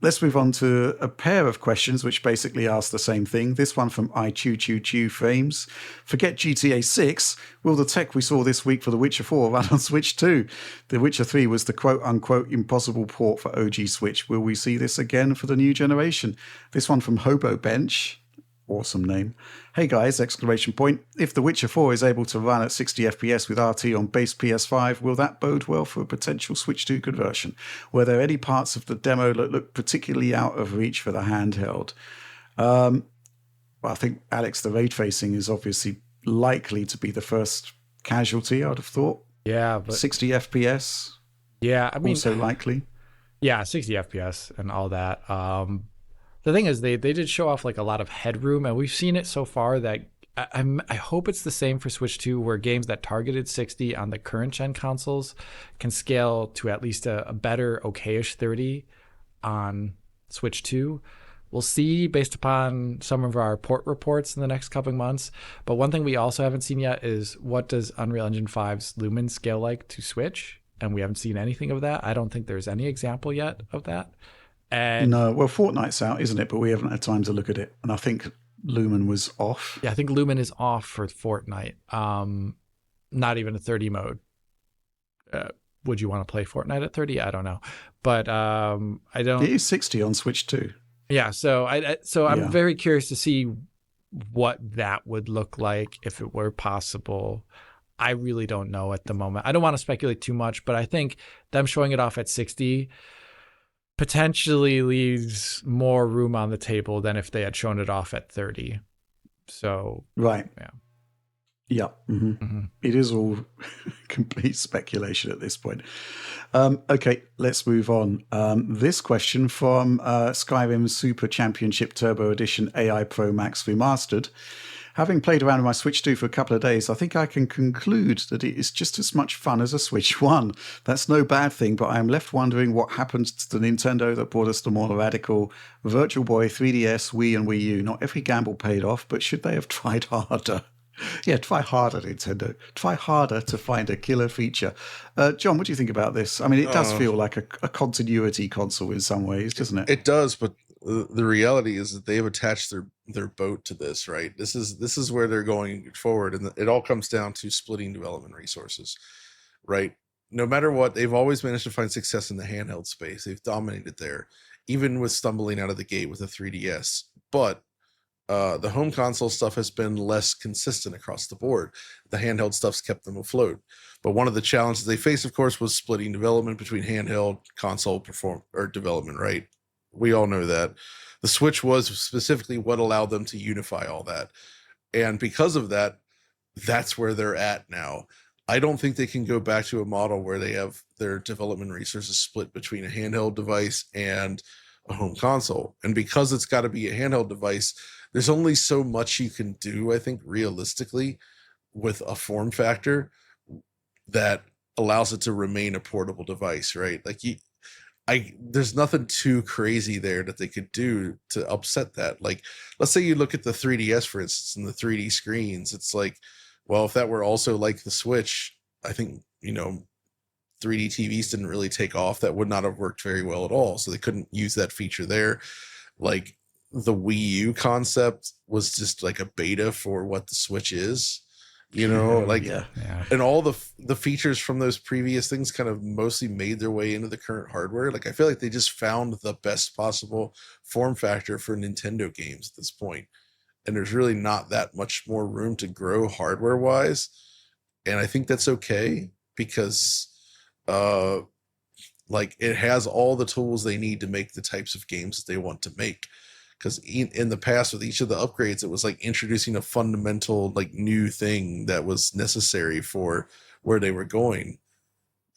Let's move on to a pair of questions which basically ask the same thing. This one from iChewChewChew Frames. Forget GTA 6. Will the tech we saw this week for The Witcher 4 run on Switch 2? The Witcher 3 was the quote-unquote impossible port for OG Switch. Will we see this again for the new generation? This one from Hobo Bench. Awesome name. Hey guys, exclamation point. If The Witcher 4 is able to run at 60 FPS with RT on base PS5, will that bode well for a potential Switch 2 conversion? Were there any parts of the demo that looked particularly out of reach for the handheld? Well, I think, Alex, the ray tracing is obviously likely to be the first casualty, I'd have thought. Yeah, but 60 FPS? Yeah, I mean, also likely. Yeah, 60 FPS and all that. The thing is, they did show off like a lot of headroom, and we've seen it so far that I hope it's the same for Switch 2, where games that targeted 60 on the current gen consoles can scale to at least a better, okayish 30 on Switch 2. We'll see based upon some of our port reports in the next couple of months. But one thing we also haven't seen yet is what does Unreal Engine 5's Lumines scale like to Switch? And we haven't seen anything of that. I don't think there's any example yet of that. And no, well, Fortnite's out, isn't it? But we haven't had time to look at it. And I think Lumen was off. Yeah, I think Lumen is off for Fortnite. Not even a 30 mode. Would you want to play Fortnite at 30? I don't know. But I don't. It is 60 on Switch too. Yeah, so I'm very curious to see what that would look like if it were possible. I really don't know at the moment. I don't want to speculate too much, but I think them showing it off at 60 potentially leaves more room on the table than if they had shown it off at 30. So right. Yeah. Mm-hmm. Mm-hmm. It is all complete speculation at this point. Okay, let's move on. This question from Skyrim Super Championship Turbo Edition AI Pro Max Remastered. Having played around with my Switch 2 for a couple of days, I think I can conclude that it is just as much fun as a Switch 1. That's no bad thing, but I am left wondering what happened to the Nintendo that brought us the more radical Virtual Boy, 3DS, Wii, and Wii U. Not every gamble paid off, but should they have tried harder? Yeah, try harder, Nintendo. Try harder to find a killer feature. John, what do you think about this? I mean, it does feel like a continuity console in some ways, doesn't it? It does, but the reality is that they have attached their boat to this, right? This is where they're going forward, and it all comes down to splitting development resources, right? No matter what, they've always managed to find success in the handheld space. They've dominated there, even with stumbling out of the gate with a 3DS. But the home console stuff has been less consistent across the board. The handheld stuff's kept them afloat. But one of the challenges they faced, of course, was splitting development between handheld, console development, right? We all know that. The Switch was specifically what allowed them to unify all that. And because of that, that's where they're at now. I don't think they can go back to a model where they have their development resources split between a handheld device and a home console. And because it's got to be a handheld device, there's only so much you can do, I think, realistically, with a form factor that allows it to remain a portable device, right? Like there's nothing too crazy there that they could do to upset that. Like, let's say you look at the 3DS, for instance, and the 3D screens. It's like, well, if that were also like the Switch, I think, 3D TVs didn't really take off. That would not have worked very well at all. So they couldn't use that feature there. Like, the Wii U concept was just like a beta for what the Switch is. And all the features from those previous things kind of mostly made their way into the current hardware. Like, I feel like they just found the best possible form factor for Nintendo games at this point. And there's really not that much more room to grow hardware wise. And I think that's okay because it has all the tools they need to make the types of games that they want to make. Because in the past, with each of the upgrades, it was like introducing a fundamental, like, new thing that was necessary for where they were going.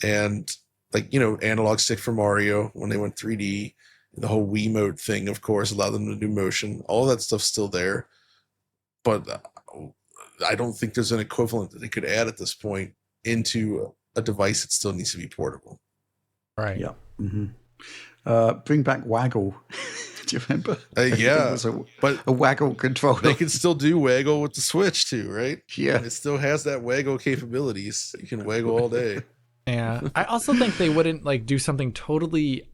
And, like, analog stick for Mario when they went 3D, the whole Wiimote thing, of course, allowed them to do motion. All that stuff's still there. But I don't think there's an equivalent that they could add at this point into a device that still needs to be portable. Right. Yeah. Mm-hmm. Bring back Waggle. Do you remember? Yeah, but a Waggle controller. They can still do Waggle with the Switch too, right? Yeah, it still has that Waggle capabilities. You can Waggle all day. Yeah, I also think they wouldn't do something totally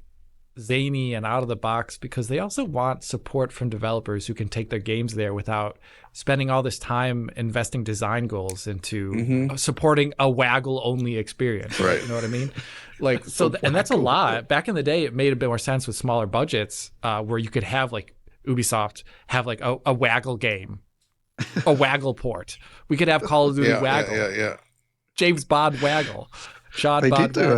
zany and out of the box because they also want support from developers who can take their games there without spending all this time investing design goals into supporting a Waggle only experience. Right. You know what I mean? And that's a lot. Back in the day, it made a bit more sense with smaller budgets where you could have Ubisoft have a Waggle game, a Waggle port. We could have Call of Duty Waggle. Yeah. James Bond Waggle. They did do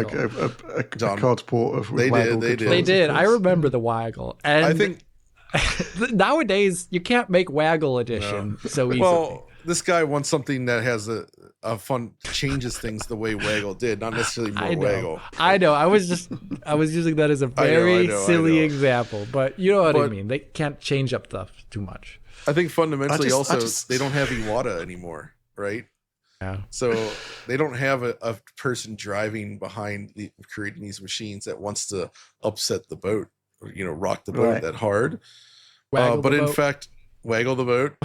a COD port of Waggle. They did. I remember the Waggle. And I think nowadays you can't make Waggle edition so easily. Well, this guy wants something that has a fun, changes things the way Waggle did, not necessarily more Waggle. I know. I was using that as a very silly example, but you know what I mean. They can't change up stuff too much. I think fundamentally they don't have Iwata anymore, right? Yeah. So they don't have a person driving behind creating these machines that wants to upset the boat, or, rock the boat that hard. In fact, waggle the boat.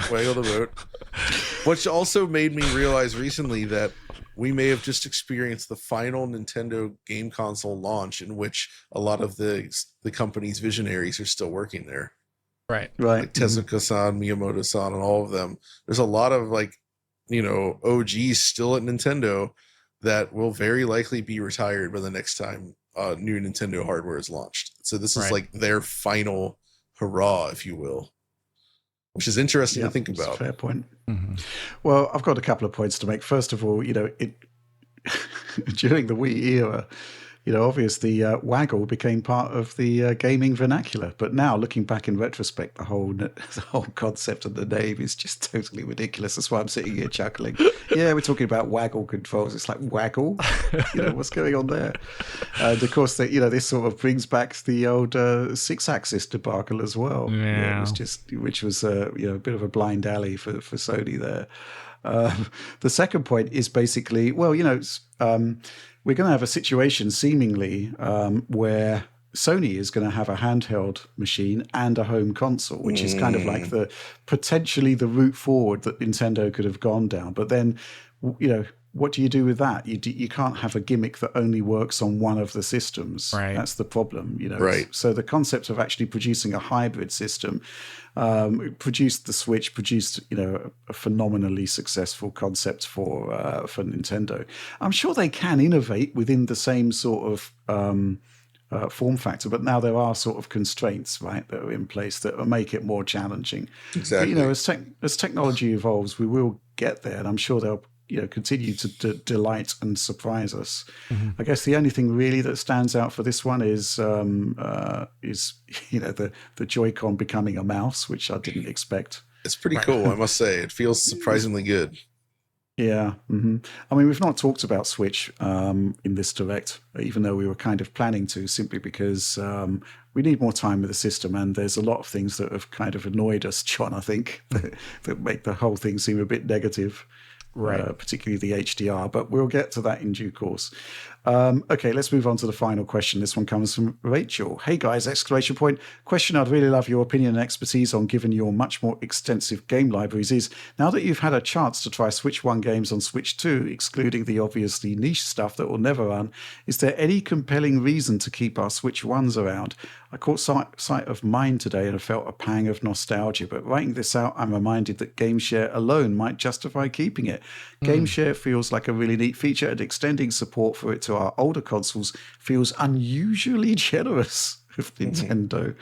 Which also made me realize recently that we may have just experienced the final Nintendo game console launch in which a lot of the company's visionaries are still working there. Right. Like Tezuka-san, Miyamoto-san, and all of them. There's a lot of OGs still at Nintendo that will very likely be retired by the next time new Nintendo hardware is launched. So this is their final hurrah, if you will, which is interesting to think about. Fair point. Mm-hmm. Well, I've got a couple of points to make. First of all, during the Wii era, obviously Waggle became part of the gaming vernacular. But now, looking back in retrospect, the whole concept of the name is just totally ridiculous. That's why I'm sitting here chuckling. Yeah, we're talking about Waggle controls. It's like Waggle. What's going on there? And of course, this sort of brings back the old 6-axis debacle as well. Yeah. Which was a bit of a blind alley for Sony there. The second point is basically, we're going to have a situation seemingly where Sony is going to have a handheld machine and a home console, which is kind of like potentially the route forward that Nintendo could have gone down. But then, what do you do with that? You can't have a gimmick that only works on one of the systems. Right. That's the problem, Right. So the concept of actually producing a hybrid system produced the Switch, produced a phenomenally successful concept for Nintendo. I'm sure they can innovate within the same sort of form factor, but now there are sort of constraints, right, that are in place that will make it more challenging. Exactly. But, as technology evolves, we will get there, and I'm sure they'll continue to delight and surprise us. Mm-hmm. I guess the only thing really that stands out for this one is the Joy-Con becoming a mouse, which I didn't expect. It's pretty cool, I must say. It feels surprisingly good. Yeah. Mm-hmm. I mean, we've not talked about Switch in this Direct, even though we were kind of planning to, simply because we need more time with the system, and there's a lot of things that have kind of annoyed us, John, I think, that make the whole thing seem a bit negative. Right. Particularly the HDR, but we'll get to that in due course. Okay, let's move on to the final question. This one comes from Rachel. Hey guys, exclamation point. Question I'd really love your opinion and expertise on, given your much more extensive game libraries, is now that you've had a chance to try Switch 1 games on Switch 2, excluding the obviously niche stuff that will never run, is there any compelling reason to keep our Switch 1s around? I caught sight of mine today and I felt a pang of nostalgia, but writing this out, I'm reminded that GameShare alone might justify keeping it. GameShare feels like a really neat feature, and extending support for it to our older consoles feels unusually generous of Nintendo.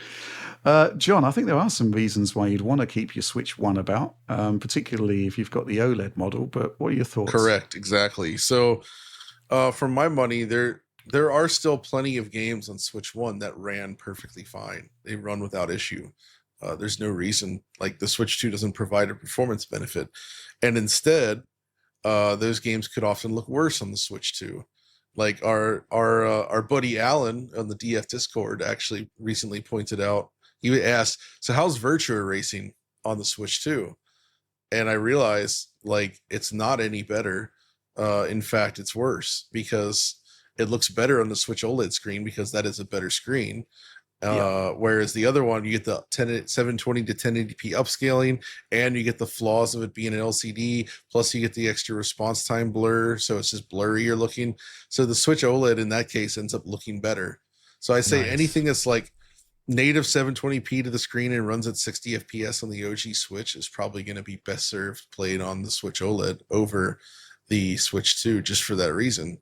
John, I think there are some reasons why you'd want to keep your Switch 1 about, particularly if you've got the OLED model, but what are your thoughts? Correct, exactly. So for my money, there are still plenty of games on Switch 1 that ran perfectly fine. They run without issue. There's no reason, like the Switch 2 doesn't provide a performance benefit. And instead, those games could often look worse on the Switch 2. Like our buddy Alan on the DF Discord actually recently pointed out, he asked, so how's Virtua Racing on the Switch 2? And I realized, like, it's not any better. In fact, it's worse, because it looks better on the Switch OLED screen, because that is a better screen. Whereas the other one, you get the 720 to 1080p upscaling, and you get the flaws of it being an LCD, plus you get the extra response time blur, so it's just blurrier looking. So the Switch OLED in that case ends up looking better. So I say anything that's like native 720p to the screen and runs at 60 FPS on the OG Switch is probably going to be best served played on the Switch OLED over the Switch 2, just for that reason.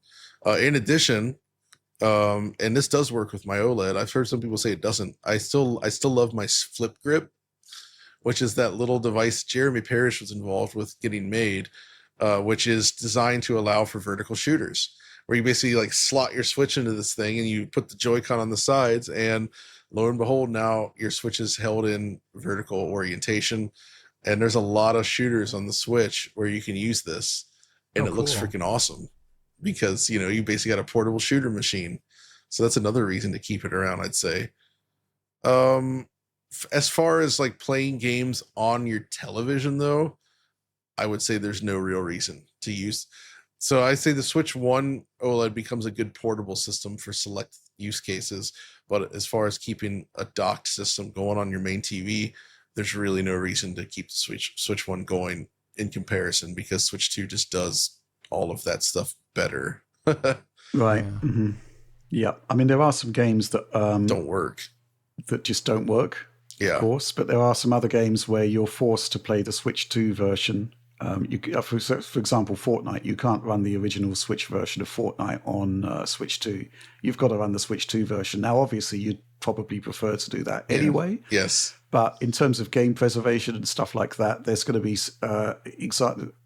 In addition, and this does work with my OLED. I've heard some people say it doesn't. I still love my Flip Grip, which is that little device Jeremy Parrish was involved with getting made, which is designed to allow for vertical shooters, where you basically like slot your Switch into this thing and you put the Joy-Con on the sides, and lo and behold, now your Switch is held in vertical orientation. And there's a lot of shooters on the Switch where you can use this, and it looks freaking awesome, because you basically got a portable shooter machine. So that's another reason to keep it around, I'd say. As far as like playing games on your television, though, I would say there's no real reason to use. So I say the Switch 1 OLED becomes a good portable system for select use cases, but as far as keeping a docked system going on your main TV, there's really no reason to keep the Switch 1 going in comparison, because Switch 2 just does all of that stuff better. Right. Mm-hmm. Yeah. I mean, there are some games that don't work. That just don't work, of course, but there are some other games where you're forced to play the Switch 2 version. For example, Fortnite, you can't run the original Switch version of Fortnite on Switch 2. You've got to run the Switch 2 version. Now, obviously, you'd probably prefer to do that anyway. Yes. But in terms of game preservation and stuff like that, there's going to be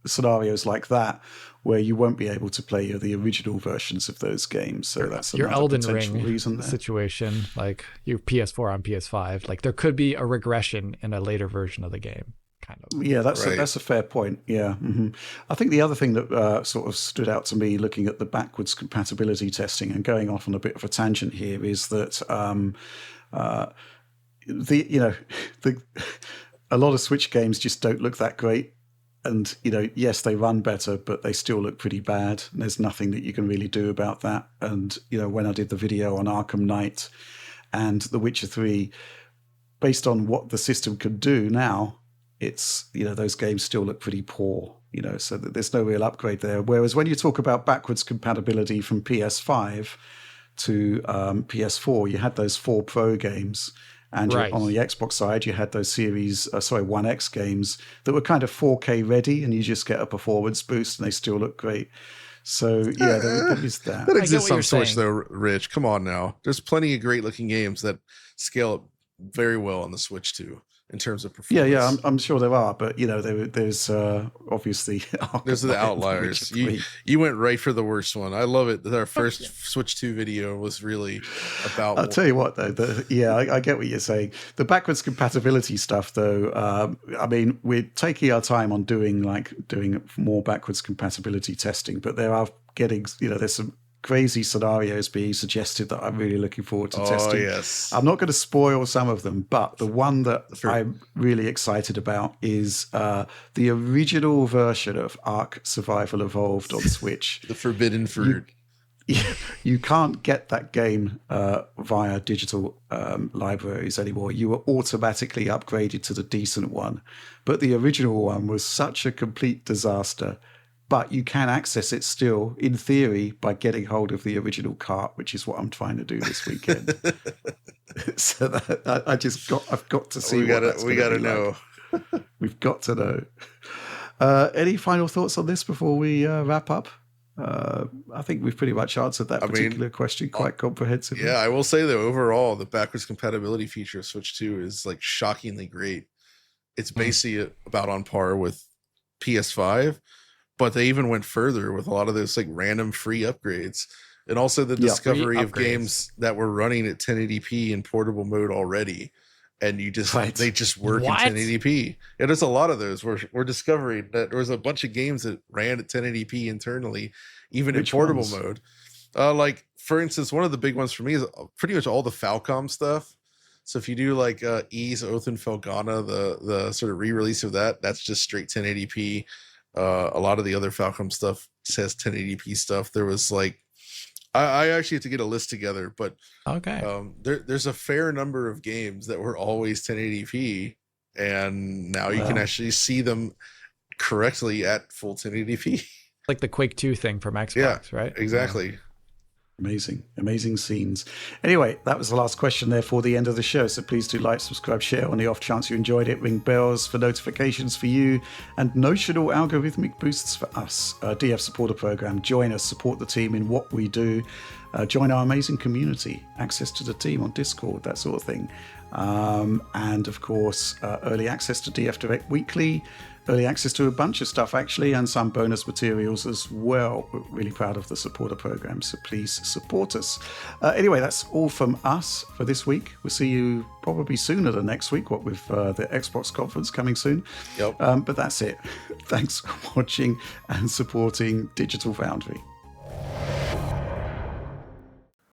scenarios like that where you won't be able to play the original versions of those games. So that's your Elden Ring reason situation, like your PS4 on PS5. Like there could be a regression in a later version of the game. Kind of. Yeah, that's a fair point. Yeah, mm-hmm. I think the other thing that sort of stood out to me, looking at the backwards compatibility testing and going off on a bit of a tangent here, is that a lot of Switch games just don't look that great, and yes, they run better, but they still look pretty bad. And there's nothing that you can really do about that. And when I did the video on Arkham Knight and The Witcher 3, based on what the system can do now, it's, those games still look pretty poor, so that there's no real upgrade there. Whereas when you talk about backwards compatibility from PS5 to PS4, you had those 4 Pro games. And Right. on the Xbox side, you had those One X games that were kind of 4K ready, and you just get a performance boost, and they still look great. So yeah, there is that. That I get exists what on you're Switch, saying. though, Rich. Come on now. There's plenty of great looking games that scale up very well on the Switch too, in terms of performance. Yeah, I'm sure there are, but there's obviously Those are the outliers. You went right for the worst one. I love it that our first Switch 2 video was really about. I'll tell you what, though. I get what you're saying. The backwards compatibility stuff, though. We're taking our time on doing more backwards compatibility testing, but there are there's some crazy scenarios being suggested that I'm really looking forward to testing. Yes. I'm not going to spoil some of them, but the one that I'm really excited about is the original version of Ark Survival Evolved on Switch. The forbidden fruit. You can't get that game via digital libraries anymore. You were automatically upgraded to the decent one. But the original one was such a complete disaster. But you can access it still, in theory, by getting hold of the original cart, which is what I'm trying to do this weekend. So that, I've got to see. We got to know. Like. We've got to know. Any final thoughts on this before we wrap up? I think we've pretty much answered that particular question quite comprehensively. Yeah, I will say though, overall, the backwards compatibility feature of Switch 2 is like shockingly great. It's basically about on par with PS5. But they even went further with a lot of those like random free upgrades, and also the discovery of games that were running at 1080p in portable mode already, and they just work in 1080p. Yeah, there's a lot of those. We're discovering that there was a bunch of games that ran at 1080p internally, even in portable mode. Like for instance, one of the big ones for me is pretty much all the Falcom stuff. So if you do like Ys, Oath, and Felghana, the sort of re-release of that's just straight 1080p. A lot of the other Falcom stuff says 1080p stuff. There was like, I actually have to get a list together, but okay, there's a fair number of games that were always 1080p, and now you can actually see them correctly at full 1080p. Like the Quake 2 thing from Xbox, right? Exactly. Yeah. Amazing scenes. Anyway, that was the last question there for the end of the show. So please do like, subscribe, share on the off chance you enjoyed it. Ring bells for notifications for you and notional algorithmic boosts for us. DF supporter program. Join us, support the team in what we do. Join our amazing community. Access to the team on Discord, that sort of thing. And of course, early access to DF Direct Weekly. Early access to a bunch of stuff, actually, and some bonus materials as well. We're really proud of the supporter program, so please support us. Anyway, that's all from us for this week. We'll see you probably sooner than next week, what with the Xbox conference coming soon. Yep. But that's it. Thanks for watching and supporting Digital Foundry.